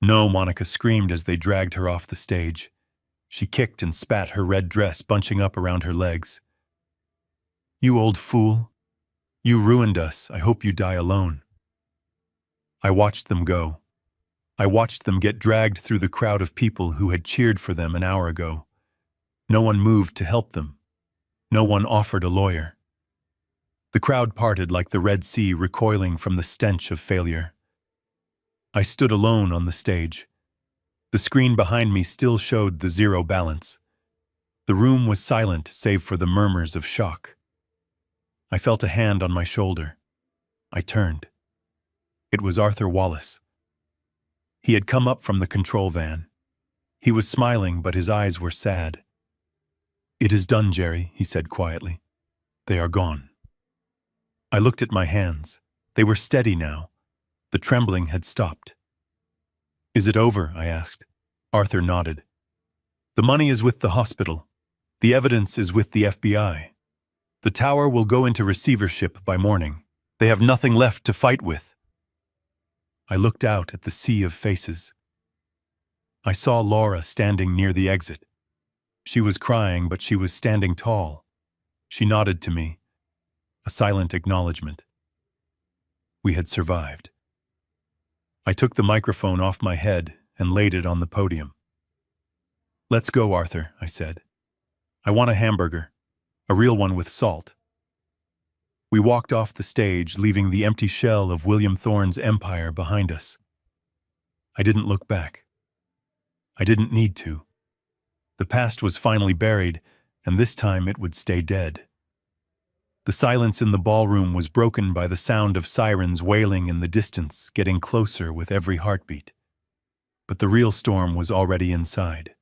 No, Monica screamed as they dragged her off the stage. She kicked and spat, her red dress bunching up around her legs. You old fool. You ruined us. I hope you die alone. I watched them go. I watched them get dragged through the crowd of people who had cheered for them an hour ago. No one moved to help them. No one offered a lawyer. The crowd parted like the Red Sea, recoiling from the stench of failure. I stood alone on the stage. The screen behind me still showed the 0 balance. The room was silent save for the murmurs of shock. I felt a hand on my shoulder. I turned. It was Arthur Wallace. He had come up from the control van. He was smiling, but his eyes were sad. It is done, Jerry, he said quietly. They are gone. I looked at my hands. They were steady now. The trembling had stopped. Is it over? I asked. Arthur nodded. The money is with the hospital. The evidence is with the FBI. The tower will go into receivership by morning. They have nothing left to fight with. I looked out at the sea of faces. I saw Laura standing near the exit. She was crying, but she was standing tall. She nodded to me, a silent acknowledgement. We had survived. I took the microphone off my head and laid it on the podium. Let's go, Arthur, I said. I want a hamburger, a real one with salt. We walked off the stage, leaving the empty shell of William Thorne's empire behind us. I didn't look back. I didn't need to. The past was finally buried, and this time it would stay dead. The silence in the ballroom was broken by the sound of sirens wailing in the distance, getting closer with every heartbeat. But the real storm was already inside.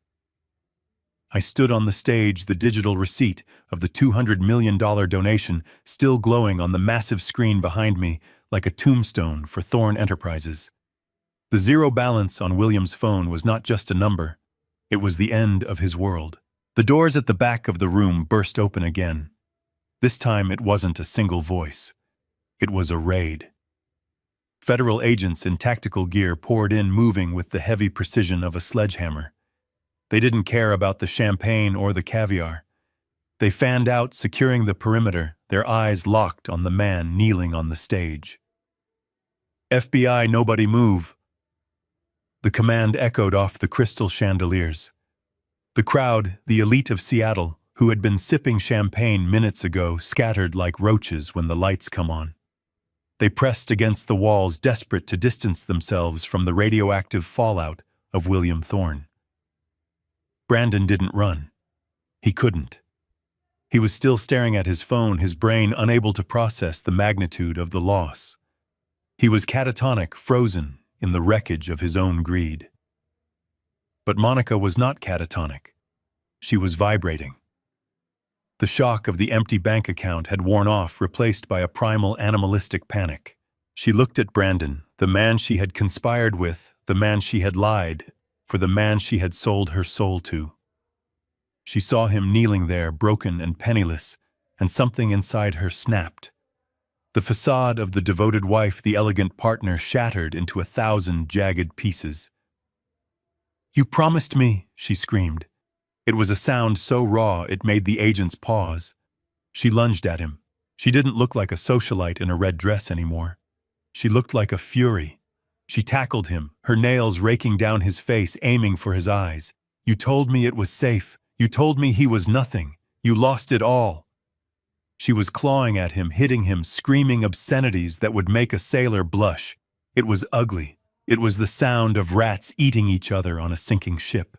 I stood on the stage, the digital receipt of the $200 million donation still glowing on the massive screen behind me like a tombstone for Thorne Enterprises. The 0 balance on William's phone was not just a number. It was the end of his world. The doors at the back of the room burst open again. This time it wasn't a single voice. It was a raid. Federal agents in tactical gear poured in, moving with the heavy precision of a sledgehammer. They didn't care about the champagne or the caviar. They fanned out, securing the perimeter their eyes locked on the man kneeling on the stage. "FBI, nobody move." The command echoed off the crystal chandeliers. The crowd, the elite of Seattle, who had been sipping champagne minutes ago, scattered like roaches when the lights come on. They pressed against the walls, desperate to distance themselves from the radioactive fallout of William Thorne. Brandon didn't run. He couldn't. He was still staring at his phone, his brain unable to process the magnitude of the loss. He was catatonic, frozen in the wreckage of his own greed. But Monica was not catatonic. She was vibrating. The shock of the empty bank account had worn off, replaced by a primal animalistic panic. She looked at Brandon, the man she had conspired with, the man she had lied, for the man she had sold her soul to. She saw him kneeling there, broken and penniless, and something inside her snapped. The facade of the devoted wife, the elegant partner, shattered into 1,000 jagged pieces. "You promised me," she screamed. It was a sound so raw it made the agents pause. She lunged at him. She didn't look like a socialite in a red dress anymore. She looked like a fury. She tackled him, her nails raking down his face, aiming for his eyes. "You told me it was safe. You told me he was nothing. You lost it all." She was clawing at him, hitting him, screaming obscenities that would make a sailor blush. It was ugly. It was the sound of rats eating each other on a sinking ship.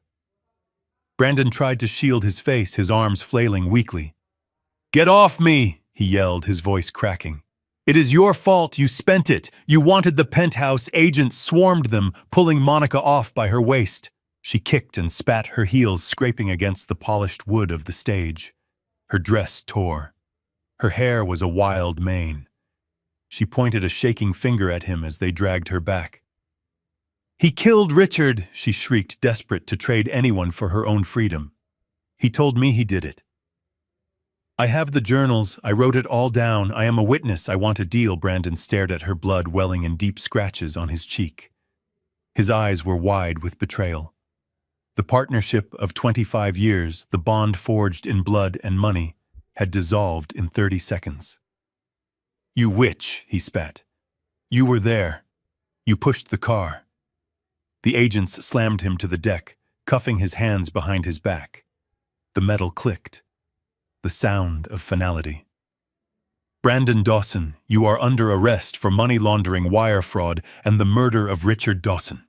Brandon tried to shield his face, his arms flailing weakly. "Get off me!" he yelled, his voice cracking. "It is your fault. You spent it. You wanted the penthouse. Agents swarmed them, pulling Monica off by her waist." She kicked and spat, her heels scraping against the polished wood of the stage. Her dress tore. Her hair was a wild mane. She pointed a shaking finger at him as they dragged her back. "He killed Richard," she shrieked, desperate to trade anyone for her own freedom. "He told me he did it." "I have the journals. I wrote it all down. I am a witness. I want a deal." Brandon stared at her, blood welling in deep scratches on his cheek. His eyes were wide with betrayal. The partnership of 25 years, the bond forged in blood and money, had dissolved in 30 seconds. "You witch," he spat. "You were there. You pushed the car." The agents slammed him to the deck, cuffing his hands behind his back. The metal clicked. The sound of finality. "Brandon Dawson, you are under arrest for money laundering, wire fraud, and the murder of Richard Dawson."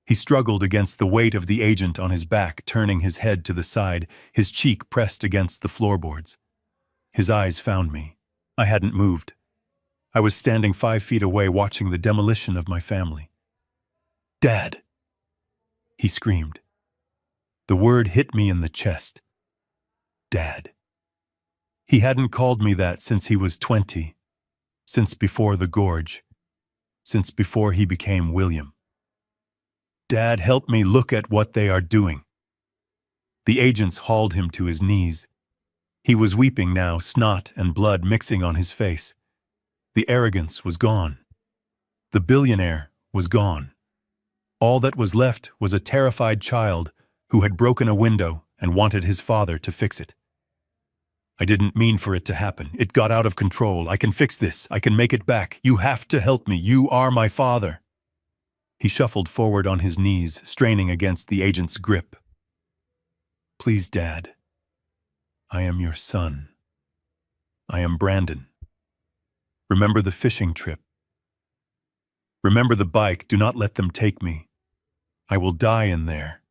He struggled against the weight of the agent on his back, turning his head to the side, his cheek pressed against the floorboards. His eyes found me. I hadn't moved. I was standing 5 feet away, watching the demolition of my family. "Dad!" he screamed. The word hit me in the chest. Dad. He hadn't called me that since he was 20, since before the gorge, since before he became William. "Dad, help me, look at what they are doing." The agents hauled him to his knees. He was weeping now, snot and blood mixing on his face. The arrogance was gone. The billionaire was gone. All that was left was a terrified child who had broken a window and wanted his father to fix it. "I didn't mean for it to happen. It got out of control. I can fix this. I can make it back. You have to help me. You are my father." He shuffled forward on his knees, straining against the agent's grip. "Please, Dad. I am your son. I am Brandon. Remember the fishing trip. Remember the bike. Do not let them take me. I will die in there."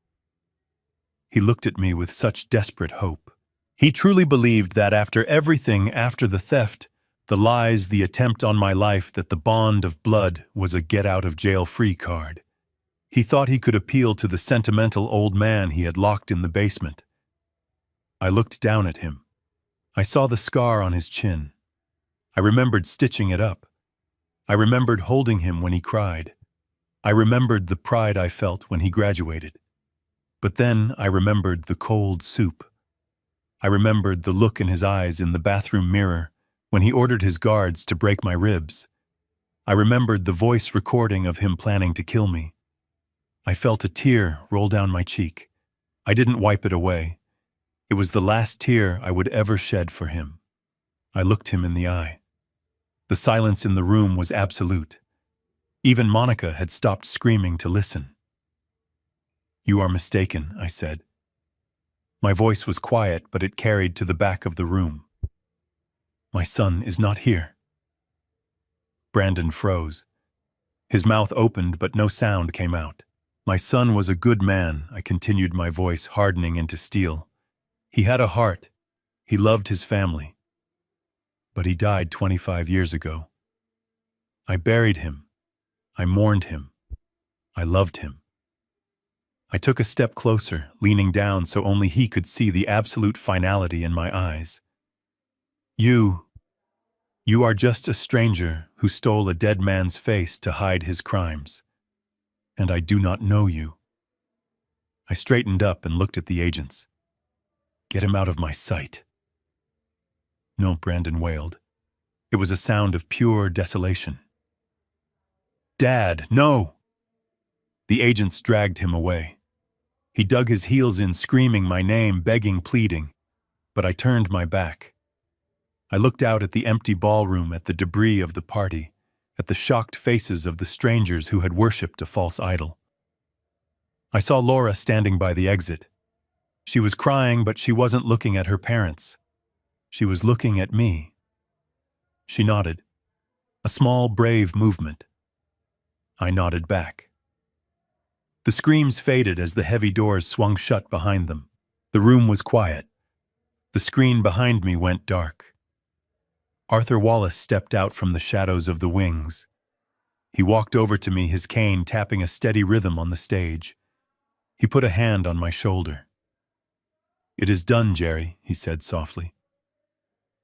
He looked at me with such desperate hope. He truly believed that after everything, after the theft, the lies, the attempt on my life, that the bond of blood was a get-out-of-jail-free card. He thought he could appeal to the sentimental old man he had locked in the basement. I looked down at him. I saw the scar on his chin. I remembered stitching it up. I remembered holding him when he cried. I remembered the pride I felt when he graduated. But then I remembered the cold soup. I remembered the look in his eyes in the bathroom mirror when he ordered his guards to break my ribs. I remembered the voice recording of him planning to kill me. I felt a tear roll down my cheek. I didn't wipe it away. It was the last tear I would ever shed for him. I looked him in the eye. The silence in the room was absolute. Even Monica had stopped screaming to listen. "You are mistaken," I said. My voice was quiet, but it carried to the back of the room. "My son is not here." Brandon froze. His mouth opened, but no sound came out. "My son was a good man," I continued, my voice hardening into steel. "He had a heart. He loved his family. But he died 25 years ago. I buried him. I mourned him. I loved him." I took a step closer, leaning down so only he could see the absolute finality in my eyes. You are just a stranger who stole a dead man's face to hide his crimes. And I do not know you." I straightened up and looked at the agents. "Get him out of my sight." "No," Brandon wailed. It was a sound of pure desolation. "Dad, no!" The agents dragged him away. He dug his heels in, screaming my name, begging, pleading. But I turned my back. I looked out at the empty ballroom, at the debris of the party, at the shocked faces of the strangers who had worshipped a false idol. I saw Laura standing by the exit. She was crying, but she wasn't looking at her parents. She was looking at me. She nodded. A small, brave movement. I nodded back. The screams faded as the heavy doors swung shut behind them. The room was quiet. The screen behind me went dark. Arthur Wallace stepped out from the shadows of the wings. He walked over to me, his cane tapping a steady rhythm on the stage. He put a hand on my shoulder. "It is done, Jerry," he said softly.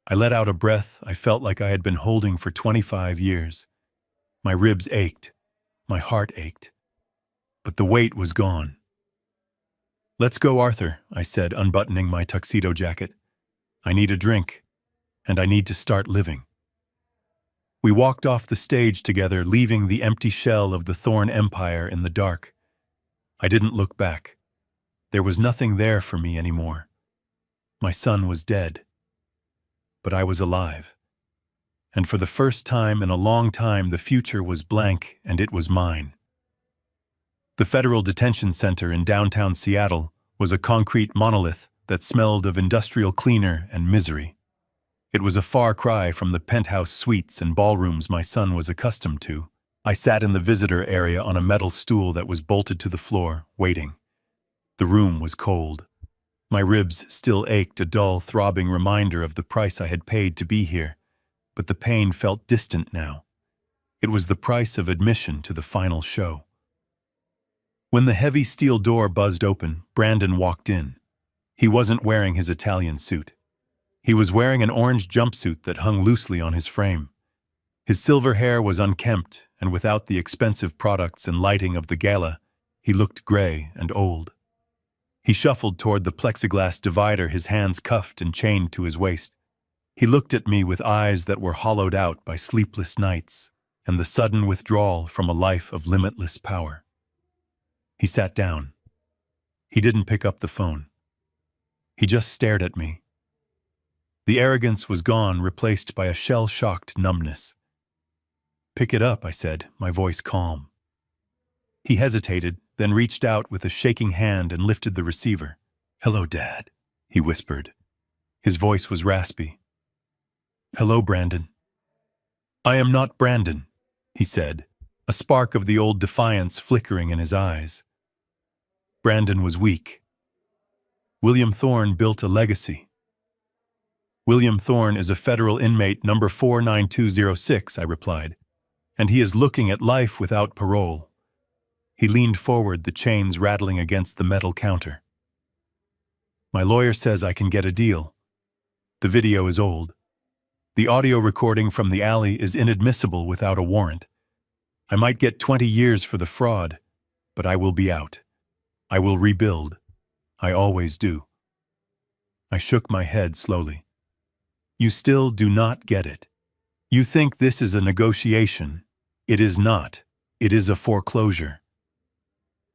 I let out a breath I felt like I had been holding for 25 years. My ribs ached. My heart ached. But the weight was gone. "Let's go, Arthur," I said, unbuttoning my tuxedo jacket. "I need a drink, and I need to start living." We walked off the stage together, leaving the empty shell of the Thorn Empire in the dark. I didn't look back. There was nothing there for me anymore. My son was dead. But I was alive. And for the first time in a long time, the future was blank, and it was mine. The Federal Detention Center in downtown Seattle was a concrete monolith that smelled of industrial cleaner and misery. It was a far cry from the penthouse suites and ballrooms my son was accustomed to. I sat in the visitor area on a metal stool that was bolted to the floor, waiting. The room was cold. My ribs still ached, a dull, throbbing reminder of the price I had paid to be here, but the pain felt distant now. It was the price of admission to the final show. When the heavy steel door buzzed open, Brandon walked in. He wasn't wearing his Italian suit. He was wearing an orange jumpsuit that hung loosely on his frame. His silver hair was unkempt, and without the expensive products and lighting of the gala, he looked gray and old. He shuffled toward the plexiglass divider, his hands cuffed and chained to his waist. He looked at me with eyes that were hollowed out by sleepless nights and the sudden withdrawal from a life of limitless power. He sat down. He didn't pick up the phone. He just stared at me. The arrogance was gone, replaced by a shell-shocked numbness. "Pick it up," I said, my voice calm. He hesitated, then reached out with a shaking hand and lifted the receiver. "Hello, Dad," he whispered. His voice was raspy. "Hello, Brandon." "I am not Brandon," he said, a spark of the old defiance flickering in his eyes. Brandon was weak. "William Thorne built a legacy." "William Thorne is a federal inmate number 49206, I replied, "and he is looking at life without parole." He leaned forward, the chains rattling against the metal counter. "My lawyer says I can get a deal. The video is old. The audio recording from the alley is inadmissible without a warrant. I might get 20 years for the fraud, but I will be out. I will rebuild. I always do." I shook my head slowly. "You still do not get it. You think this is a negotiation. It is not. It is a foreclosure."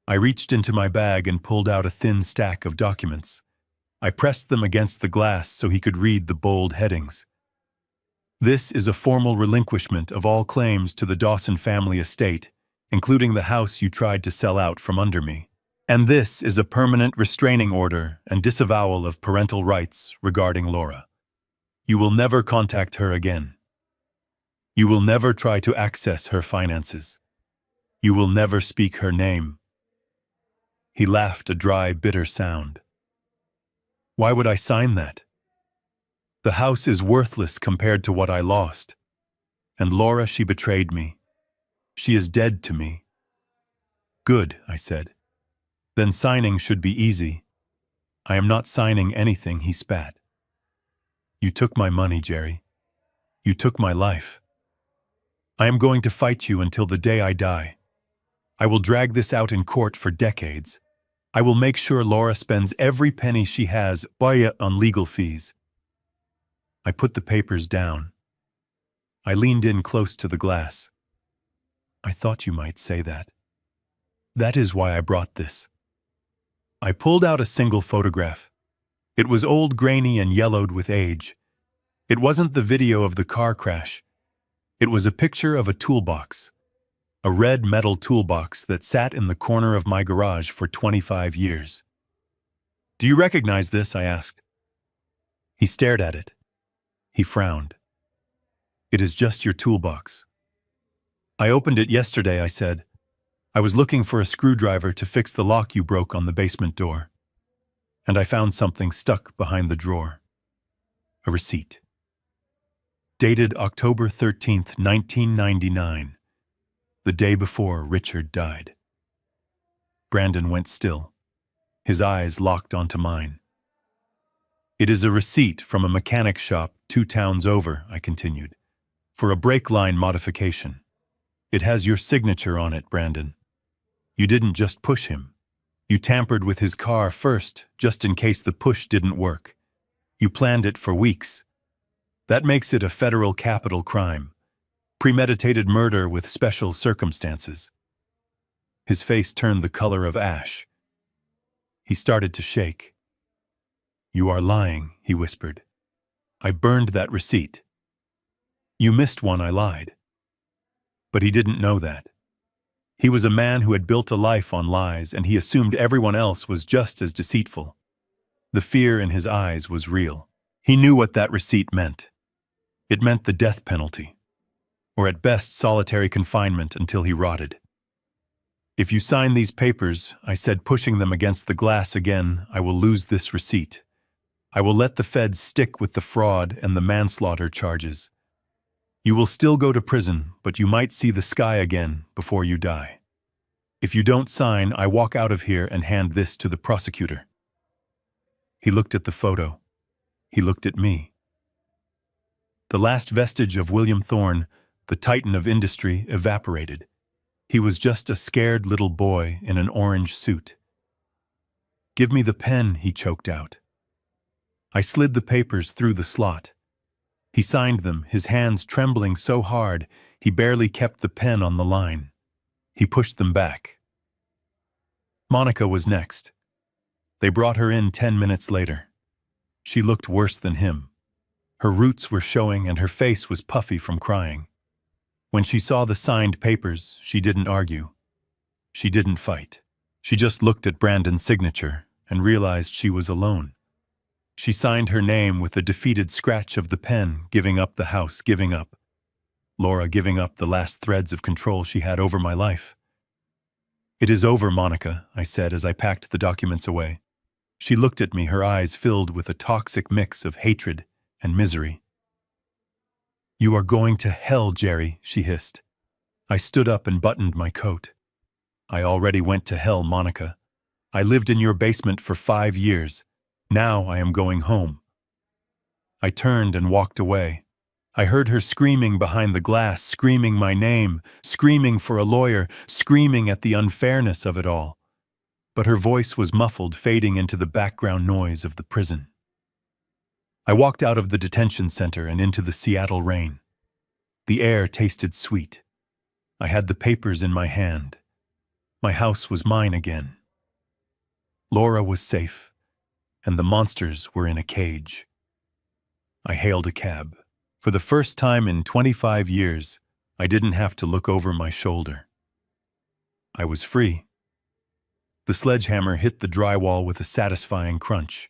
I reached into my bag and pulled out a thin stack of documents. I pressed them against the glass so he could read the bold headings. This is a formal relinquishment of all claims to the Dawson family estate, including the house you tried to sell out from under me. And this is a permanent restraining order and disavowal of parental rights regarding Laura. You will never contact her again. You will never try to access her finances. You will never speak her name. He laughed a dry, bitter sound. Why would I sign that? The house is worthless compared to what I lost. And Laura, she betrayed me. She is dead to me. Good, I said. Then signing should be easy. I am not signing anything, he spat. You took my money, Jerry. You took my life. I am going to fight you until the day I die. I will drag this out in court for decades. I will make sure Laura spends every penny she has on legal fees. I put the papers down. I leaned in close to the glass. I thought you might say that. That is why I brought this. I pulled out a single photograph. It was old, grainy, and yellowed with age. It wasn't the video of the car crash. It was a picture of a toolbox. A red metal toolbox that sat in the corner of my garage for 25 years. Do you recognize this? I asked. He stared at it. He frowned. It is just your toolbox. I opened it yesterday, I said. I was looking for a screwdriver to fix the lock you broke on the basement door. And I found something stuck behind the drawer. A receipt. Dated October 13th, 1999. The day before Richard died. Brandon went still. His eyes locked onto mine. It is a receipt from a mechanic shop 2 towns over, I continued, for a brake line modification. It has your signature on it, Brandon. You didn't just push him. You tampered with his car first, just in case the push didn't work. You planned it for weeks. That makes it a federal capital crime. Premeditated murder with special circumstances. His face turned the color of ash. He started to shake. You are lying, he whispered. I burned that receipt. You missed one, I lied. But he didn't know that. He was a man who had built a life on lies, and he assumed everyone else was just as deceitful. The fear in his eyes was real. He knew what that receipt meant. It meant the death penalty, or at best solitary confinement until he rotted. If you sign these papers, I said, pushing them against the glass again, I will lose this receipt. I will let the feds stick with the fraud and the manslaughter charges. You will still go to prison, but you might see the sky again before you die. If you don't sign, I walk out of here and hand this to the prosecutor. He looked at the photo. He looked at me. The last vestige of William Thorne, the titan of industry, evaporated. He was just a scared little boy in an orange suit. Give me the pen, he choked out. I slid the papers through the slot. He signed them, his hands trembling so hard he barely kept the pen on the line. He pushed them back. Monica was next. They brought her in 10 minutes later. She looked worse than him. Her roots were showing and her face was puffy from crying. When she saw the signed papers, she didn't argue. She didn't fight. She just looked at Brandon's signature and realized she was alone. She signed her name with a defeated scratch of the pen, giving up the house, giving up. Laura giving up the last threads of control she had over my life. It is over, Monica, I said as I packed the documents away. She looked at me, her eyes filled with a toxic mix of hatred and misery. You are going to hell, Jerry, she hissed. I stood up and buttoned my coat. I already went to hell, Monica. I lived in your basement for 5 years. Now I am going home. I turned and walked away. I heard her screaming behind the glass, screaming my name, screaming for a lawyer, screaming at the unfairness of it all. But her voice was muffled, fading into the background noise of the prison. I walked out of the detention center and into the Seattle rain. The air tasted sweet. I had the papers in my hand. My house was mine again. Laura was safe, and the monsters were in a cage. I hailed a cab. For the first time in 25 years, I didn't have to look over my shoulder. I was free. The sledgehammer hit the drywall with a satisfying crunch.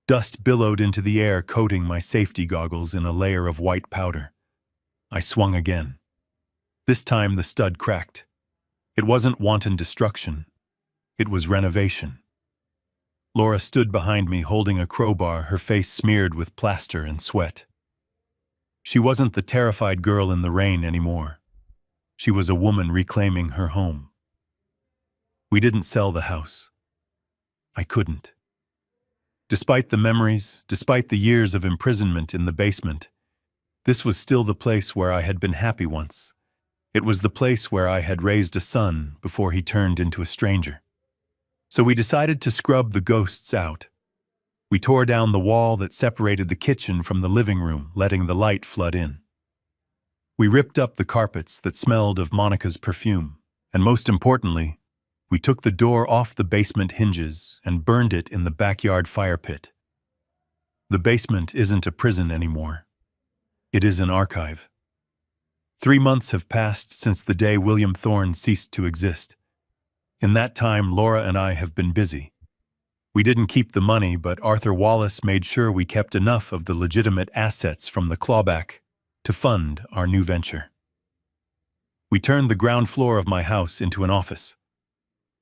Dust billowed into the air, coating my safety goggles in a layer of white powder. I swung again. This time the stud cracked. It wasn't wanton destruction. It was renovation. Laura stood behind me holding a crowbar, her face smeared with plaster and sweat. She wasn't the terrified girl in the rain anymore. She was a woman reclaiming her home. We didn't sell the house. I couldn't. Despite the memories, despite the years of imprisonment in the basement, this was still the place where I had been happy once. It was the place where I had raised a son before he turned into a stranger. So we decided to scrub the ghosts out. We tore down the wall that separated the kitchen from the living room, letting the light flood in. We ripped up the carpets that smelled of Monica's perfume, and most importantly, we took the door off the basement hinges and burned it in the backyard fire pit. The basement isn't a prison anymore. It is an archive. 3 months have passed since the day William Thorne ceased to exist. In that time, Laura and I have been busy. We didn't keep the money, but Arthur Wallace made sure we kept enough of the legitimate assets from the clawback to fund our new venture. We turned the ground floor of my house into an office.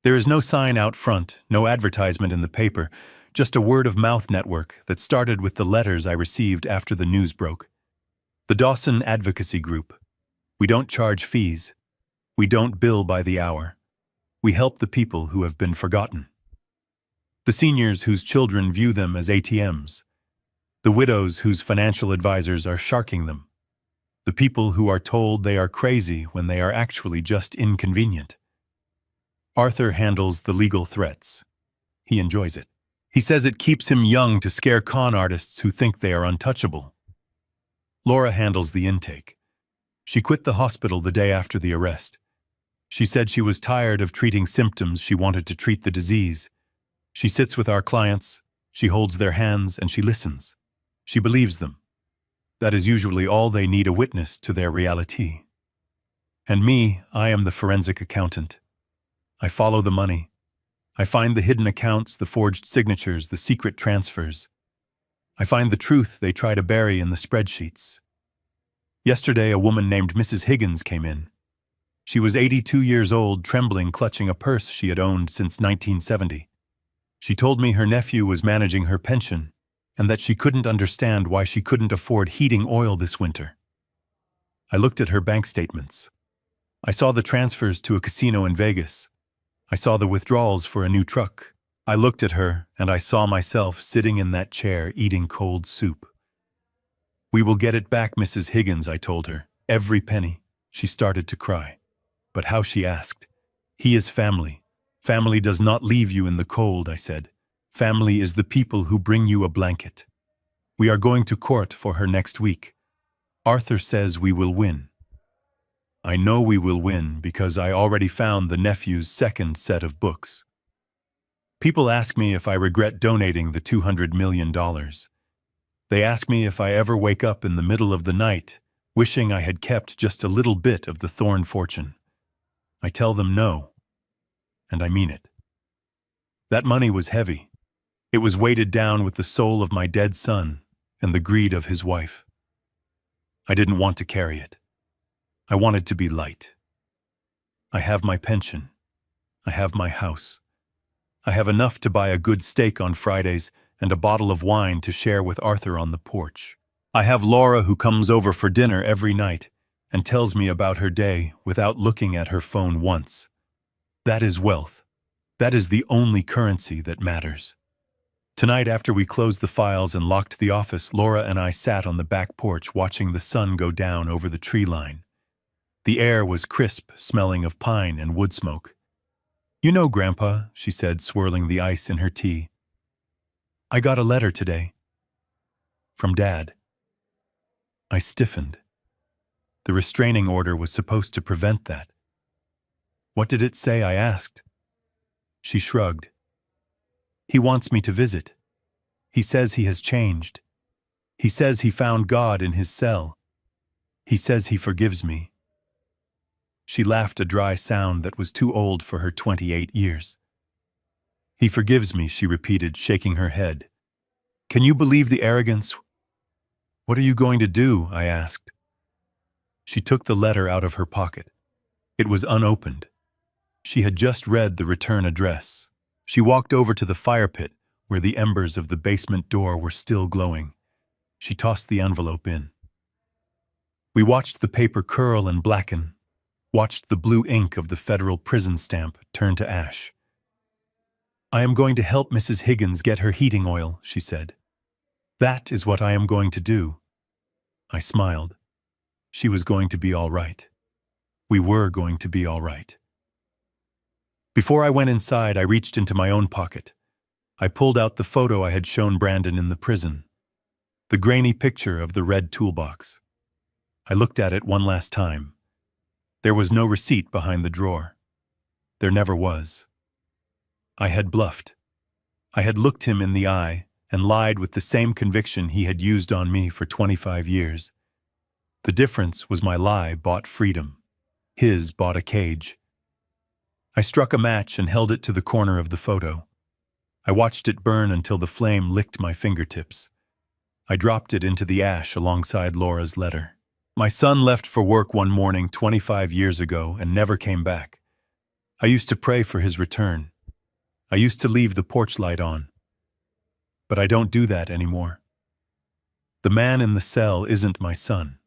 There is no sign out front, no advertisement in the paper, just a word-of-mouth network that started with the letters I received after the news broke. The Dawson Advocacy Group. We don't charge fees. We don't bill by the hour. We help the people who have been forgotten. The seniors whose children view them as ATMs. The widows whose financial advisors are sharking them. The people who are told they are crazy when they are actually just inconvenient. Arthur handles the legal threats. He enjoys it. He says it keeps him young to scare con artists who think they are untouchable. Laura handles the intake. She quit the hospital the day after the arrest. She said she was tired of treating symptoms, she wanted to treat the disease. She sits with our clients, she holds their hands, and she listens. She believes them. That is usually all they need, a witness to their reality. And me, I am the forensic accountant. I follow the money. I find the hidden accounts, the forged signatures, the secret transfers. I find the truth they try to bury in the spreadsheets. Yesterday, a woman named Mrs. Higgins came in. She was 82 years old, trembling, clutching a purse she had owned since 1970. She told me her nephew was managing her pension and that she couldn't understand why she couldn't afford heating oil this winter. I looked at her bank statements. I saw the transfers to a casino in Vegas. I saw the withdrawals for a new truck. I looked at her, and I saw myself sitting in that chair eating cold soup. "We will get it back, Mrs. Higgins," I told her. "Every penny." She started to cry. But how, she asked. "He is family. Family does not leave you in the cold," I said. "Family is the people who bring you a blanket." We are going to court for her next week. Arthur says we will win. I know we will win because I already found the nephew's second set of books. People ask me if I regret donating the $200 million. They ask me if I ever wake up in the middle of the night wishing I had kept just a little bit of the Thorne fortune. I tell them no, and I mean it. That money was heavy. It was weighted down with the soul of my dead son and the greed of his wife. I didn't want to carry it. I wanted to be light. I have my pension. I have my house. I have enough to buy a good steak on Fridays and a bottle of wine to share with Arthur on the porch. I have Laura who comes over for dinner every night and tells me about her day without looking at her phone once. That is wealth. That is the only currency that matters. Tonight, after we closed the files and locked the office, Laura and I sat on the back porch watching the sun go down over the tree line. The air was crisp, smelling of pine and wood smoke. "You know, Grandpa," she said, swirling the ice in her tea, "I got a letter today. From Dad." I stiffened. The restraining order was supposed to prevent that. "What did it say?" I asked. She shrugged. "He wants me to visit. He says he has changed. He says he found God in his cell. He says he forgives me. She laughed a dry sound that was too old for her 28 years. He forgives me, she repeated, shaking her head. Can you believe the arrogance? What are you going to do? I asked. She took the letter out of her pocket. It was unopened. She had just read the return address. She walked over to the fire pit, where the embers of the basement door were still glowing. She tossed the envelope in. We watched the paper curl and blacken, watched the blue ink of the federal prison stamp turn to ash. I am going to help Mrs. Higgins get her heating oil, she said. That is what I am going to do. I smiled. She was going to be all right. We were going to be all right. Before I went inside, I reached into my own pocket. I pulled out the photo I had shown Brandon in the prison, the grainy picture of the red toolbox. I looked at it one last time. There was no receipt behind the drawer. There never was. I had bluffed. I had looked him in the eye and lied with the same conviction he had used on me for 25 years. The difference was my lie bought freedom. His bought a cage. I struck a match and held it to the corner of the photo. I watched it burn until the flame licked my fingertips. I dropped it into the ash alongside Laura's letter. My son left for work one morning 25 years ago and never came back. I used to pray for his return. I used to leave the porch light on. But I don't do that anymore. The man in the cell isn't my son.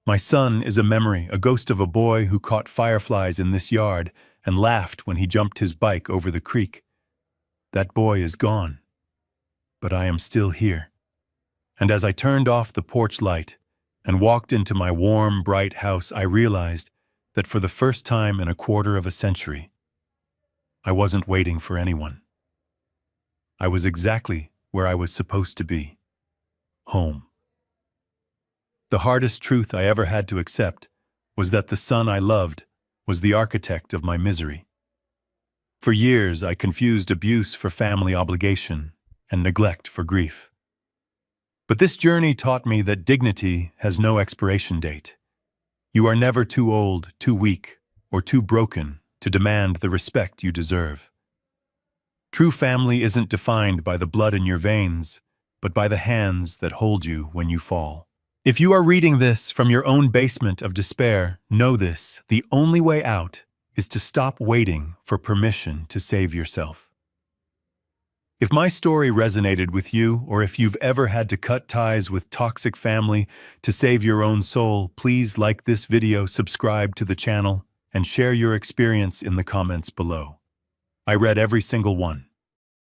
My son is a memory, a ghost of a boy who caught fireflies in this yard and laughed when he jumped his bike over the creek. That boy is gone. But I am still here. And as I turned off the porch light and walked into my warm, bright house, I realized that for the first time in a quarter of a century, I wasn't waiting for anyone. I was exactly where I was supposed to be. Home. The hardest truth I ever had to accept was that the son I loved was the architect of my misery. For years, I confused abuse for family obligation and neglect for grief. But this journey taught me that dignity has no expiration date. You are never too old, too weak, or too broken to demand the respect you deserve. True family isn't defined by the blood in your veins, but by the hands that hold you when you fall. If you are reading this from your own basement of despair, know this: the only way out is to stop waiting for permission to save yourself. If my story resonated with you, or if you've ever had to cut ties with toxic family to save your own soul, please like this video, subscribe to the channel, and share your experience in the comments below. I read every single one.